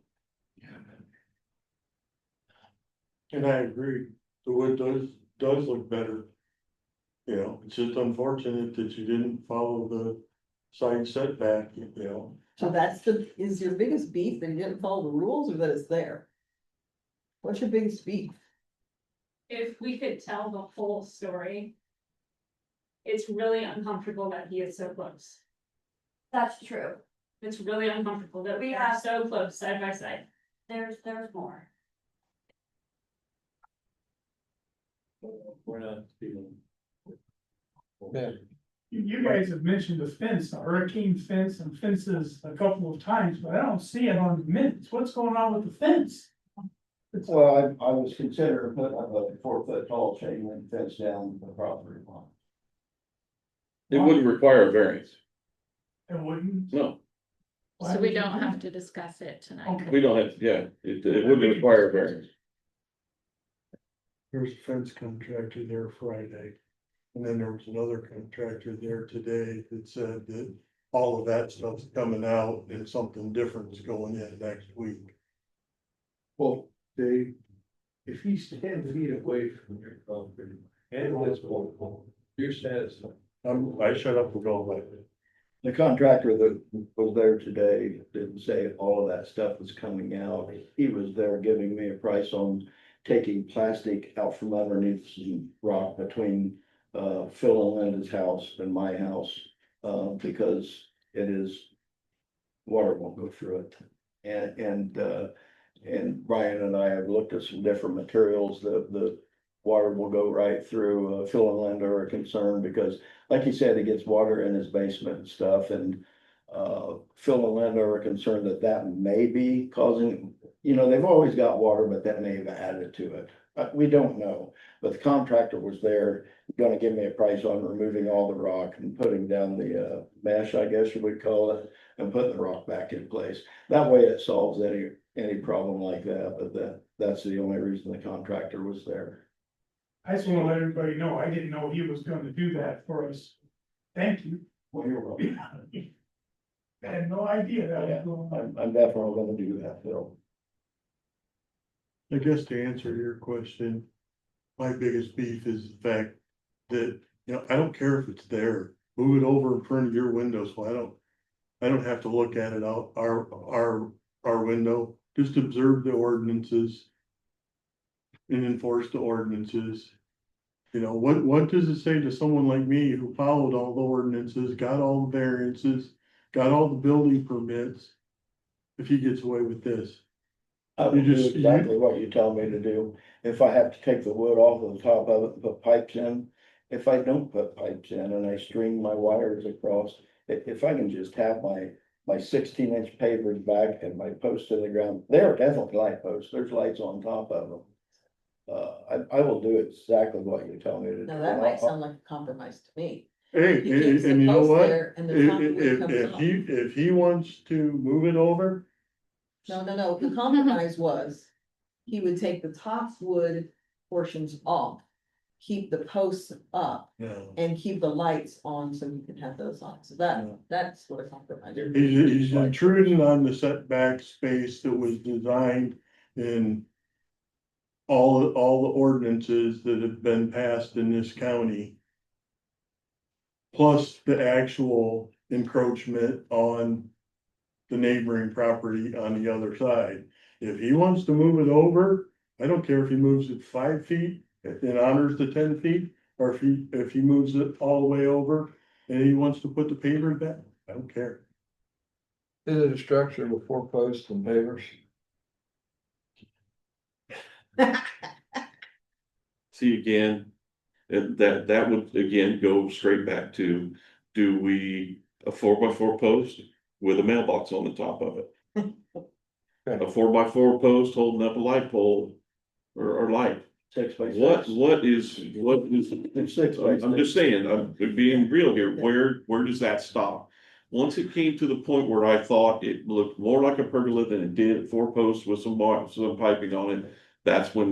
And I agree, the wood does look better. You know, it's just unfortunate that you didn't follow the side setback, you know.
So is your biggest beef that you didn't follow the rules or that it's there? What's your biggest beef?
If we could tell the whole story. It's really uncomfortable that he is so close.
That's true.
It's really uncomfortable that we are so close side by side.
There's more.
We're not feeling.
Yeah,
You guys have mentioned the fence, the hurricane fence and fences a couple of times, but I don't see it on the minutes. What's going on with the fence?
Well, I was considering putting up a 4-foot tall chain link fence down the property line.
It wouldn't require a variance,
It wouldn't.
no,
So we don't have to discuss it tonight.
Okay.
we don't have, yeah, it wouldn't require a variance.
There was a fence contractor there Friday. And then there was another contractor there today that said that all of that stuff's coming out and something different is going in next week.
Well, Dave, if he's 10 feet away from your property and this pole, you're satisfied.
I shut up with all that.
The contractor that was there today didn't say all of that stuff was coming out. He was there giving me a price on taking plastic out from underneath some rock between Phil and Linda's house and my house, because it is, water won't go through it. And Brian and I have looked at some different materials that the water will go right through. Phil and Linda are concerned because, like he said, he gets water in his basement and stuff, and Phil and Linda are concerned that that may be causing, you know, they've always got water, but that may have added to it. We don't know, but the contractor was there, gonna give me a price on removing all the rock and putting down the mesh, I guess you would call it, and putting the rock back in place. That way it solves any problem like that, but that's the only reason the contractor was there.
I just wanna let everybody know, I didn't know he was gonna do that for us. Thank you.
Well, you're welcome.
I had no idea that was going on.
I'm definitely gonna do that, Phil.
I guess to answer your question, my biggest beef is the fact that, you know, I don't care if it's there, move it over in front of your window, so I don't have to look at it out our window, just observe the ordinances. and enforce the ordinances. You know, what does it say to someone like me who followed all the ordinances, got all the variances, got all the building permits? If he gets away with this,
I will do exactly what you tell me to do. If I have to take the wood off of the top of it and put pipes in, if I don't put pipes in and I string my wires across, if I can just have my 16-inch pavers back and my posts to the ground, they are definitely light posts. There's lights on top of them. I will do exactly what you tell me to do.
Now, that might sound like a compromise to me.
hey,
He keeps the
and you know
post
what?
there and the top wood comes
If
off.
if he wants to move it over,
No, the compromise was, he would take the top wood portions off, keep the posts up,
no.
and keep the lights on so you can have those on, so that's what a compromise is.
He's intruding on the setback space that was designed in all the ordinances that have been passed in this county. Plus the actual encroachment on the neighboring property on the other side. If he wants to move it over, I don't care if he moves it 5 feet and honors the 10 feet, or if he moves it all the way over and he wants to put the paver back, I don't care.
Is it a structure with 4 posts and pavers?
See, again, that would again go straight back to, do we, a 4x4 post with a mailbox on the top of it? A 4x4 post holding up a light pole or light.
6 by 6.
What is,
It's 6 by 6.
I'm just saying, I'm being real here, where does that stop? Once it came to the point where I thought it looked more like a pergola than it did, 4 posts with some piping on it, that's when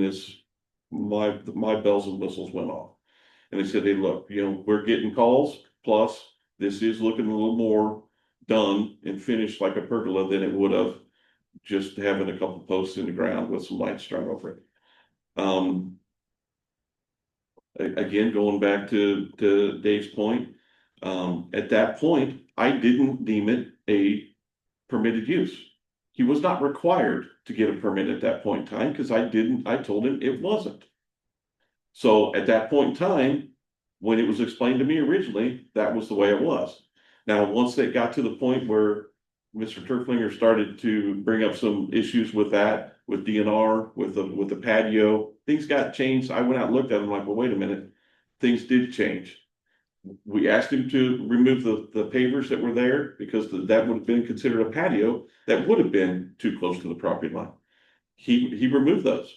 my bells and whistles went off. And they said, hey, look, we're getting calls, plus this is looking a little more done and finished like a pergola than it would have just having a couple posts in the ground with some lights strung over it. Again, going back to Dave's point, at that point, I didn't deem it a permitted use. He was not required to get a permit at that point in time because I told him it wasn't. So at that point in time, when it was explained to me originally, that was the way it was. Now, once they got to the point where Mr. Turflinger started to bring up some issues with that, with DNR, with the patio, things got changed. I went out and looked at them like, well, wait a minute, things did change. We asked him to remove the pavers that were there because that would have been considered a patio that would have been too close to the property line. He removed those.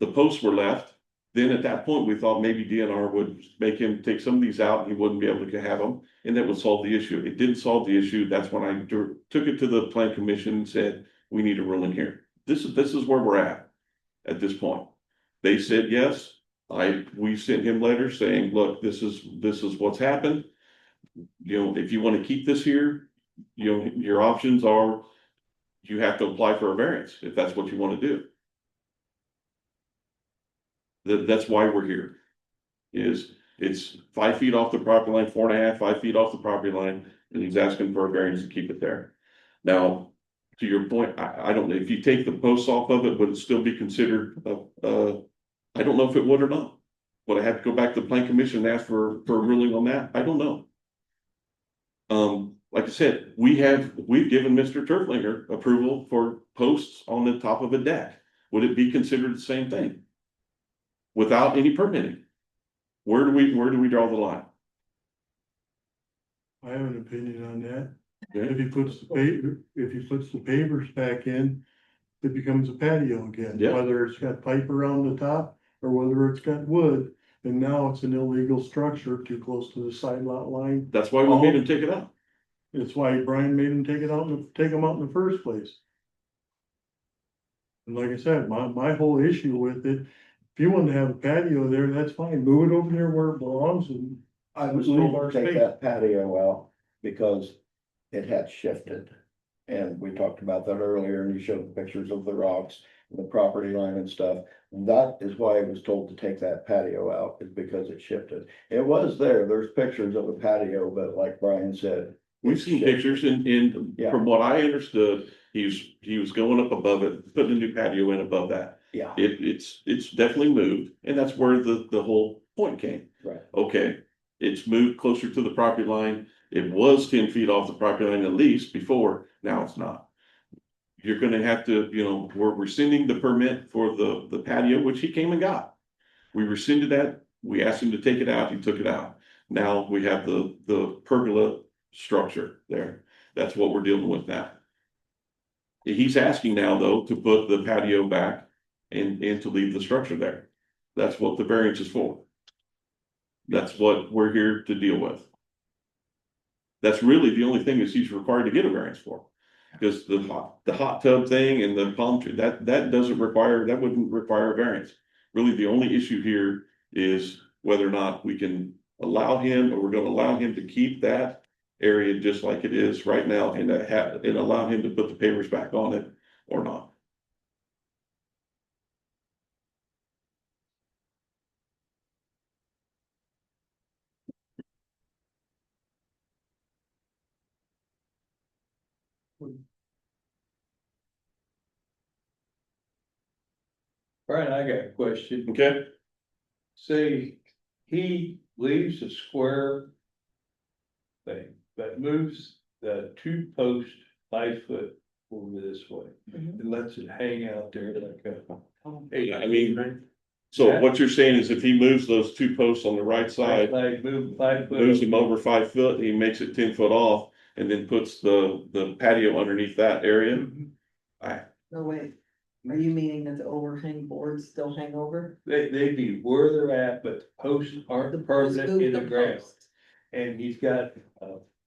The posts were left. Then at that point, we thought maybe DNR would make him take some of these out and he wouldn't be able to have them, and that would solve the issue. It didn't solve the issue. That's when I took it to the plan commission and said, we need a ruling here. This is where we're at this point. They said yes. We sent him letters saying, look, this is what's happened. If you want to keep this here, your options are, you have to apply for a variance if that's what you want to do. That's why we're here. It's 5 feet off the property line, 4.5, 5 feet off the property line, and he's asking for a variance to keep it there. Now, to your point, I don't know if you take the posts off of it, would it still be considered? I don't know if it would or not. Would I have to go back to the plan commission and ask for a ruling on that? I don't know. Like I said, we've given Mr. Turflinger approval for posts on the top of a deck. Would it be considered the same thing? Without any permitting? Where do we draw the line?
I have an opinion on that.
Okay.
If he puts the pavers back in, it becomes a patio again.
Yeah.
Whether it's got pipe around the top or whether it's got wood, and now it's an illegal structure too close to the side lot line.
That's why we made him take it out.
It's why Brian made him take them out in the first place. And like I said, my whole issue with it, if you want to have a patio there, that's fine. Move it over there where it belongs and
I was
leave
told
our
to take
space.
that patio out because it had shifted. And we talked about that earlier, and you showed the pictures of the rocks, and the property line and stuff. That is why I was told to take that patio out, is because it shifted. It was there, there's pictures of a patio, but like Brian said.
We've seen pictures and
Yeah.
from what I understood, he was going up above it, putting a new patio in above that.
Yeah,
It's definitely moved, and that's where the whole point came.
right.
Okay, it's moved closer to the property line. It was 10 feet off the property line at least before, now it's not. You're gonna have to, we're rescinding the permit for the patio, which he came and got. We rescinded that, we asked him to take it out, he took it out. Now we have the pergola structure there. That's what we're dealing with now. He's asking now, though, to put the patio back and to leave the structure there. That's what the variance is for. That's what we're here to deal with. That's really the only thing that he's required to get a variance for. Because the hot tub thing and the palm tree, that wouldn't require a variance. Really, the only issue here is whether or not we can allow him, or we're gonna allow him to keep that area just like it is right now and allow him to put the pavers back on it or not.
Brian, I got a question.
Okay,
Say he leaves a square thing, but moves the 2-post 5-foot over this way and lets it hang out there like a.
hey, I mean, so what you're saying is if he moves those 2 posts on the right side,
Like move 5 foot.
moves them over 5 foot, he makes it 10 foot off and then puts the patio underneath that area.
No, wait, are you meaning that the overhang boards still hang over?
They'd be where they're at, but the posts aren't permanent
Move
in the ground.
posts.
And he's got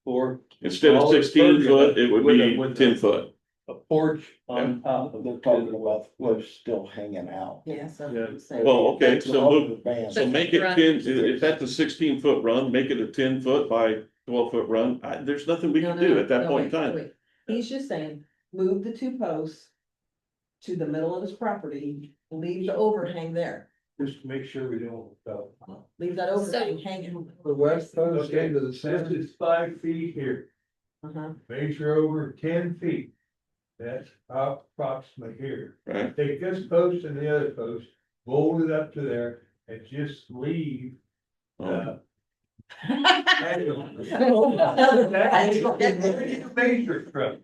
four.
Instead of 16 foot, it would be 10 foot.
A porch on top of
They're
the.
talking about what's still hanging out.
Yes, that's
Yeah.
what I'm saying.
Well, okay,
That's
so
all
move,
the bands.
so make it 10, if that's a 16-foot run, make it a 10-foot by 12-foot run. There's nothing we
No,
can
no,
do
no,
at that
no,
point in
wait,
time.
wait. He's just saying, move the 2 posts to the middle of his property, leave the overhang there,
Just to make sure we don't.
leave that overhang hanging.
The west post
Okay,
into the
this
center.
is 5 feet here,
Uh-huh.
measure over 10 feet. That's approximately here.
Right.
Take this post and the other post, bolt it up to there and just leave.
Um,
Measure from.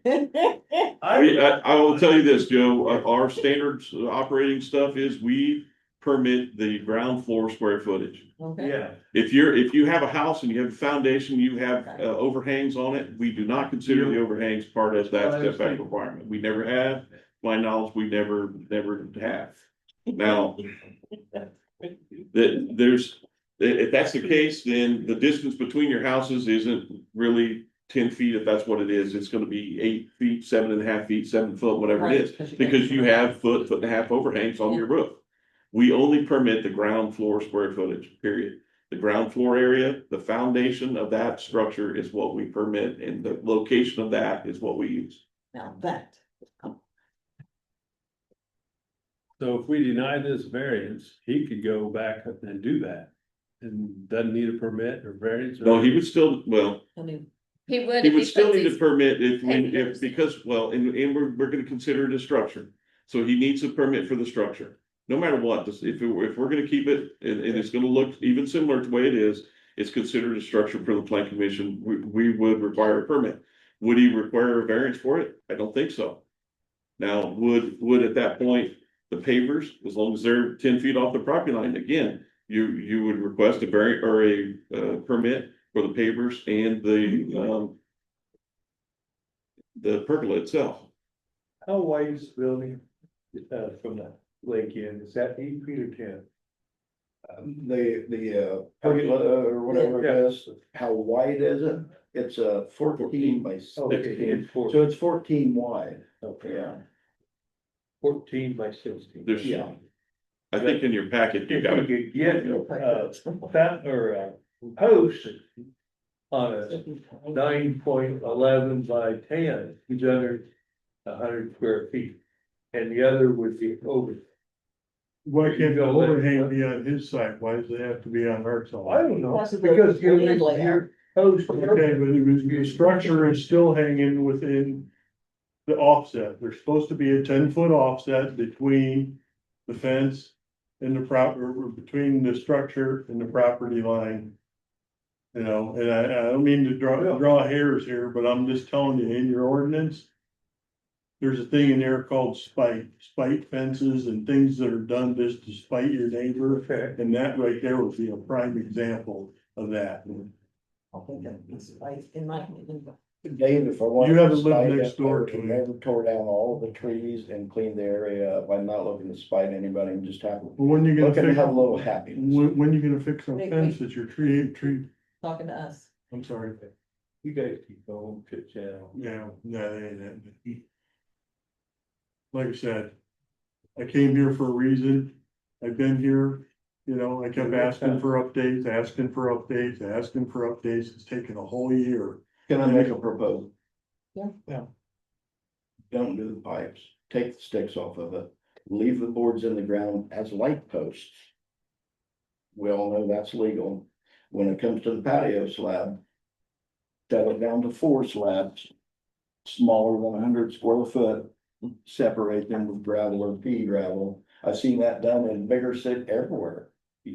I will tell you this, Joe, our standards operating stuff is we permit the ground floor square footage.
Okay,
Yeah,
If you have a house and you have a foundation, you have overhangs on it, we do not consider the overhangs part of that setback requirement. We never have, to my knowledge, we never have. Now, if that's the case, then the distance between your houses isn't really 10 feet, if that's what it is. It's gonna be 8 feet, 7.5 feet, 7 foot, whatever it is, because you have foot and a half overhangs on your roof. We only permit the ground floor square footage, period. The ground floor area, the foundation of that structure is what we permit, and the location of that is what we use.
now that.
So if we deny this variance, he could go back up and do that. And doesn't need a permit or variance.
No, he would still, well,
I mean,
He would.
he
if
would still
puts
need a
these-
permit if,
papers.
because, well, and we're gonna consider it a structure. So he needs a permit for the structure, no matter what, if we're gonna keep it, and it's gonna look even similar to the way it is. It's considered a structure for the plan commission, we would require a permit. Would he require a variance for it? I don't think so. Now, would at that point, the pavers, as long as they're 10 feet off the property line, again, you would request a variant or a permit for the pavers and the pergola itself.
how wide is the building, from the lake in, is that 8 feet or 10?
The pergola or whatever it is, how wide is it? It's a 14 by 16, so it's 14 wide.
Okay,
Yeah,
14 by 16.
There's,
yeah.
I think in your packet, you
If
got
we
it.
could get, post on a 9.11 by 10, he's under 100 square feet. And the other would be over.
Why can't the overhang be on his side? Why does it have to be on our
I
side?
don't know,
That's the
because you're,
land layout.
you're post.
Okay, but the structure is still hanging within the offset. There's supposed to be a 10-foot offset between the fence and the proper, between the structure and the property line. You know, and I don't mean to draw hairs here, but I'm just telling you, in your ordinance. There's a thing in there called spite fences and things that are done just to spite your neighbor.
Okay.
And that right there would be a prime example of that.
I think it's like, in my opinion.
Dave, if I wanted.
You haven't
to
lived
spite
next
it, I
door
would
to
have
him.
Never tore down all the trees and cleaned the area up. I'm not looking to spite anybody, I'm just happy.
When you gonna
Looking to
fix,
have a little happiness.
when you gonna fix a
Wait,
fence that you're tree,
Talking to us.
I'm sorry.
You guys keep going, chit chat.
Yeah, no, that ain't it. Like I said, I came here for a reason. I've been here, you know, I kept asking for updates, asking for updates, asking for updates. It's taken a whole year.
Can I make a proposal?
Yeah.
Yeah.
Don't do the pipes, take the sticks off of it, leave the boards in the ground as light posts. We all know that's legal. When it comes to the patio slab. Set it down to 4 slabs. Smaller than 100 square foot, separate them with gravel or pea gravel. I've seen that done in bigger cities everywhere.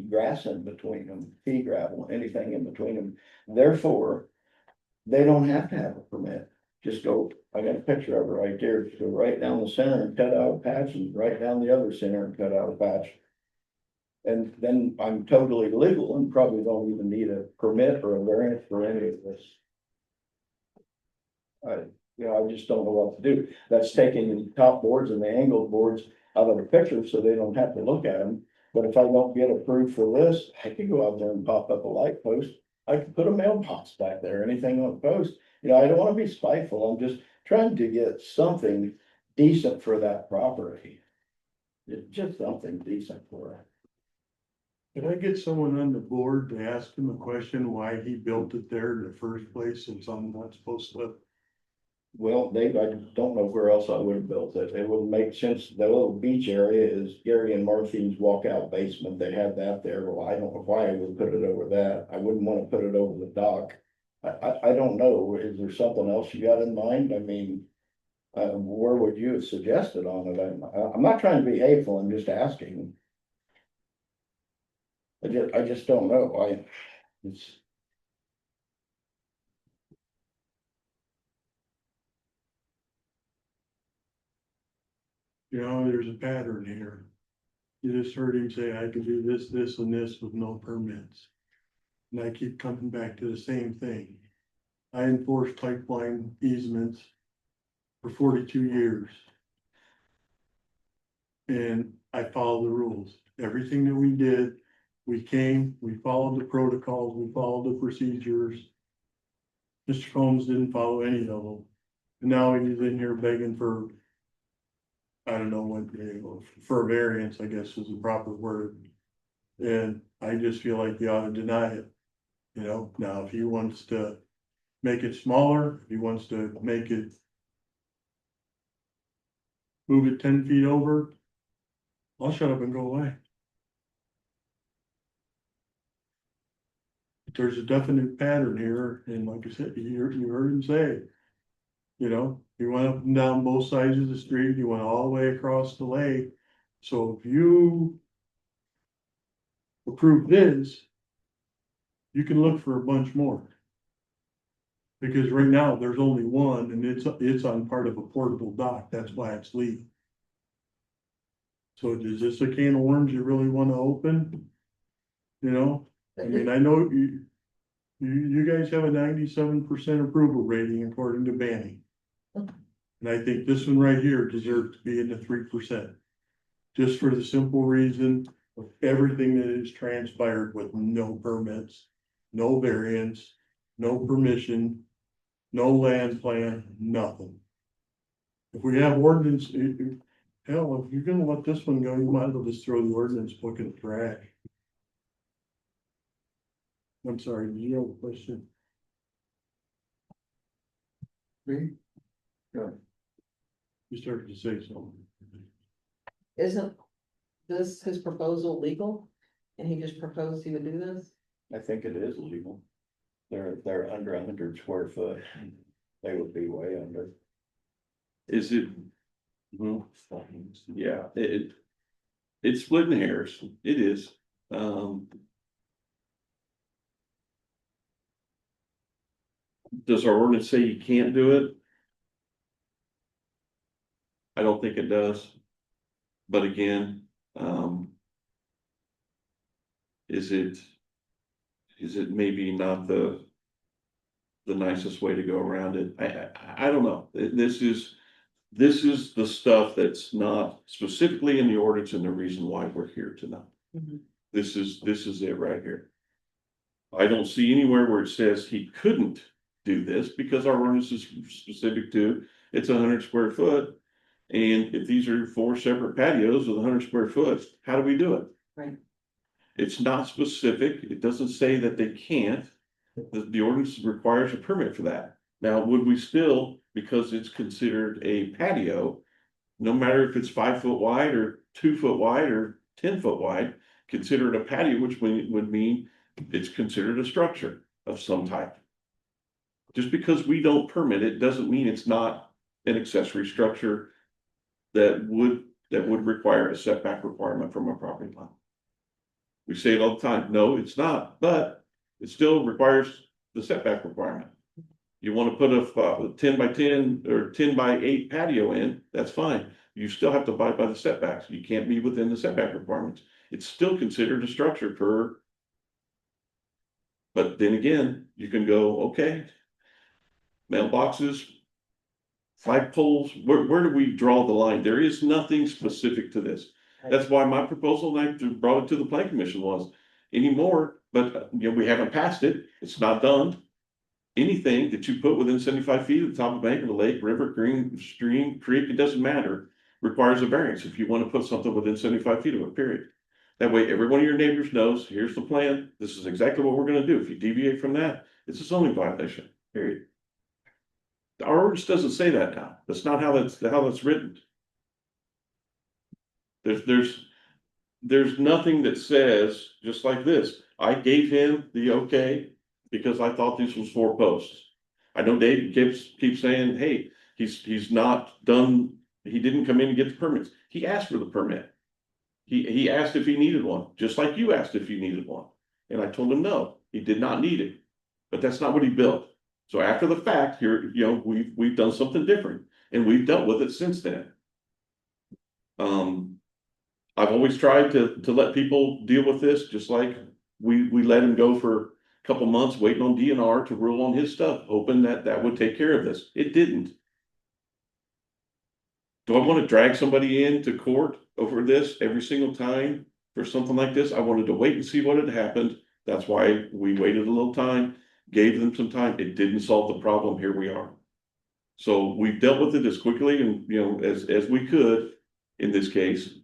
Grass in between them, pea gravel, anything in between them. Therefore, they don't have to have a permit. Just go, I got a picture of it right there, just go right down the center and cut out a patch and right down the other center and cut out a patch. And then I'm totally legal and probably don't even need a permit or a variance for any of this. I just don't know what to do. That's taking the top boards and the angled boards out of the picture so they don't have to look at them. But if I don't get approved for this, I could go out there and pop up a light post. I could put a mailbox back there, anything on the post. You know, I don't want to be spiteful. I'm just trying to get something decent for that property. Just something decent for it.
Can I get someone on the board to ask him a question why he built it there in the first place since I'm not supposed to?
Well, Dave, I don't know where else I would have built it. It wouldn't make sense. The little beach area is Gary and Marthin's walkout basement. They had that there. Well, I don't know why I would put it over that. I wouldn't want to put it over the dock. I don't know. Is there something else you got in mind? I mean, where would you have suggested on it? I'm not trying to be hateful. I'm just asking. I just don't know. It's.
You know, there's a pattern here. You just heard him say, I can do this, this, and this with no permits. And I keep coming back to the same thing. I enforced pipeline easements for 42 years. And I follow the rules. Everything that we did, we followed the protocols, we followed the procedures. Mr. Combs didn't follow any of them. And now he's in here begging for, I don't know what, for a variance, I guess is the proper word. And I just feel like you ought to deny it. You know, now if he wants to make it smaller, if he wants to make it. Move it 10 feet over. I'll shut up and go away. But there's a definite pattern here, and like I said, you heard him say. You know, he went up and down both sides of the street, he went all the way across the lake. So if you approve this, you can look for a bunch more. Because right now, there's only one, and it's on part of a portable dock, that's why it's legal. So is this a can of worms you really wanna open? You know, I mean, I know you guys have a 97% approval rating according to Banning. And I think this one right here deserves to be in the 3%. Just for the simple reason of everything that has transpired with no permits, no variance, no permission, no land plan, nothing. If we have ordinance, hell, if you're gonna let this one go, you might as well just throw the ordinance book in the trash. I'm sorry, did you have a question?
Me?
You started to say something.
Isn't this his proposal legal? And he just proposed he would do this?
I think it is legal. They're under 100 square foot. They would be way under.
Is it? Well, yeah, It's splitting hairs, it is. Does our ordinance say you can't do it? I don't think it does. But again, is it maybe not the nicest way to go around it? I don't know. This is the stuff that's not specifically in the ordinance and the reason why we're here tonight.
Mhm.
This is it right here. I don't see anywhere where it says he couldn't do this because our ordinance is specific to, it's 100 square foot. And if these are 4 separate patios with 100 square foot, how do we do it?
Right.
It's not specific. It doesn't say that they can't. The ordinance requires a permit for that. Now, would we still, because it's considered a patio, no matter if it's 5 foot wide or 2 foot wide or 10 foot wide, consider it a patio, which would mean it's considered a structure of some type. Just because we don't permit it doesn't mean it's not an accessory structure that would require a setback requirement from a property line. We say it all the time. No, it's not, but it still requires the setback requirement. You want to put a 10 by 10 or 10 by 8 patio in, that's fine. You still have to abide by the setbacks. You can't be within the setback requirements. It's still considered a structure per. But then again, you can go, okay, mailboxes, flagpoles, where do we draw the line? There is nothing specific to this. That's why my proposal, and I brought it to the plan commission, was anymore, but we haven't passed it. It's not done. Anything that you put within 75 feet of the top of the bank of the lake, river, green, stream, creek, it doesn't matter, requires a variance if you want to put something within 75 feet of it, period. That way, every one of your neighbors knows, here's the plan. This is exactly what we're going to do. If you deviate from that, it's a zoning violation, period. Our ordinance doesn't say that now. That's not how that's written. There's nothing that says, just like this, I gave him the okay because I thought this was 4 posts. I know Dave keeps saying, hey, he's not done, he didn't come in and get the permits. He asked for the permit. He asked if he needed one, just like you asked if you needed one. And I told him no, he did not need it. But that's not what he built. So after the fact, here, we've done something different and we've dealt with it since then. I've always tried to let people deal with this, just like we let him go for a couple months waiting on DNR to rule on his stuff, hoping that would take care of this. It didn't. Do I want to drag somebody into court over this every single time for something like this? I wanted to wait and see what had happened. That's why we waited a little time, gave them some time. It didn't solve the problem. Here we are. So we've dealt with it as quickly and as we could in this case.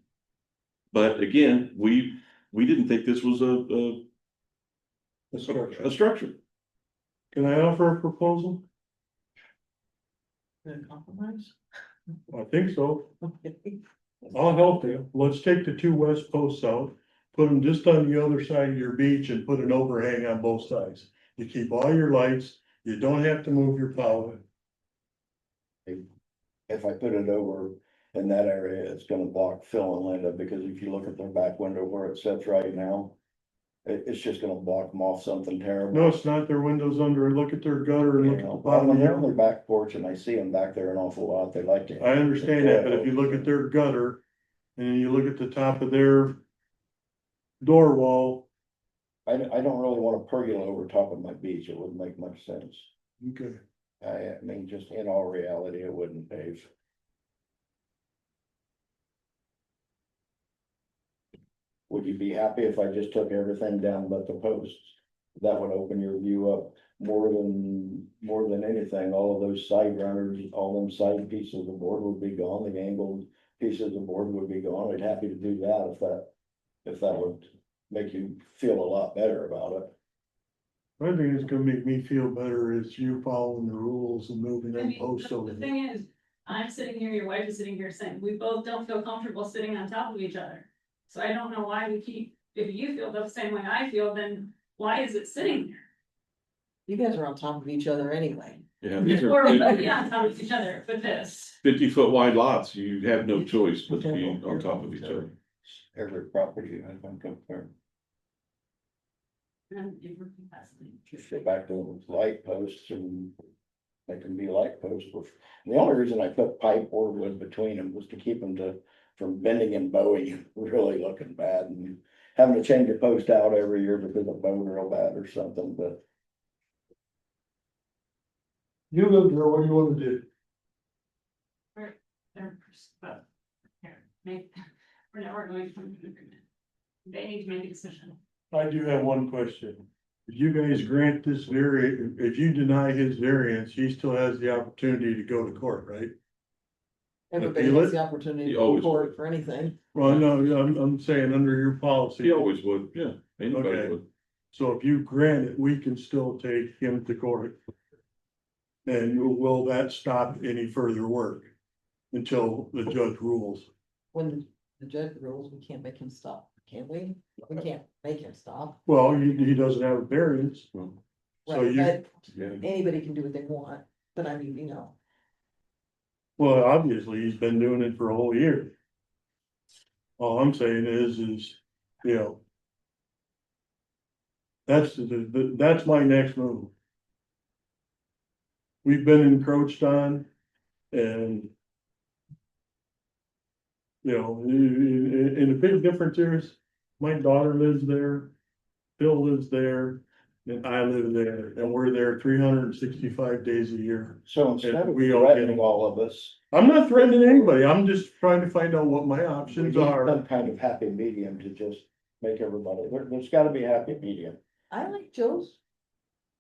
But again, we didn't think this was a structure.
Can I offer a proposal?
Good compromise?
I think so.
Okay.
I'll help you. Let's take the 2 west posts out, put them just on the other side of your beach and put an overhang on both sides. You keep all your lights, you don't have to move your power.
If I put it over in that area, it's gonna block Phil and Linda, because if you look at their back window where it sits right now, it's just gonna block them off something terrible.
No, it's not their windows under it. Look at their gutter and
You
look at the
know,
bottom
when
of
they're on their
your.
back porch and I see them back there an awful lot, they like to.
I understand that, but if you look at their gutter and you look at the top of their door wall.
I don't really want a pergola over top of my beach. It wouldn't make much sense.
Okay.
I mean, just in all reality, it wouldn't, Dave. Would you be happy if I just took everything down but the posts? That would open your view up more than anything. All of those side runners, all them side pieces of board would be gone. The angled pieces of board would be gone. I'd happy to do that if that would make you feel a lot better about it.
I think it's gonna make me feel better is you following the rules and moving
I
them
mean,
posts over.
the thing is, I'm sitting here, your wife is sitting here saying, we both don't feel comfortable sitting on top of each other. So I don't know why we keep, if you feel the same way I feel, then why is it sitting there?
You guys are on top of each other anyway.
Yeah, these
Or
are
we might be on top of each other, but this.
50-foot wide lots. You have no choice but to be on top of each other.
every property I think up there. Just go back to those light posts and they can be light posts. And the only reason I put pipe or wood between them was to keep them from bending and bowing, and really looking bad and having to change a post out every year because it bowed real bad or something, but.
You live there, what do you wanna do?
We're never going to come to an agreement. They need to make a decision.
I do have one question. If you guys grant this if you deny his variance, he still has the opportunity to go to court, right?
Everybody
Appeal
has
it?
the opportunity
He
to go
always
to court for anything.
Well, no, I'm saying under your policy.
He always would, yeah, anybody
Okay.
would.
So if you grant it, we can still take him to court. And will that stop any further work until the judge rules?
When the judge rules, we can't make him stop, can we? We can't make him stop.
Well, he doesn't have a variance. So
Right,
you,
but
Yeah.
anybody can do what they want, but I mean,
well, obviously, he's been doing it for a whole year. All I'm saying is, you know. That's my next move. We've been encroached on and. You know, and the big difference is, my daughter lives there, Bill lives there, and I live there, and we're there 365 days a year.
So instead of
We all get
threatening
them.
all of us.
I'm not threatening anybody, I'm just trying to find out what my
We
options
need
are.
some kind of happy medium to just make everybody, there's gotta be a happy medium.
I like Joe's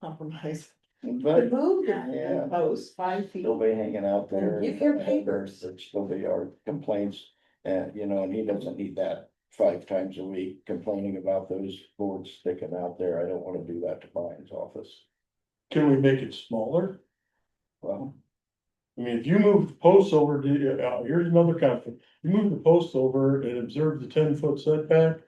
compromise.
But
Move
yeah.
the post 5 feet.
still be hanging out there.
Give your papers.
There'd still be our complaints, and you know, and he doesn't need that 5 times a week complaining about those boards sticking out there. I don't wanna do that to Brian's office.
Can we make it smaller?
Well,
I mean, if you move the posts over, here's another conflict, you move the posts over and observe the 10-foot setback.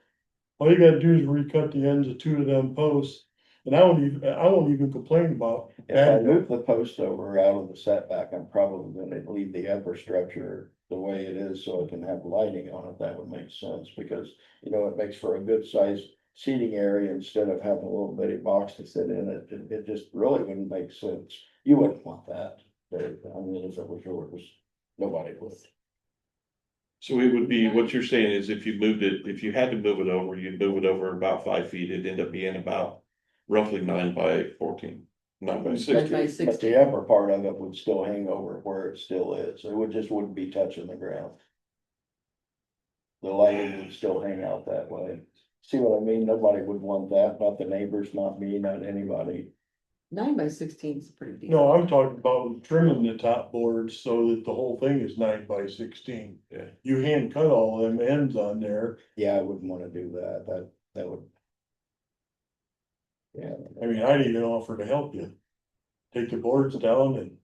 All you gotta do is recut the ends of 2 of them posts, and I won't even complain about.
if I move the post over out of the setback, I'm probably gonna leave the upper structure the way it is, so it can have lighting on it. That would make sense, because, you know, it makes for a good sized seating area instead of having a little bitty box to sit in it. It just really wouldn't make sense. You wouldn't want that. I mean, if it was yours, nobody would.
So it would be, what you're saying is if you moved it, if you had to move it over, you'd move it over about 5 feet, it'd end up being about roughly 9 by 14, 9 by 16.
But the upper part of it would still hang over where it still is. It wouldn't be touching the ground. The lighting would still hang out that way. See what I mean? Nobody would want that, not the neighbors, not me, not anybody.
9 by 16 is pretty decent.
No, I'm talking about trimming the top boards so that the whole thing is 9 by 16.
Yeah.
You hand cut all them ends on there.
Yeah, I wouldn't wanna do that. That would. Yeah.
I mean, I'd even offer to help you. Take the boards down and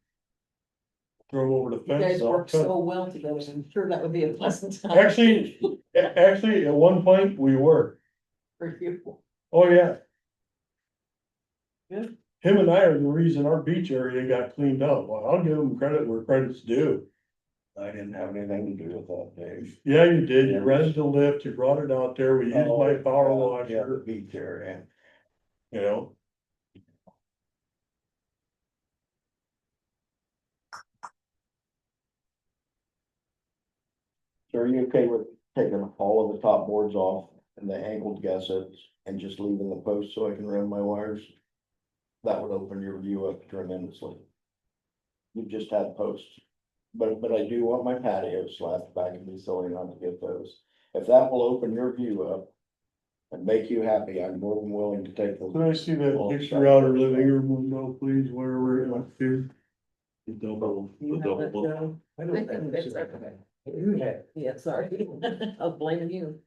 throw them over the
You
fence.
guys
I'll
work
cut.
so well together, I'm sure that would be a pleasant time.
Actually, at one point, we were.
For you.
Oh, yeah.
Yeah.
Him and I are the reason our beach area got cleaned up. Well, I'll give him credit where credit's due.
I didn't have anything to do with that, Dave.
Yeah, you did. You rented the lift, you brought it out there, we used my power
Yeah, the
washer,
beach area.
you know.
So are you okay with taking all of the top boards off and the angled gussets and just leaving the post so I can run my wires? That would open your view up tremendously. You just had posts, but I do want my patio slapped back and be silly not to get those. If that will open your view up and make you happy, I'm more than willing to take
Can
the.
I see that picture out of living room window, please, wherever it went to?
The double,
You
the
have that,
double.
Joe?
I don't think
It's okay. Yeah, sorry, I was blaming you.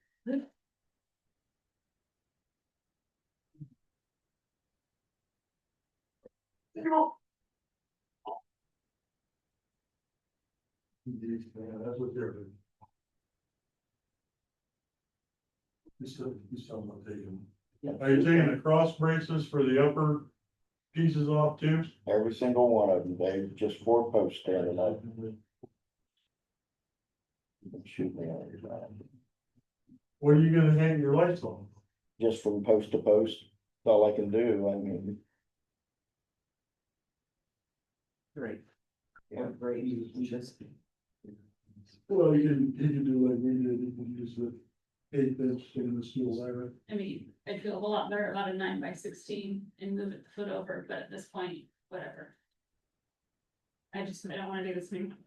That's what they're doing. He's still not taking. Are you taking the cross braces for the upper pieces off too?
Every single one of them, Dave, just 4 posts standing up. You can shoot me on your side.
What are you gonna hang your lights on?
just from post to post. That's all I can do. I mean,
Great. Yeah, great, you just.
Well, you can do like we did, you can use the 8 inch in the steel wire.
I mean, I'd feel a whole lot better about a 9x16 and move it the foot over, but at this point, whatever. I don't wanna do this anymore.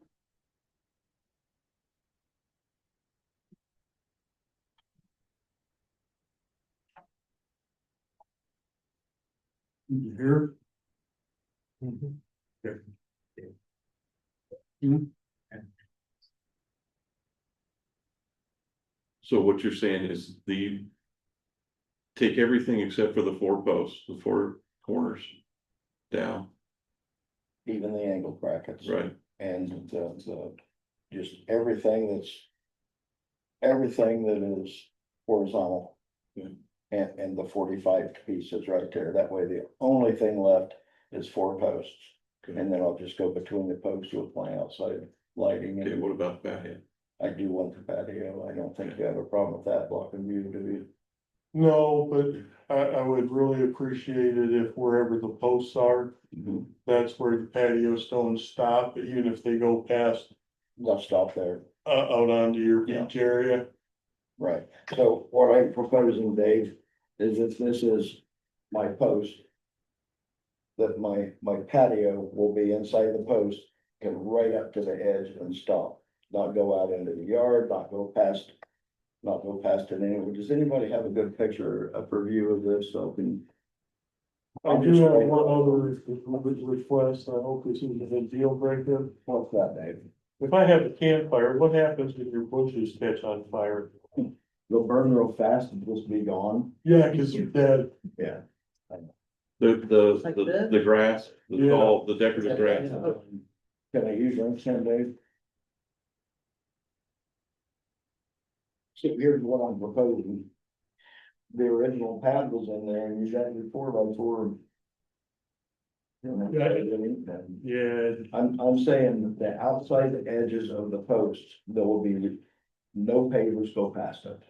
Did you hear? Okay.
So what you're saying is take everything except for the 4 posts, the 4 corners down,
even the angle brackets.
right?
And just everything that is horizontal.
Yeah.
And the 45 pieces right there. That way the only thing left is 4 posts.
Okay.
And then I'll just go between the posts with my outside lighting.
Okay,
And
what about the patio?
I do want the patio. I don't think you have a problem with that blocking view, do you?
No, but I would really appreciate it if wherever the posts are, that's where the patio stones stop, even if they go past,
They'll stop there.
out onto your
Yeah.
beach area.
Right, so what I'm proposing, Dave, is if this is my post. That my patio will be inside the post, and right up to the edge and stop, not go out into the yard, not go past. Not go past it anyway. Does anybody have a good picture, a preview of this, so I can?
I do have one other request, I hope this isn't a deal breaker.
What's that, Dave?
If I have a campfire, what happens if your bushes catch on fire?
They'll burn real fast and just be gone.
Yeah, cause they're dead.
Yeah.
Like this?
The grass, the
Yeah.
tall, the decorative grass.
Can I use your pen, Dave? So here's what I'm proposing. The original pad was in there and you got your 4x4.
Yeah,
I'm saying that the outside edges of the posts, there will be no pavers go past it.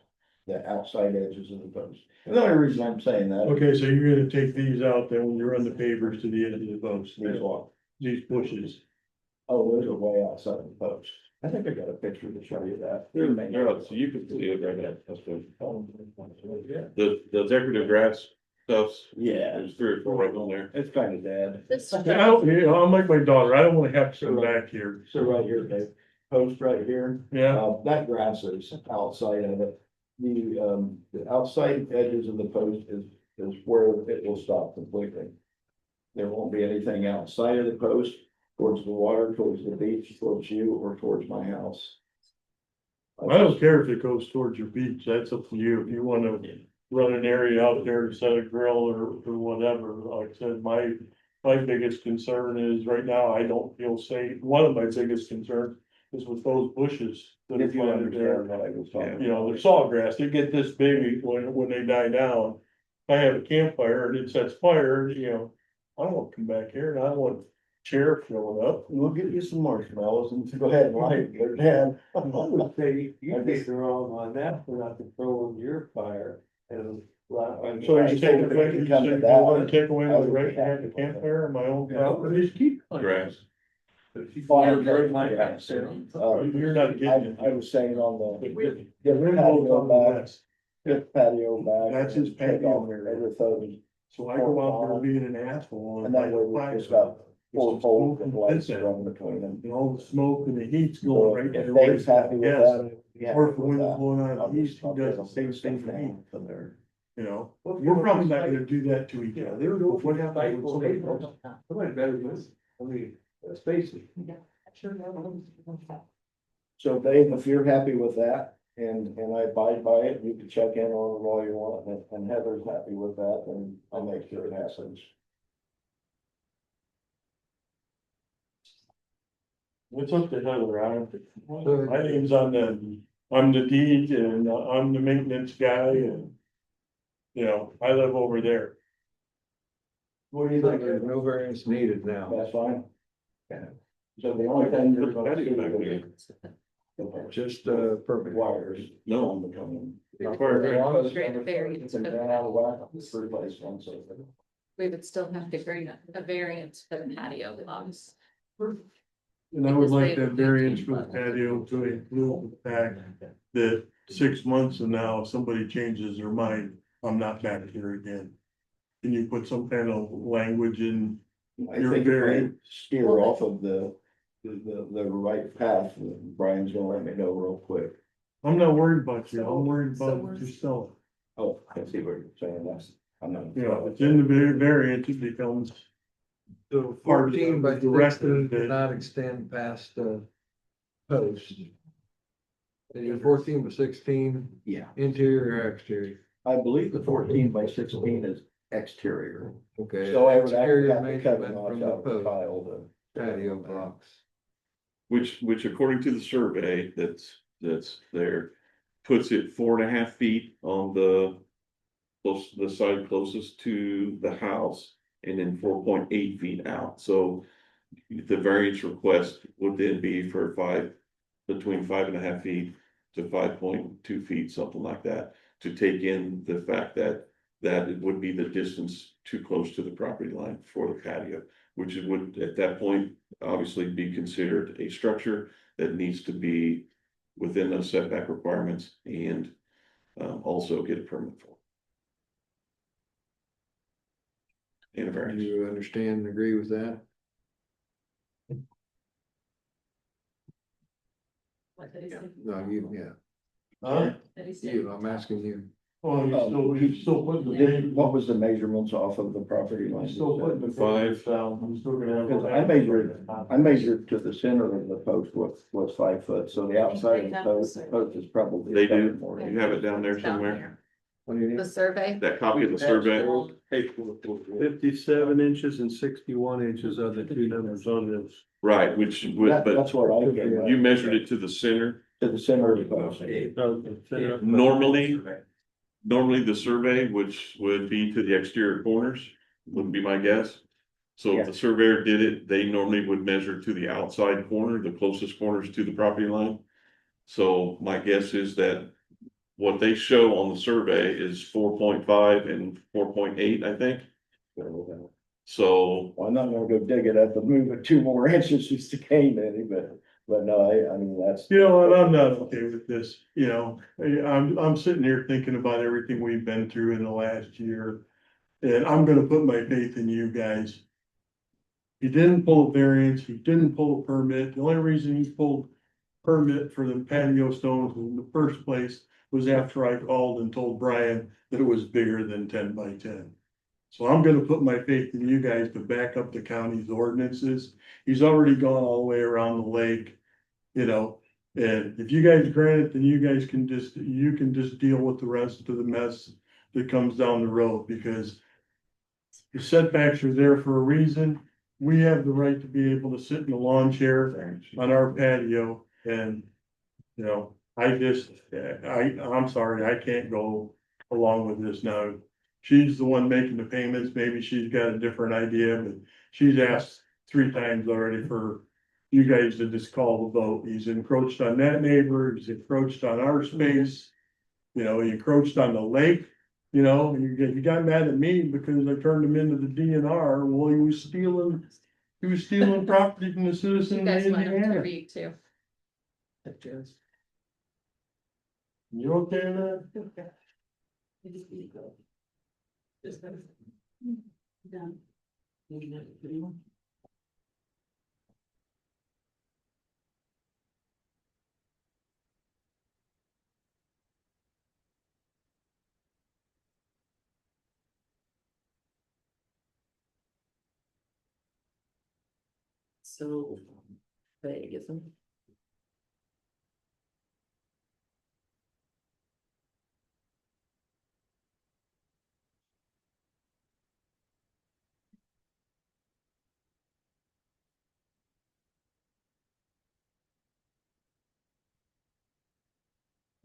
The outside edges of the post. And the only reason I'm saying that.
okay, so you're gonna take these out then when you run the pavers to the end of the post,
These what?
these bushes.
Oh, those are way outside of the post. I think I got a picture to show you that.
So you can see it right now, that's good. The decorative grass stuffs,
Yeah,
there's 3 or 4 of them there.
it's kind of dead.
I'm like my daughter, I don't wanna have to come back here.
So right here, Dave, post right here.
Yeah,
That grass is outside of it. The outside edges of the post is where it will stop completely. There won't be anything outside of the post, towards the water, towards the beach, towards you, or towards my house.
I don't care if it goes towards your beach, that's up to you, if you wanna run an area out there to set a grill or whatever, like I said, my biggest concern is right now, I don't feel safe, one of my biggest concerns is with those bushes that are
If you
planted there.
understand what I was talking
You know,
about.
they're sawgrass, they get this big when they die down. If I have a campfire and it sets fire, you know, I don't want to come back here and I don't want chair filling up.
We'll get you some marshmallows and go ahead and light it, they're dead.
I would say you take the wrong on that for not controlling your fire and.
So
I
you
think
take
if
away,
it
you
come to
say,
that,
go and take away
I
the
would
right
be
to have
happy
a
with
campfire on my own
Yeah.
property.
Just keep.
Grass.
Fire
Very
like
like
that.
that.
You're not getting it.
I was saying on the.
The
Get the
rainbow's
patio
on the
back,
west.
get the patio back.
That's his
take
patio
off
area.
Everything,
So I go out there being an asshole.
and that way we just got 4 poles and lights run between them.
And all the smoke and the heat's
So
going right
if
there.
Dave's happy with
Yes.
that. I'd be happy
Or if the
with
wind's
that.
blowing out
I'll
of the east,
just-
he
I'll
does
get
the
them
same
stuff
thing for me,
down from there.
you know? We're probably not gonna do that to each other.
They're doing
What happens when somebody
cycle,
goes,
somebody better do this, I mean, let's face it.
So Dave, if you're happy with that and I abide by it, you can check in on it all you want, and Heather's happy with that, then I'll make sure it happens.
It's up to Heather, my name's I'm the deed and I'm the maintenance guy and. You know, I live over there.
What do you
So
think?
there's no variance needed now.
That's fine. So the only thing you're gonna see
Patio back there.
is
Just, perfect.
Wires.
No.
On the coming.
Grant a variance
It's an
for the
out of whack, it's replaced one, so.
We would still have to grant a variance for the patio lots.
And I would like that variance for the patio to include the fact that 6 months from now, if somebody changes their mind, I'm not back here again. Can you put some kind of language in?
I
You're
think if
very-
I steer off of the right path, Brian's gonna let me know real quick.
I'm not worried about you, I'm worried
So
about
we're-
yourself.
Oh, I see what you're saying, I'm not.
You know, it's in the variance, it becomes
So
Part of
14 by
the rest of
16
the-
did not extend past the post. And your 14 by 16,
Yeah,
interior or exterior?
I believe the 14 by 16 is exterior,
Okay.
so I would
exterior
actually have to cut the
measurement
notch
from the
out of the
post,
tile to.
patio blocks.
Which according to the survey that's there, puts it 4.5 feet on the the side closest to the house, and then 4.8 feet out, so the variance request would then be for between 5.5 feet to 5.2 feet, something like that, to take in the fact that it would be the distance too close to the property line for the patio, which it would, at that point, obviously be considered a structure that needs to be within those setback requirements and also get a permit for. And a
Do
variance.
you understand and agree with that?
What did he say?
No, you, yeah,
Huh?
Did he say?
you, I'm asking you.
Oh, you still putting
What was the measurements off of the property line?
the
5.
down, I'm still gonna have.
Because I measured to the center of the post was 5 foot, so the outside of the post is probably.
They do,
more.
you have it down there
It's down
somewhere,
here.
What do you
The
need?
survey,
that copy of the survey.
57 inches and 61 inches are the two numbers on this.
Right, which would, but
That's what I came up
you measured it to the center.
to the center of the post.
Normally the survey, which would be to the exterior corners, would be my guess. So if the surveyor did it, they normally would measure to the outside corner, the closest corners to the property line. So my guess is that what they show on the survey is 4.5 and 4.8, I think. So,
Well, I'm not gonna go dig it up and move it 2 more inches just to gain any, but no, I mean, that's.
You know, and I'm not okay with this, you know, I'm sitting here thinking about everything we've been through in the last year. And I'm gonna put my faith in you guys. He didn't pull a variance, he didn't pull a permit, the only reason he pulled permit for the patio stones in the first place was after I called and told Brian that it was bigger than 10 by 10. So I'm gonna put my faith in you guys to back up the county's ordinances. He's already gone all the way around the lake, you know. And if you guys grant it, then you guys can just deal with the rest of the mess that comes down the road, because the setbacks are there for a reason. We have the right to be able to sit in a lawn chair on our patio, and, you know, I'm sorry, I can't go along with this now. She's the one making the payments, maybe she's got a different idea, but she's asked 3 times already for you guys to just call the vote. He's encroached on that neighbor, he's encroached on our space. You know, he encroached on the lake, you know, and you got mad at me because I turned him into the DNR. Well, he was stealing property from the
you
citizens
guys
of
want him to
Indiana.
read too.
You okay with that?
Done. So vague, isn't it?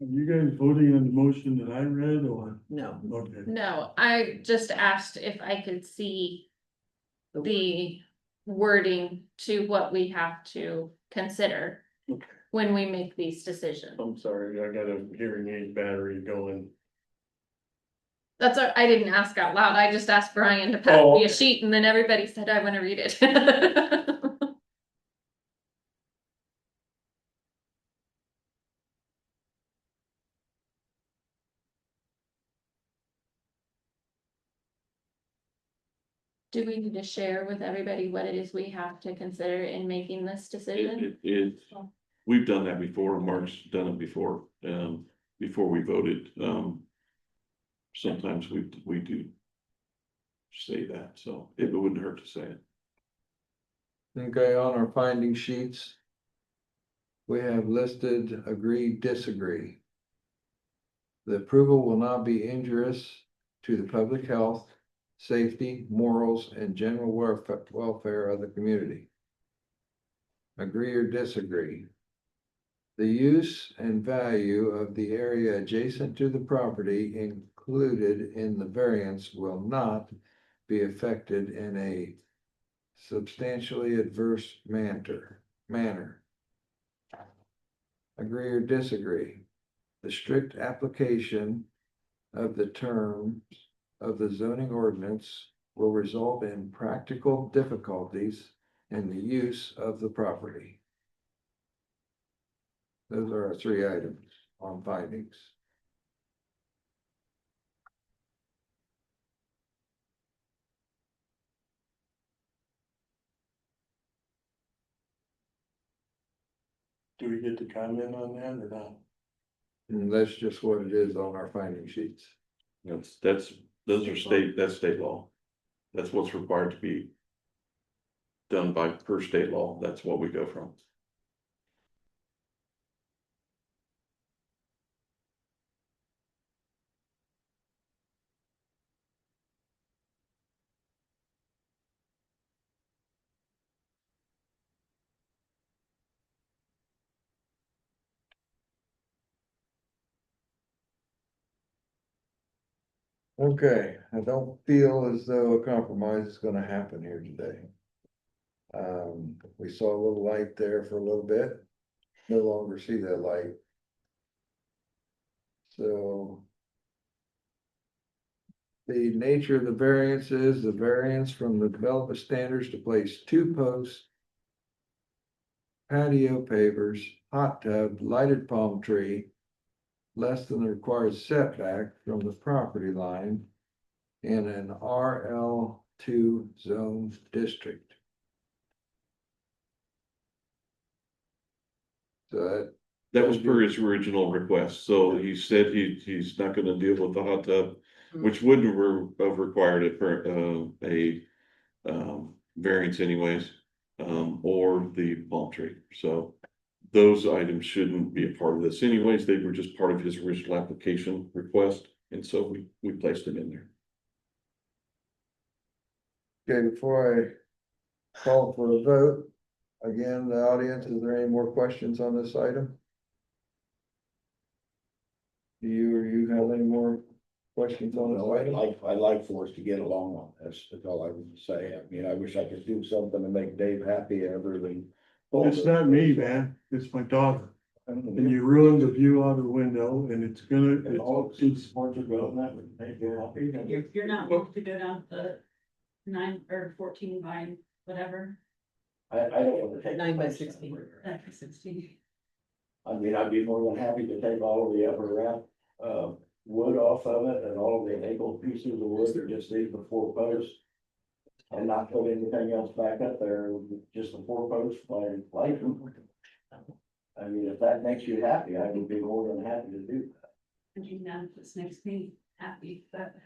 Are you guys voting on the motion that I read or?
No.
Okay.
No, I just asked if I could see the wording to what we have to consider. when we make these decisions.
I'm sorry, I got a hearing aid battery going.
I didn't ask out loud, I just asked Brian to pass
Oh,
me a
okay.
sheet and then everybody said, I wanna read it. Do we need to share with everybody what it is we have to consider in making this decision?
We've done that before, and Mark's done it before, before we voted, sometimes we do say that, so it wouldn't hurt to say it.
Okay, on our finding sheets, we have listed agree, disagree. The approval will not be injurious to the public health, safety, morals, and general welfare of the community. Agree or disagree. The use and value of the area adjacent to the property included in the variance will not be affected in a substantially adverse manner. Agree or disagree. The strict application of the terms of the zoning ordinance will result in practical difficulties in the use of the property. Those are our three items on findings.
Do we get to comment on that or not?
And that's just what it is on our finding sheets.
That's state law. That's what's required to be done by per state law. That's what we go from.
Okay, I don't feel as though a compromise is gonna happen here today. We saw a little light there for a little bit, no longer see that light. So. The nature of the variance is the variance from the development standards to place 2 posts. Patio pavers, hot tub, lighted palm tree. Less than the required setback from the property line. In an RL2 zone district. So
That was per his original request, so he said he's not gonna deal with the hot tub, which wouldn't have required a variance anyways. Or the palm tree, so those items shouldn't be a part of this anyways, they were just part of his original application request, and so we placed them in there.
Okay, before I call for a vote, again, the audience, is there any more questions on this item? Do you or you have any more questions on
No,
this item?
I'd like for us to get along on this, that's all I would say. I mean, I wish I could do something to make Dave happy other than.
It's not me, man, it's my daughter. And you ruined the view out the window and it's gonna,
And all
it's,
sports are going, that would make you happy.
You're not going to go down the 9 or 14 by whatever,
I don't want to take.
9 by 16.
16.
I mean, I'd be more than happy to take all of the upper wrap, wood off of it and all of the enabled pieces of wood or just leave the 4 posts. And not put anything else back up there, just the 4 posts by light. I mean, if that makes you happy, I would be more than happy to do that.
And you know, this makes me happy, but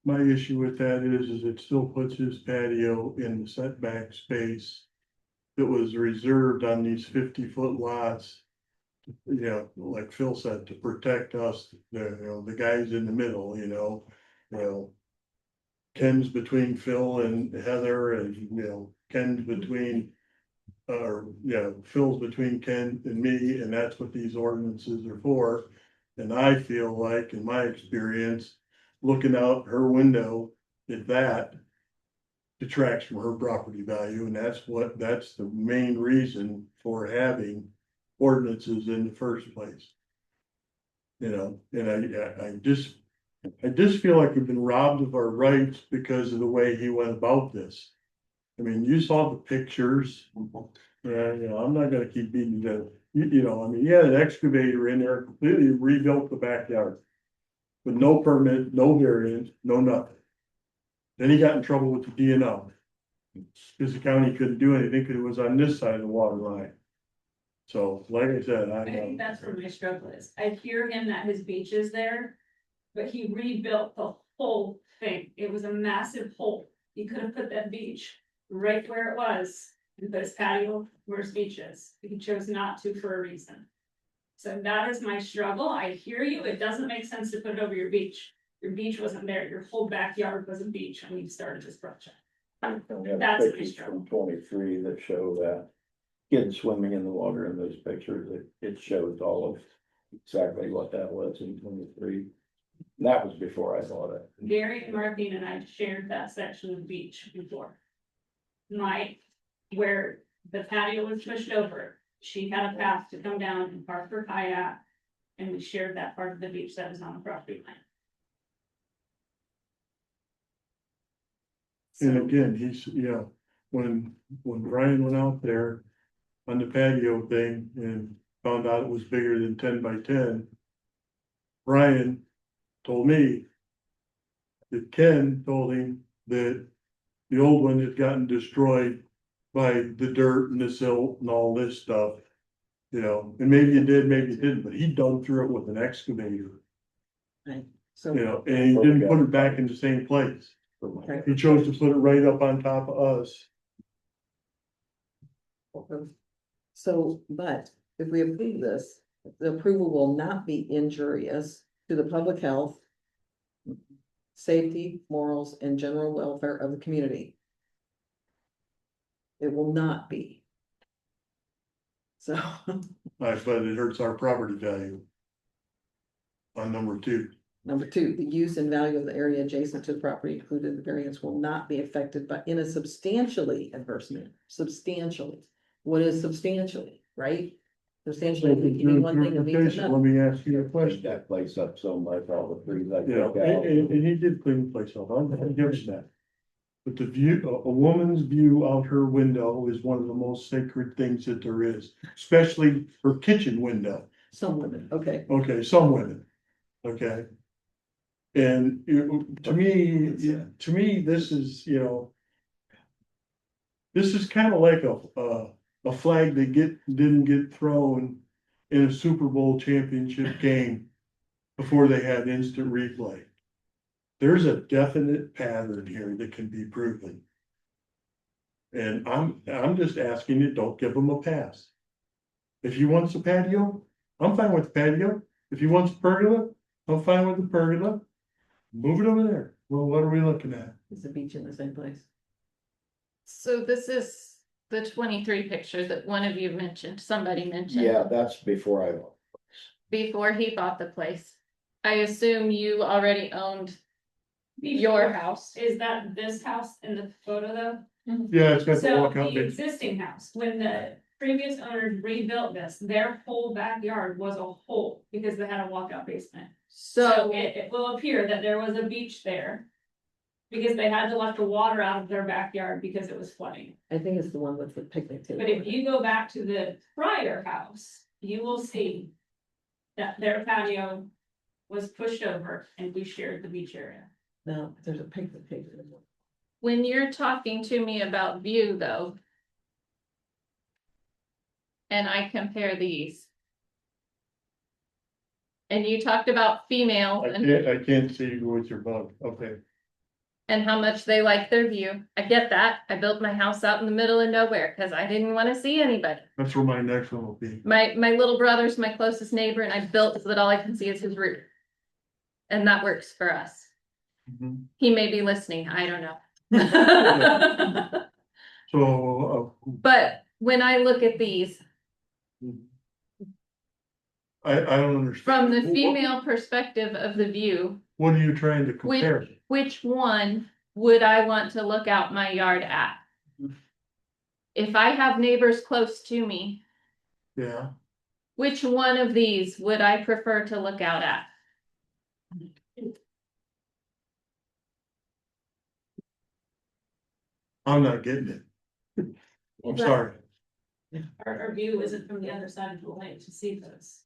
my issue with that is it still puts his patio in the setback space. That was reserved on these 50-foot lots. You know, like Phil said, to protect us, the guys in the middle, Ken's between Phil and Heather and, Ken's between. Phil's between Ken and me, and that's what these ordinances are for. And I feel like, in my experience, looking out her window at that. detracts from her property value, and that's the main reason for having ordinances in the first place. You know, and I just feel like we've been robbed of our rights because of the way he went about this. I mean, you saw the pictures. Yeah, you know, I'm not gonna keep beating the, you know, I mean, he had an excavator in there, completely rebuilt the backyard. With no permit, no variance, no nothing. Then he got in trouble with the DNO. Cause the county couldn't do anything, cause it was on this side of the water line. So, like I said,
I think that's where my struggle is. I hear him that his beach is there, but he rebuilt the whole thing. It was a massive hole. He could have put that beach right where it was and put his patio where his beach is. He chose not to for a reason. So that is my struggle. I hear you. It doesn't make sense to put it over your beach. Your beach wasn't there. Your whole backyard was a beach when you started this project.
And we have
That's my
pictures
struggle.
from 23 that show that kids swimming in the water in those pictures. It shows all of exactly what that was in 23. And that was before I bought it.
Gary and Martine and I shared that section of beach before. Where the patio was pushed over, she had a path to come down and park her kayak. And we shared that part of the beach that was on the property line.
and
So,
again, he's, you know, when Brian went out there. On the patio thing and found out it was bigger than 10 by 10. Brian told me. That Ken told him that the old one had gotten destroyed by the dirt and the silt and all this stuff. You know, and maybe it did, maybe it didn't, but he dug through it with an excavator,
So,
you know, and he didn't put it back in the same place.
okay.
He chose to put it right up on top of us.
So, but if we approve this, the approval will not be injurious to the public health. Safety, morals, and general welfare of the community. It will not be. So,
But it hurts our property value. On number 2.
number 2, the use and value of the area adjacent to the property included in the variance will not be affected by in a substantially adverse manner. Substantially. What is substantially, right? Substantially meaning one thing and means
Let
another.
me ask you a
Pushed
question.
that place up so much, all the trees I
Yeah,
took out.
and he did clean the place up, I'm gonna give him that. But the view, a woman's view out her window is one of the most sacred things that there is, especially her kitchen window.
Some women, okay.
Okay, some women, okay? And to me, this is, you know. This is kind of like a flag that didn't get thrown in a Super Bowl championship game before they had instant replay. There's a definite pattern here that can be proven. And I'm just asking you, don't give them a pass. If he wants a patio, I'm fine with the patio. If he wants a pergola, I'm fine with the pergola. Move it over there. Well, what are we looking at?
Is the beach in the same place?
So this is the 23 picture that one of you mentioned, somebody mentioned.
Yeah, that's before I bought.
Before he bought the place. I assume you already owned your house.
is that this house in the photo though?
Yeah, it's got the
So
walkout.
the existing house, when the previous owners rebuilt this, their whole backyard was a hole because they had a walkout basement. So
So
it will appear that there was a beach there. Because they had to let the water out of their backyard because it was flooding.
I think it's the one with the picnic table.
But if you go back to the prior house, you will see. That their patio was pushed over and we shared the beach area.
No, there's a picnic table.
when you're talking to me about view though. And I compare these. And you talked about female
I can't see you with your bug, okay.
and how much they like their view. I get that. I built my house out in the middle of nowhere because I didn't want to see anybody.
That's where my next one will be.
My little brother's my closest neighbor and I built so that all I can see is his roof. And that works for us.
Mhm.
He may be listening, I don't know.
So,
But when I look at these,
I don't understand.
from the female perspective of the view,
What are you trying to compare?
which one would I want to look out my yard at? If I have neighbors close to me,
Yeah,
which one of these would I prefer to look out at?
I'm not getting it. I'm sorry.
Our view isn't from the other side of the lake to see this.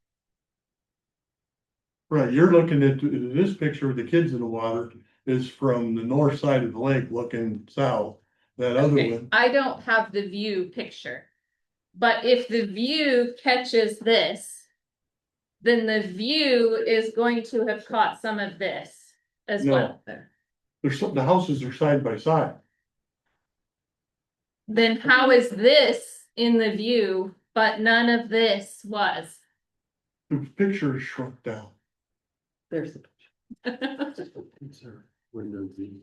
Right, you're looking at this picture with the kids in the water is from the north side of the lake looking south. That other
Okay,
one,
I don't have the view picture. But if the view catches this, then the view is going to have caught some of this as
No.
well.
the houses are side by side.
Then how is this in the view, but none of this was?
The picture is shrunk down.
There's the.
Window view.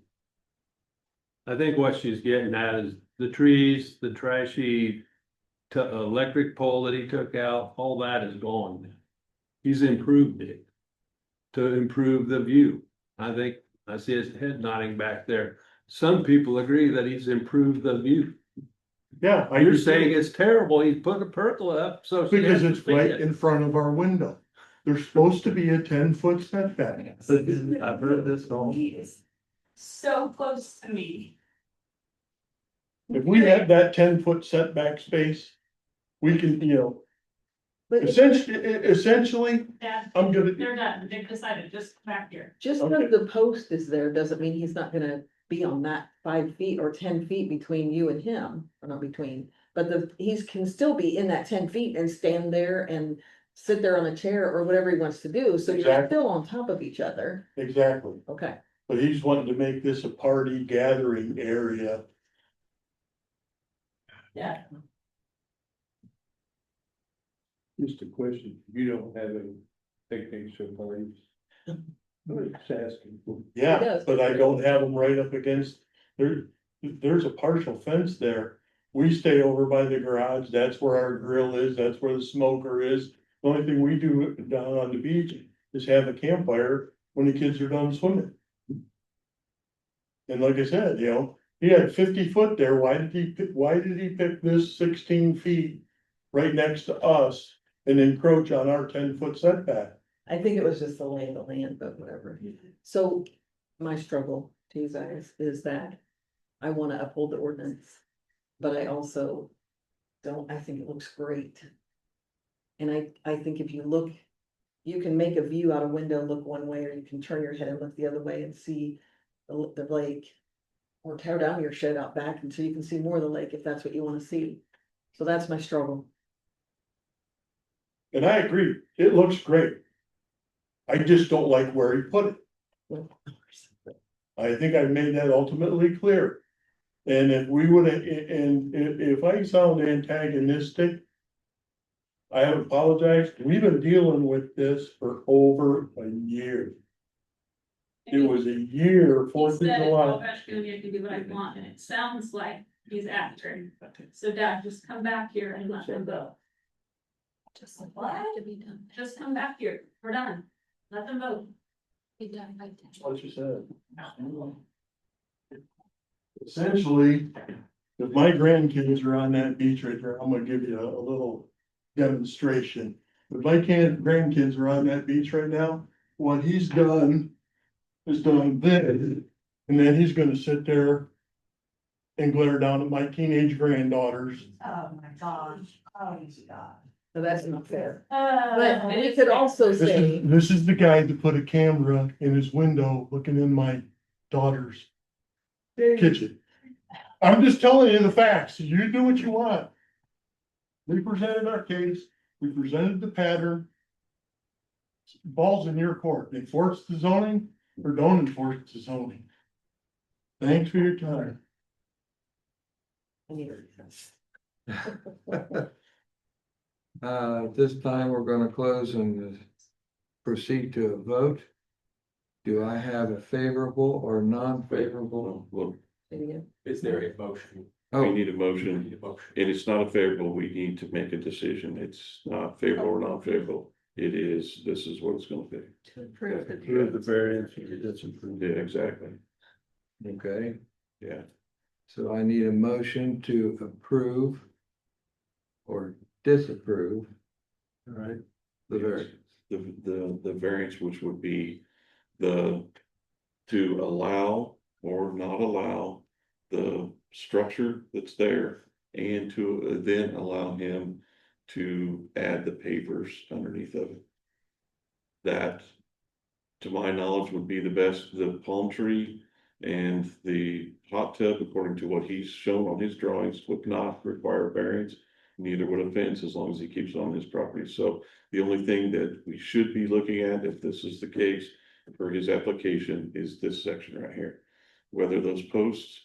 I think what she's getting at is the trees, the trashy electric pole that he took out, all that is gone now. He's improved it to improve the view. I think I see his head nodding back there. Some people agree that he's improved the view.
Yeah.
You're saying it's terrible. He's put a pergola up, so. she
Because
has to
it's
fix
right
it.
in front of our window. There's supposed to be a 10-foot setback.
I've heard this all.
He is so close to me.
If we had that 10-foot setback space, we can,
But
essentially,
Dad,
I'm gonna,
they're done. They've decided, just back here.
just
Okay.
because the post is there doesn't mean he's not gonna be on that 5 feet or 10 feet between you and him, or not between. But he's can still be in that 10 feet and stand there and sit there on a chair or whatever he wants to do, so you're
Exactly.
still on top of each other.
exactly,
Okay,
but he's wanting to make this a party gathering area.
Yeah.
Just a question, you don't have any picnics or parties? I'm just asking.
He
Yeah,
does.
but I don't have them right up against, there's a partial fence there. We stay over by the garage, that's where our grill is, that's where the smoker is. The only thing we do down on the beach is have a campfire when the kids are done swimming. And like I said, he had 50 foot there, why did he pick this 16 feet right next to us and encroach on our 10-foot setback?
I think it was just the lay of the land, but whatever. So my struggle to you guys is that I wanna uphold the ordinance. But I also I think it looks great. And I think if you look, you can make a view out a window, look one way, or you can turn your head and look the other way and see the lake. Or tear down your shed out back until you can see more of the lake if that's what you wanna see. So that's my struggle.
And I agree, it looks great. I just don't like where he put it. I think I made that ultimately clear. And if we would, and if I sound antagonistic, I have apologized. We've been dealing with this for over a year. It was a year,
He
4th of
said,
July.
Wabash County, I can do what I want, and it sounds like he's after him. So Dad, just come back here and let them go. Just like, what? Just come back here, we're done, let them vote.
What you said. Essentially, if my grandkids are on that beach right there, I'm gonna give you a little demonstration. If my grandkids are on that beach right now, what he's done is done this, and then he's gonna sit there and glare down at my teenage granddaughters.
Oh my gosh, oh my God.
So that's not fair.
But
But we could also say,
This is the guy that put a camera in his window looking in my daughter's kitchen. I'm just telling you the facts. You do what you want. We presented our case, we presented the pattern. Ball's in your court. Enforce the zoning or don't enforce the zoning. Thanks for your time.
At this time, we're gonna close and proceed to a vote. Do I have a favorable or non-favorable?
Well,
Is there a motion?
we
Oh,
need a motion, and it's not a favorable, we need to make a decision, it's not favorable or non-favorable. It is, this is what it's gonna be.
to approve the.
Approve the variance, that's approved.
Yeah, exactly.
Okay,
Yeah,
so I need a motion to approve or disapprove. All right, the variance.
the variance, which would be to allow or not allow the structure that's there, and to then allow him to add the pavers underneath of it. That, to my knowledge, would be the best. The palm tree and the hot tub, according to what he's shown on his drawings, would not require variance. Neither would a fence, as long as he keeps it on his property. So the only thing that we should be looking at, if this is the case for his application, is this section right here. Whether those posts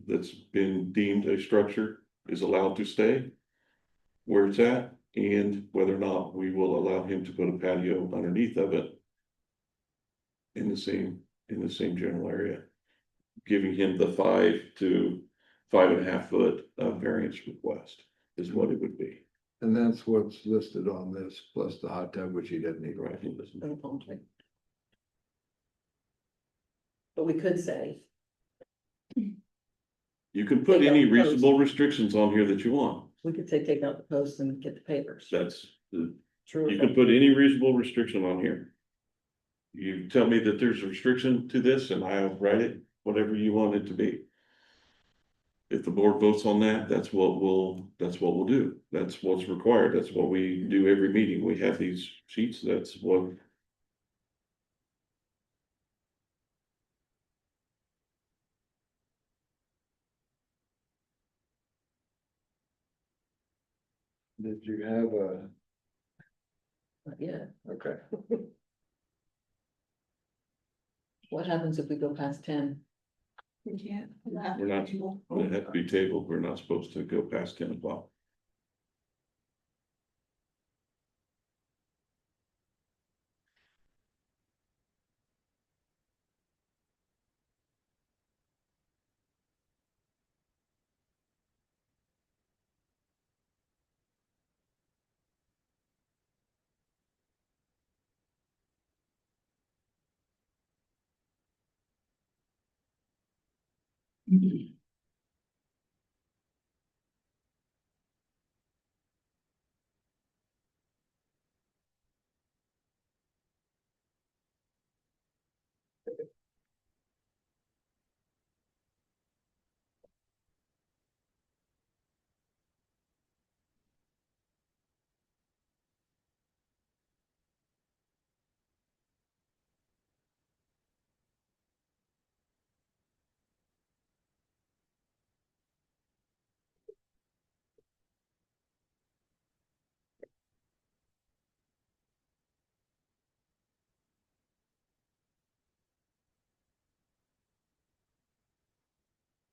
that's been deemed a structure is allowed to stay where it's at, and whether or not we will allow him to put a patio underneath of it in the same general area, giving him the 5 to 5.5 foot variance request is what it would be.
And that's what's listed on this, plus the hot tub, which he doesn't need.
Right.
And the palm tree. But we could say,
You can put
Take out
any
the post.
reasonable restrictions on here that you want.
we could say take out the posts and get the papers.
That's, you
True.
can put any reasonable restriction on here. You tell me that there's a restriction to this and I'll write it, whatever you want it to be. If the board votes on that, that's what we'll do. That's what's required. That's what we do every meeting. We have these sheets. That's what.
Did you have a,
Yeah,
okay,
what happens if we go past 10?
We can't.
We're not, it had to be tabled. We're not supposed to go past 10 o'clock.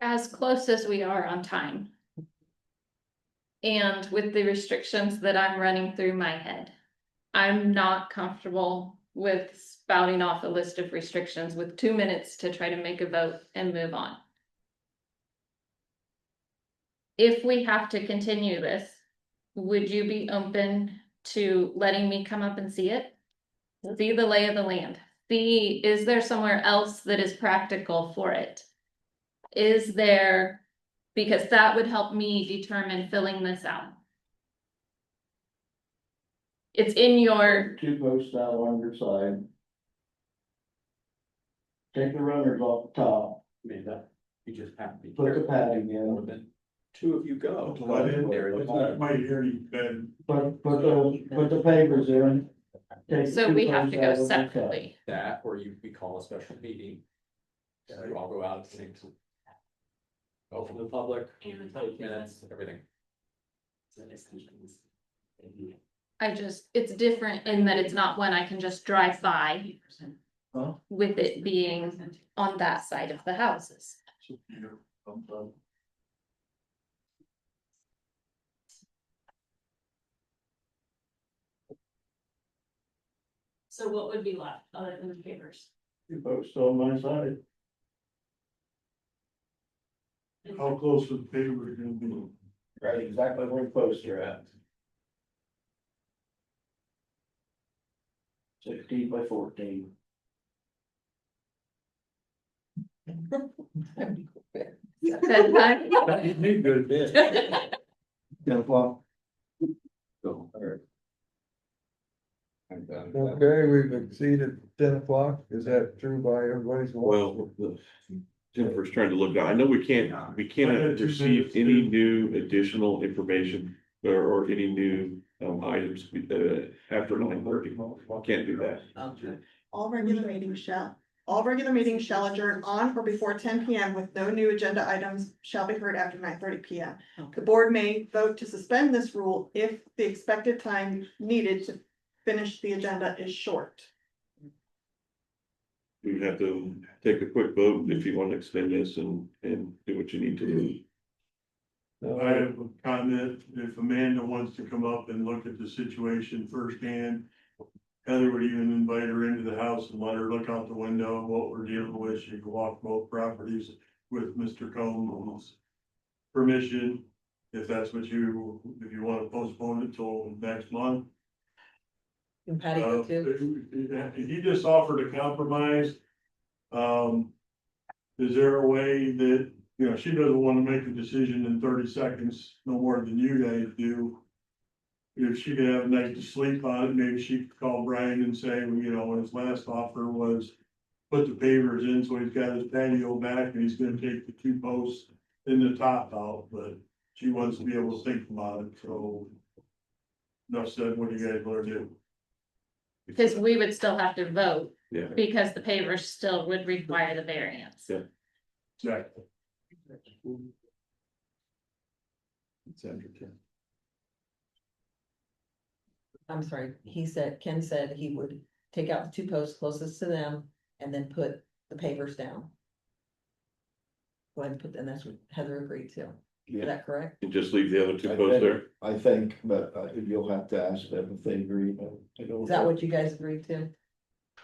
As close as we are on time. And with the restrictions that I'm running through my head, I'm not comfortable with spouting off a list of restrictions with 2 minutes to try to make a vote and move on. If we have to continue this, would you be open to letting me come up and see it? See the lay of the land? See, is there somewhere else that is practical for it? Is there, because that would help me determine filling this out. It's in your,
2 posts out on your side. Take the runners off the top,
I mean, that, you just have to be.
put the padding
More
in,
than 2 of you go.
Might hear you, Ben.
put the pavers in. Take
so
2
we have to
posts out
go
on the side.
separately.
That, or we call a special meeting. You all go out at the same time. Open to the public, take minutes, everything.
It's different in that it's not one I can just drive by.
Huh?
With it being on that side of the houses.
So what would be left other than the papers?
2 posts on my side.
How close to the paper is gonna be?
Right, exactly where the posts are at. 16 by 14.
Bedtime?
You need good bit.
10 o'clock.
So, all right.
Okay, we've exceeded 10 o'clock. Is that true by everybody's?
Well, Jennifer's trying to look, I know we cannot receive any new additional information or any new items after 9:30. Can't do that.
Okay.
All regular meetings shall adjourn on or before 10 p.m. with no new agenda items shall be heard after 9:30 p.m. The board may vote to suspend this rule if the expected time needed to finish the agenda is short.
You have to take a quick vote if you want to extend this and do what you need to do.
I have a comment, if Amanda wants to come up and look at the situation firsthand, Heather would even invite her into the house and let her look out the window of what we're dealing with. She could walk both properties with Mr. Combs' permission. If that's what if you want to postpone it till next month.
And Patty go too?
He just offered a compromise. Is there a way that, she doesn't want to make a decision in 30 seconds, no more than you guys do. If she could have a night to sleep on it, maybe she could call Brian and say, his last offer was put the pavers in, so he's got his patio back and he's gonna take the 2 posts in the top out, but she wants to be able to think about it, so. Enough said, what do you guys want to do?
Because we would still have to vote,
Yeah.
because the pavers still would require the variance.
Yeah.
Exactly.
It's after 10.
I'm sorry, Ken said he would take out the 2 posts closest to them and then put the pavers down. Go ahead and put, and that's what Heather agreed to. Is
Yeah,
that correct?
And just leave the other 2 posts there.
I think, but you'll have to ask them if they agree. I don't
Is that
know.
what you guys agreed to?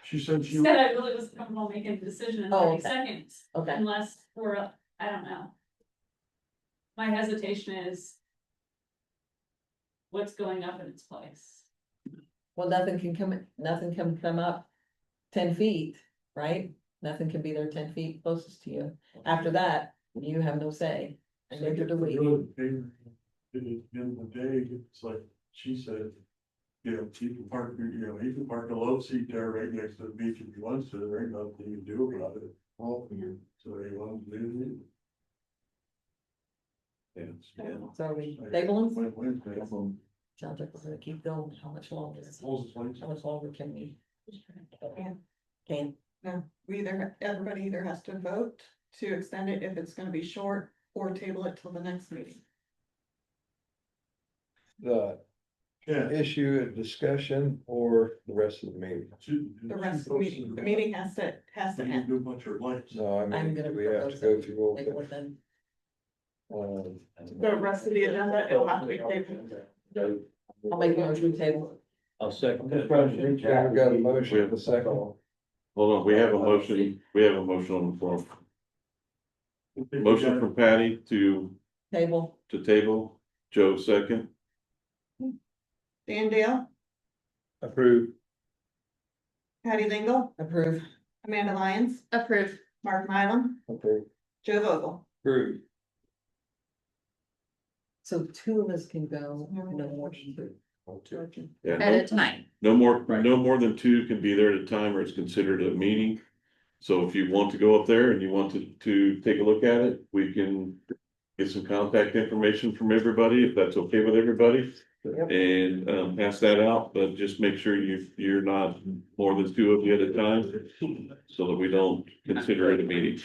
She said she.
Said I really was comfortable making a decision in
Oh,
30
okay.
seconds,
Okay,
unless I don't know. My hesitation is what's going up in its place.
well, nothing can come up 10 feet, right? Nothing can be there 10 feet closest to you. After that, you have no say. And neither do we.
At the end of the day, it's like she said, he can park, he can park a low seat there right next to the beach if he wants to, there ain't nothing you can do about it. So he wants to do
Yeah.
So are we
it.
tabling? Sounds like we're gonna keep going. How much longer? How much longer can we? Can,
No, everybody either has to vote to extend it if it's gonna be short or table it till the next meeting.
The
Yeah.
issue at discussion or the rest of the meeting?
The rest of the meeting has to
You
end.
do a bunch of lights.
No, I
I'm
mean,
gonna
we have to
propose
go
that
through all
Take it then.
The rest of the agenda, it'll have to be tabled.
I'll make a motion table.
I'll second
We've
that.
got a motion, a second.
Hold on, we have a motion on the floor. Motion from Patty to
Table.
table, Joe second.
Dan Dale,
Approved.
Patty Lingle,
Approve.
Amanda Lyons,
Approve.
Mark Mylum,
Okay,
Joe Vogel.
Approved.
So 2 of us can go, no more than 2.
Yeah,
At a time.
no more than 2 can be there at a time or it's considered a meeting. So if you want to go up there and you want to take a look at it, we can get some contact information from everybody, if that's okay with everybody.
Yep.
And pass that out, but just make sure you're not more than 2 of you at a time, so that we don't consider it a meeting.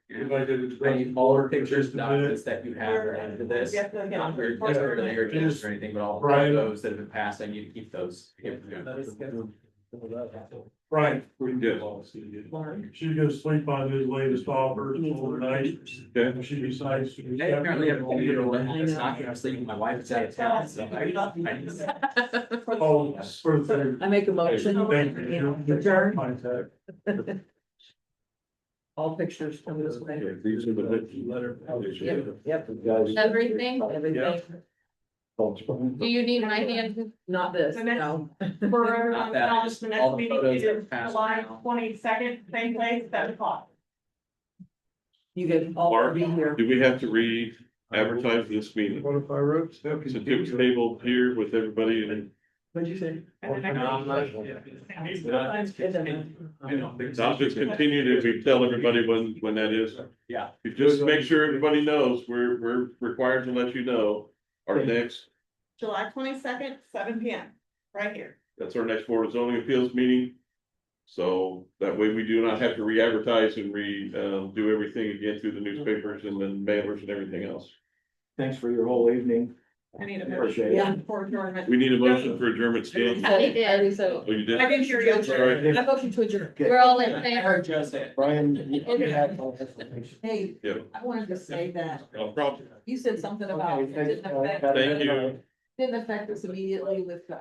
If I did.
I need all the pictures, documents that you have related to this,
You have to get on
not your,
record.
necessarily your agendas or anything, but all of
Brian.
those that have been passed, I need to keep those.
Right.
Yes.
She's gonna sleep on his latest offer overnight.
Okay.
If she decides to.
I currently have a computer one, it's not gonna sleep, my wife is out of town, so
Oh, for the.
I make a motion.
Thank you.
Adjourn. All pictures come this way.
These are the.
Yep,
Everything?
everything.
Do you need my hand?
Not this,
The next-
no.
For
Not that, just
the
all
next
the
meeting
photos
is
that are passed
July
around.
22nd, same place, 7 o'clock.
You can all
Mark,
be here.
do we have to re-advertise this meeting?
What if I wrote?
Since it was tabled here with everybody and
What'd you say?
And then
not just continued, if we tell everybody when that is.
Yeah.
You just make sure everybody knows, we're required to let you know our next,
July 22nd, 7 p.m. right here.
that's our next Board of Zoning Appeals meeting. So that way we do not have to re-advertise and do everything again through the newspapers and then mailers and everything else.
Thanks for your whole evening.
I need a
Appreciate
motion
it.
for adjournment.
We need a motion for adjournment, Stan.
So
Oh, you did?
I didn't hear you.
Sorry.
I motion to adjourn.
we're all in
I
favor.
heard Joe say it.
Brian, you have all this information.
Hey,
Yeah.
I wanted to say that
No problem.
you said something about it didn't affect,
Thank you.
didn't affect us immediately with the